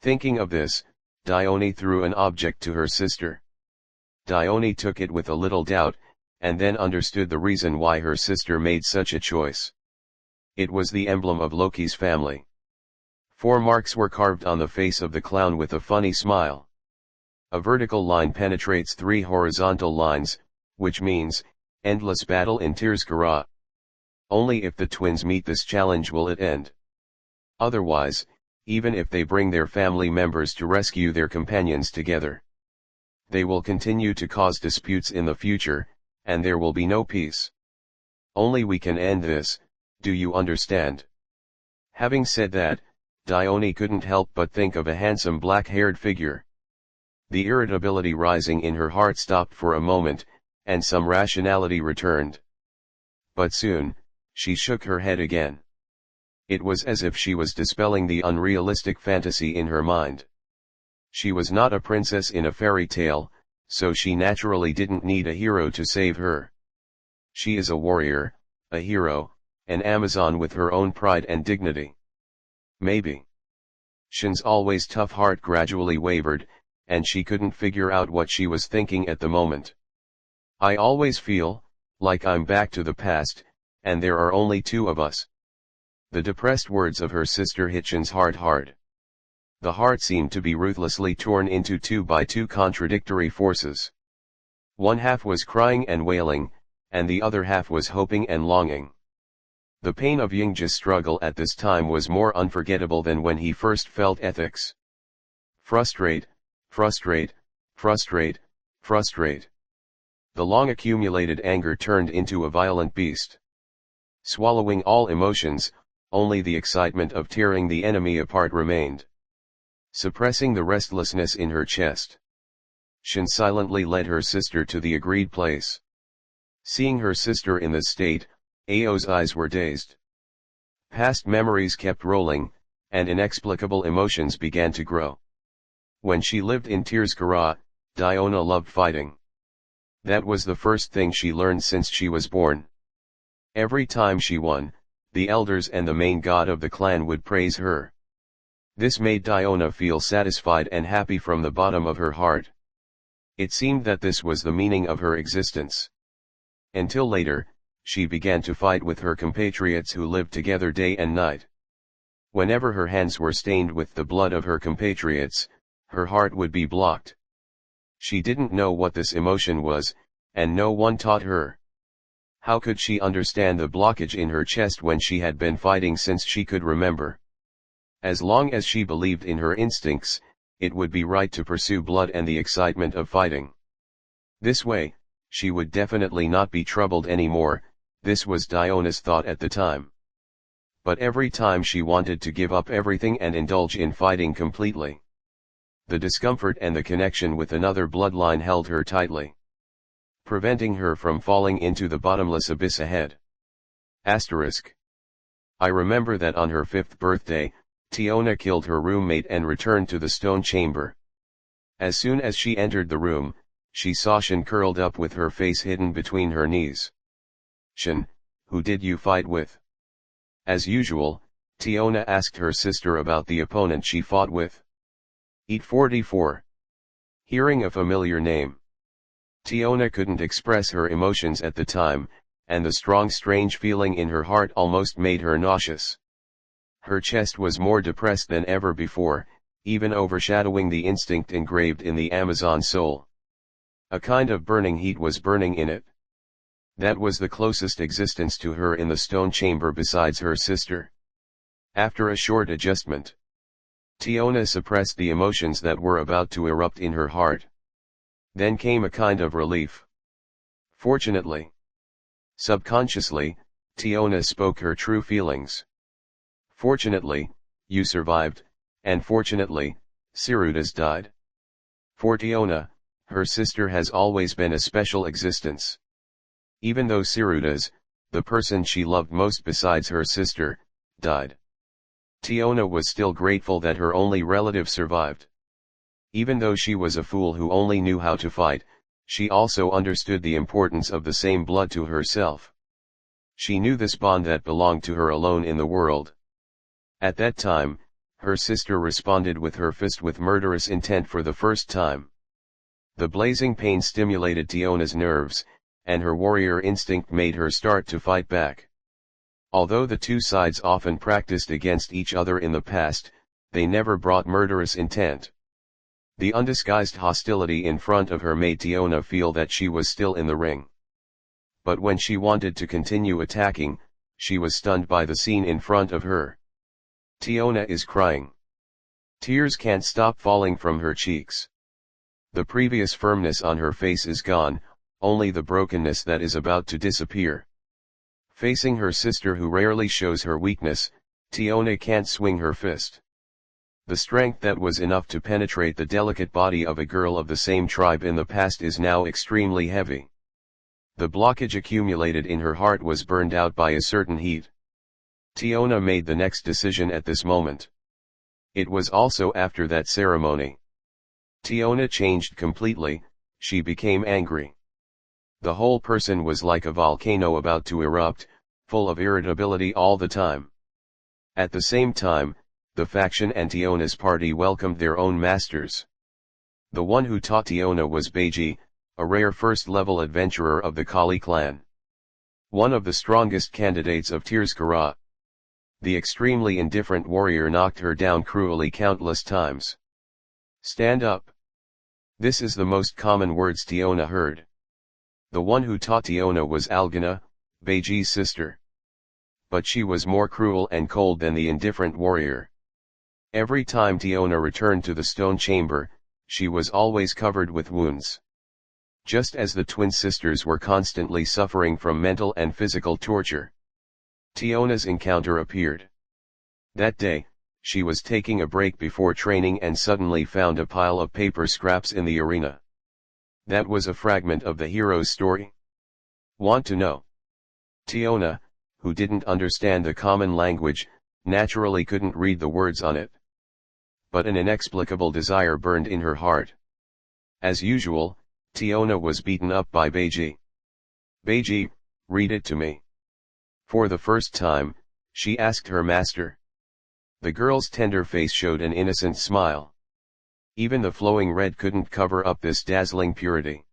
Thinking of this, Dione threw an object to her sister. Dione took it with a little doubt, and then understood the reason why her sister made such a choice. It was the emblem of Loki's family. 4 marks were carved on the face of the clown with a funny smile. A vertical line penetrates 3 horizontal lines, which means, endless battle in Tirzgara. Only if the twins meet this challenge will it end. Otherwise, even if they bring their family members to rescue their companions together, they will continue to cause disputes in the future, and there will be no peace. Only we can end this, do you understand? Having said that, Dione couldn't help but think of a handsome black-haired figure. The irritability rising in her heart stopped for a moment, and some rationality returned. But soon, she shook her head again. It was as if she was dispelling the unrealistic fantasy in her mind. She was not a princess in a fairy tale, so she naturally didn't need a hero to save her. She is a warrior, a hero, an Amazon with her own pride and dignity. Maybe. Shin's always tough heart gradually wavered, and she couldn't figure out what she was thinking at the moment. I always feel like I'm back to the past, and there are only 2 of us. The depressed words of her sister hit Shin's heart hard. The heart seemed to be ruthlessly torn into 2 by 2 contradictory forces. One half was crying and wailing, and the other half was hoping and longing. The pain of Yingji's struggle at this time was more unforgettable than when he first felt ethics. Frustrate, frustrate, frustrate, frustrate. The long accumulated anger turned into a violent beast. Swallowing all emotions, only the excitement of tearing the enemy apart remained. Suppressing the restlessness in her chest, Shin silently led her sister to the agreed place. Seeing her sister in this state, Ao's eyes were dazed. Past memories kept rolling, and inexplicable emotions began to grow. When she lived in Tirzgara, Dione loved fighting. That was the first thing she learned since she was born. Every time she won, the elders and the main god of the clan would praise her. This made Dione feel satisfied and happy from the bottom of her heart. It seemed that this was the meaning of her existence. Until later, she began to fight with her compatriots who lived together day and night. Whenever her hands were stained with the blood of her compatriots, her heart would be blocked. She didn't know what this emotion was, and no one taught her. How could she understand the blockage in her chest when she had been fighting since she could remember? As long as she believed in her instincts, it would be right to pursue blood and the excitement of fighting. This way, she would definitely not be troubled anymore. This was Diona's thought at the time. But every time she wanted to give up everything and indulge in fighting completely. The discomfort and the connection with another bloodline held her tightly, preventing her from falling into the bottomless abyss ahead. Asterisk. I remember that on her 5th birthday, Tiona killed her roommate and returned to the stone chamber. As soon as she entered the room, she saw Shin curled up with her face hidden between her knees. Shin, who did you fight with? As usual, Tiona asked her sister about the opponent she fought with. Eat 44. Hearing a familiar name. Tiona couldn't express her emotions at the time, and the strong strange feeling in her heart almost made her nauseous. Her chest was more depressed than ever before, even overshadowing the instinct engraved in the Amazon soul. A kind of burning heat was burning in it. That was the closest existence to her in the stone chamber besides her sister. After a short adjustment, Tiona suppressed the emotions that were about to erupt in her heart. Then came a kind of relief. Fortunately, subconsciously, Tiona spoke her true feelings. Fortunately, you survived, and fortunately, Sirutas died. For Tiona, her sister has always been a special existence. Even though Sirutas, the person she loved most besides her sister, died, Tiona was still grateful that her only relative survived. Even though she was a fool who only knew how to fight, she also understood the importance of the same blood to herself. She knew this bond that belonged to her alone in the world. At that time, her sister responded with her fist with murderous intent for the first time. The blazing pain stimulated Tiona's nerves, and her warrior instinct made her start to fight back. Although the two sides often practiced against each other in the past, they never brought murderous intent. The undisguised hostility in front of her made Tiona feel that she was still in the ring. But when she wanted to continue attacking, she was stunned by the scene in front of her. Tiona is crying. Tears can't stop falling from her cheeks. The previous firmness on her face is gone, only the brokenness that is about to disappear. Facing her sister who rarely shows her weakness, Tiona can't swing her fist. The strength that was enough to penetrate the delicate body of a girl of the same tribe in the past is now extremely heavy. The blockage accumulated in her heart was burned out by a certain heat. Tiona made the next decision at this moment. It was also after that ceremony. Tiona changed completely, she became angry. The whole person was like a volcano about to erupt, full of irritability all the time. At the same time, the faction and Tiona's party welcomed their own masters. The one who taught Tiona was Beiji, a rare first-level adventurer of the Kali clan. One of the strongest candidates of Tirskara. The extremely indifferent warrior knocked her down cruelly countless times. Stand up. This is the most common words Tiona heard. The one who taught Tiona was Algana, Beiji's sister. But she was more cruel and cold than the indifferent warrior. Every time Tiona returned to the stone chamber, she was always covered with wounds. Just as the twin sisters were constantly suffering from mental and physical torture. Tiona's encounter appeared. That day, she was taking a break before training and suddenly found a pile of paper scraps in the arena. That was a fragment of the hero's story. Want to know? Tiona, who didn't understand the common language, naturally couldn't read the words on it. But an inexplicable desire burned in her heart. As usual, Tiona was beaten up by Beiji. Beiji, read it to me. For the first time, she asked her master. The girl's tender face showed an innocent smile. Even the flowing red couldn't cover up this dazzling purity.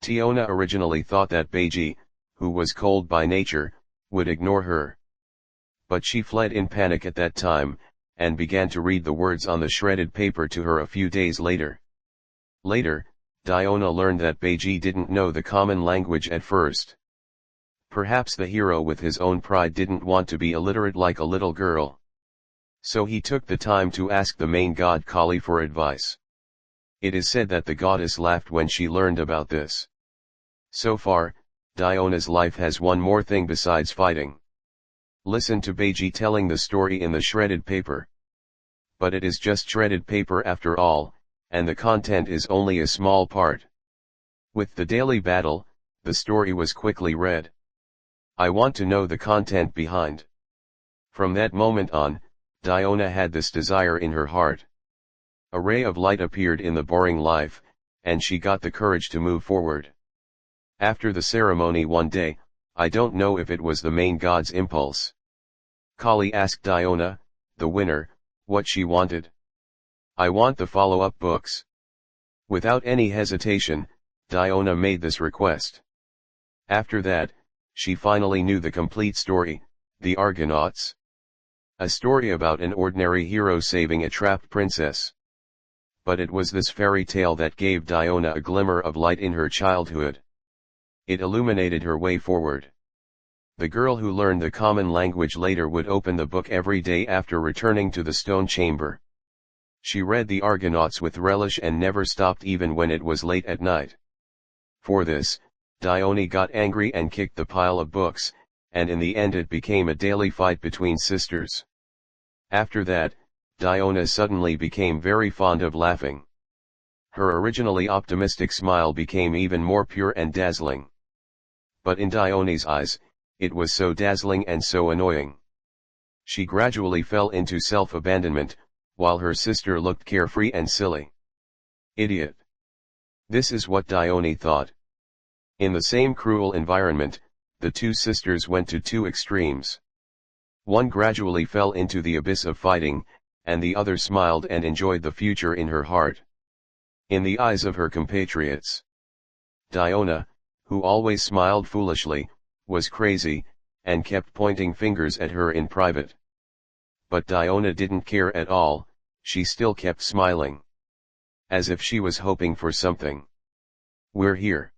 Tiona originally thought that Beiji, who was cold by nature, would ignore her. But she fled in panic at that time, and began to read the words on the shredded paper to her a few days later. Later, Diona learned that Beiji didn't know the common language at first. Perhaps the hero with his own pride didn't want to be illiterate like a little girl. So he took the time to ask the main god Kali for advice. It is said that the goddess laughed when she learned about this. So far, Diona's life has one more thing besides fighting. Listen to Beiji telling the story in the shredded paper. But it is just shredded paper after all, and the content is only a small part. With the daily battle, the story was quickly read. I want to know the content behind. From that moment on, Diona had this desire in her heart. A ray of light appeared in the boring life, and she got the courage to move forward. After the ceremony one day, I don't know if it was the main god's impulse. Kali asked Diona, the winner, what she wanted. I want the follow-up books. Without any hesitation, Diona made this request. After that, she finally knew the complete story, the Argonauts. A story about an ordinary hero saving a trapped princess. But it was this fairy tale that gave Diona a glimmer of light in her childhood. It illuminated her way forward. The girl who learned the common language later would open the book every day after returning to the stone chamber. She read the Argonauts with relish and never stopped even when it was late at night. For this, Dione got angry and kicked the pile of books, and in the end it became a daily fight between sisters. After that, Diona suddenly became very fond of laughing. Her originally optimistic smile became even more pure and dazzling. But in Dione's eyes, it was so dazzling and so annoying. She gradually fell into self-abandonment, while her sister looked carefree and silly. Idiot. This is what Dione thought. In the same cruel environment, the two sisters went to two extremes. One gradually fell into the abyss of fighting, and the other smiled and enjoyed the future in her heart. In the eyes of her compatriots, Diona, who always smiled foolishly, was crazy, and kept pointing fingers at her in private. But Diona didn't care at all, she still kept smiling. As if she was hoping for something. We're here.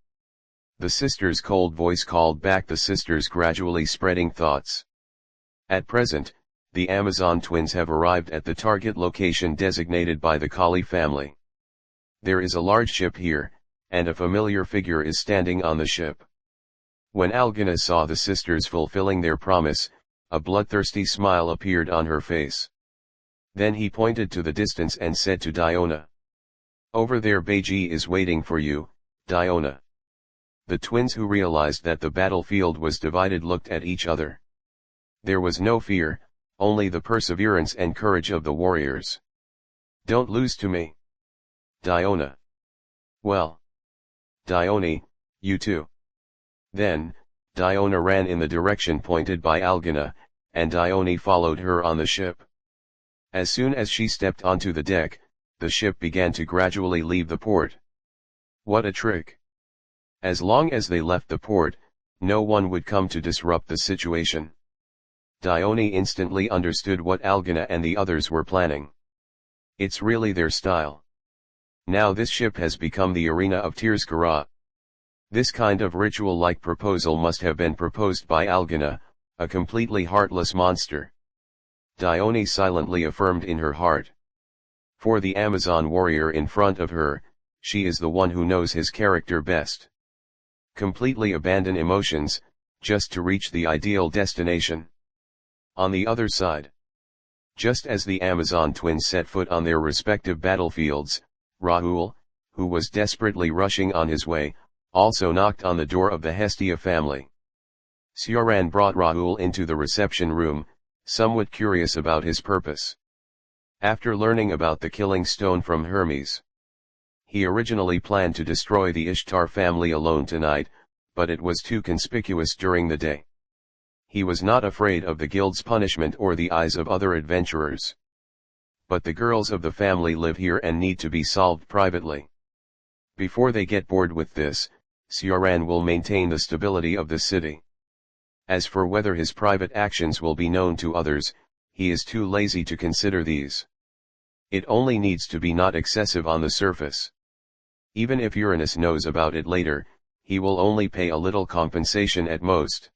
The sister's cold voice called back the sisters' gradually spreading thoughts. At present, the Amazon twins have arrived at the target location designated by the Kali family. There is a large ship here, and a familiar figure is standing on the ship. When Algana saw the sisters fulfilling their promise, a bloodthirsty smile appeared on her face. Then he pointed to the distance and said to Diona. Over there Beiji is waiting for you, Diona. The twins, who realized that the battlefield was divided, looked at each other. There was no fear, only the perseverance and courage of the warriors. Don't lose to me. Diona. Well. Dione, you too. Then, Diona ran in the direction pointed by Algana, and Dione followed her on the ship. As soon as she stepped onto the deck, the ship began to gradually leave the port. What a trick! As long as they left the port, no one would come to disrupt the situation. Dione instantly understood what Algana and the others were planning. It's really their style. Now this ship has become the arena of Tirskara. This kind of ritual-like proposal must have been proposed by Algana, a completely heartless monster. Dione silently affirmed in her heart. For the Amazon warrior in front of her, she is the one who knows his character best. Completely abandon emotions, just to reach the ideal destination. On the other side, just as the Amazon twins set foot on their respective battlefields, Rahul, who was desperately rushing on his way, also knocked on the door of the Hestia family. Sioran brought Rahul into the reception room, somewhat curious about his purpose. After learning about the killing stone from Hermes, he originally planned to destroy the Ishtar family alone tonight, but it was too conspicuous during the day. He was not afraid of the guild's punishment or the eyes of other adventurers. But the girls of the family live here and need to be solved privately. Before they get bored with this, Sioran will maintain the stability of the city. As for whether his private actions will be known to others, he is too lazy to consider these. It only needs to be not excessive on the surface. Even if Uranus knows about it later, he will only pay a little compensation at most.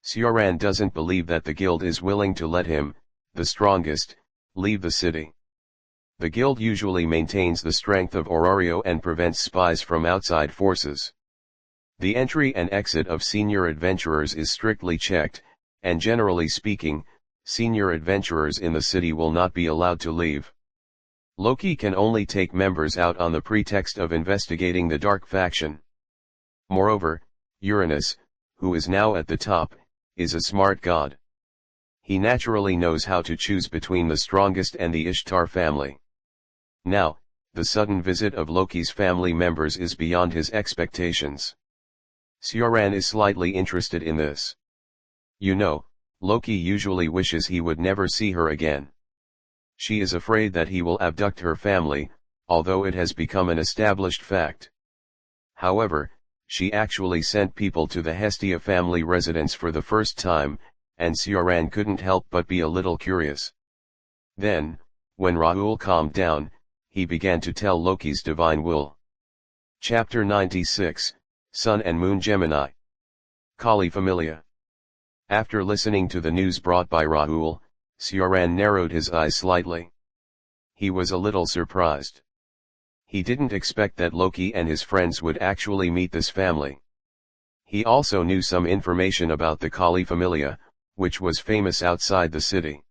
Sioran doesn't believe that the guild is willing to let him, the strongest, leave the city. The guild usually maintains the strength of Orario and prevents spies from outside forces. The entry and exit of senior adventurers is strictly checked, and generally speaking, senior adventurers in the city will not be allowed to leave. Loki can only take members out on the pretext of investigating the Dark Faction. Moreover, Uranus, who is now at the top, is a smart god. He naturally knows how to choose between the strongest and the Ishtar family. Now, the sudden visit of Loki's family members is beyond his expectations. Sioran is slightly interested in this. You know, Loki usually wishes he would never see her again. She is afraid that he will abduct her family, although it has become an established fact. However, she actually sent people to the Hestia family residence for the first time, and Sioran couldn't help but be a little curious. Then, when Rahul calmed down, he began to tell Loki's divine will. Chapter 96, Sun and Moon Gemini. Kali Familia. After listening to the news brought by Rahul, Sioran narrowed his eyes slightly. He was a little surprised. He didn't expect that Loki and his friends would actually meet this family. He also knew some information about the Kali Familia, which was famous outside the city.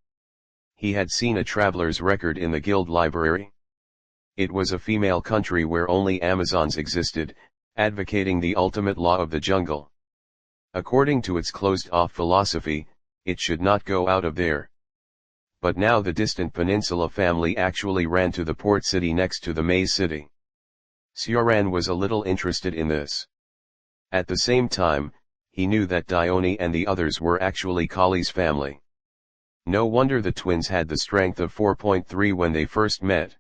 He had seen a traveler's record in the guild library. It was a female country where only Amazons existed, advocating the ultimate law of the jungle. According to its closed-off philosophy, it should not go out of there. But now the distant peninsula family actually ran to the port city next to the Maze city. Sioran was a little interested in this. At the same time, he knew that Dione and the others were actually Kali's family. No wonder the twins had the strength of 4.3 when they first met.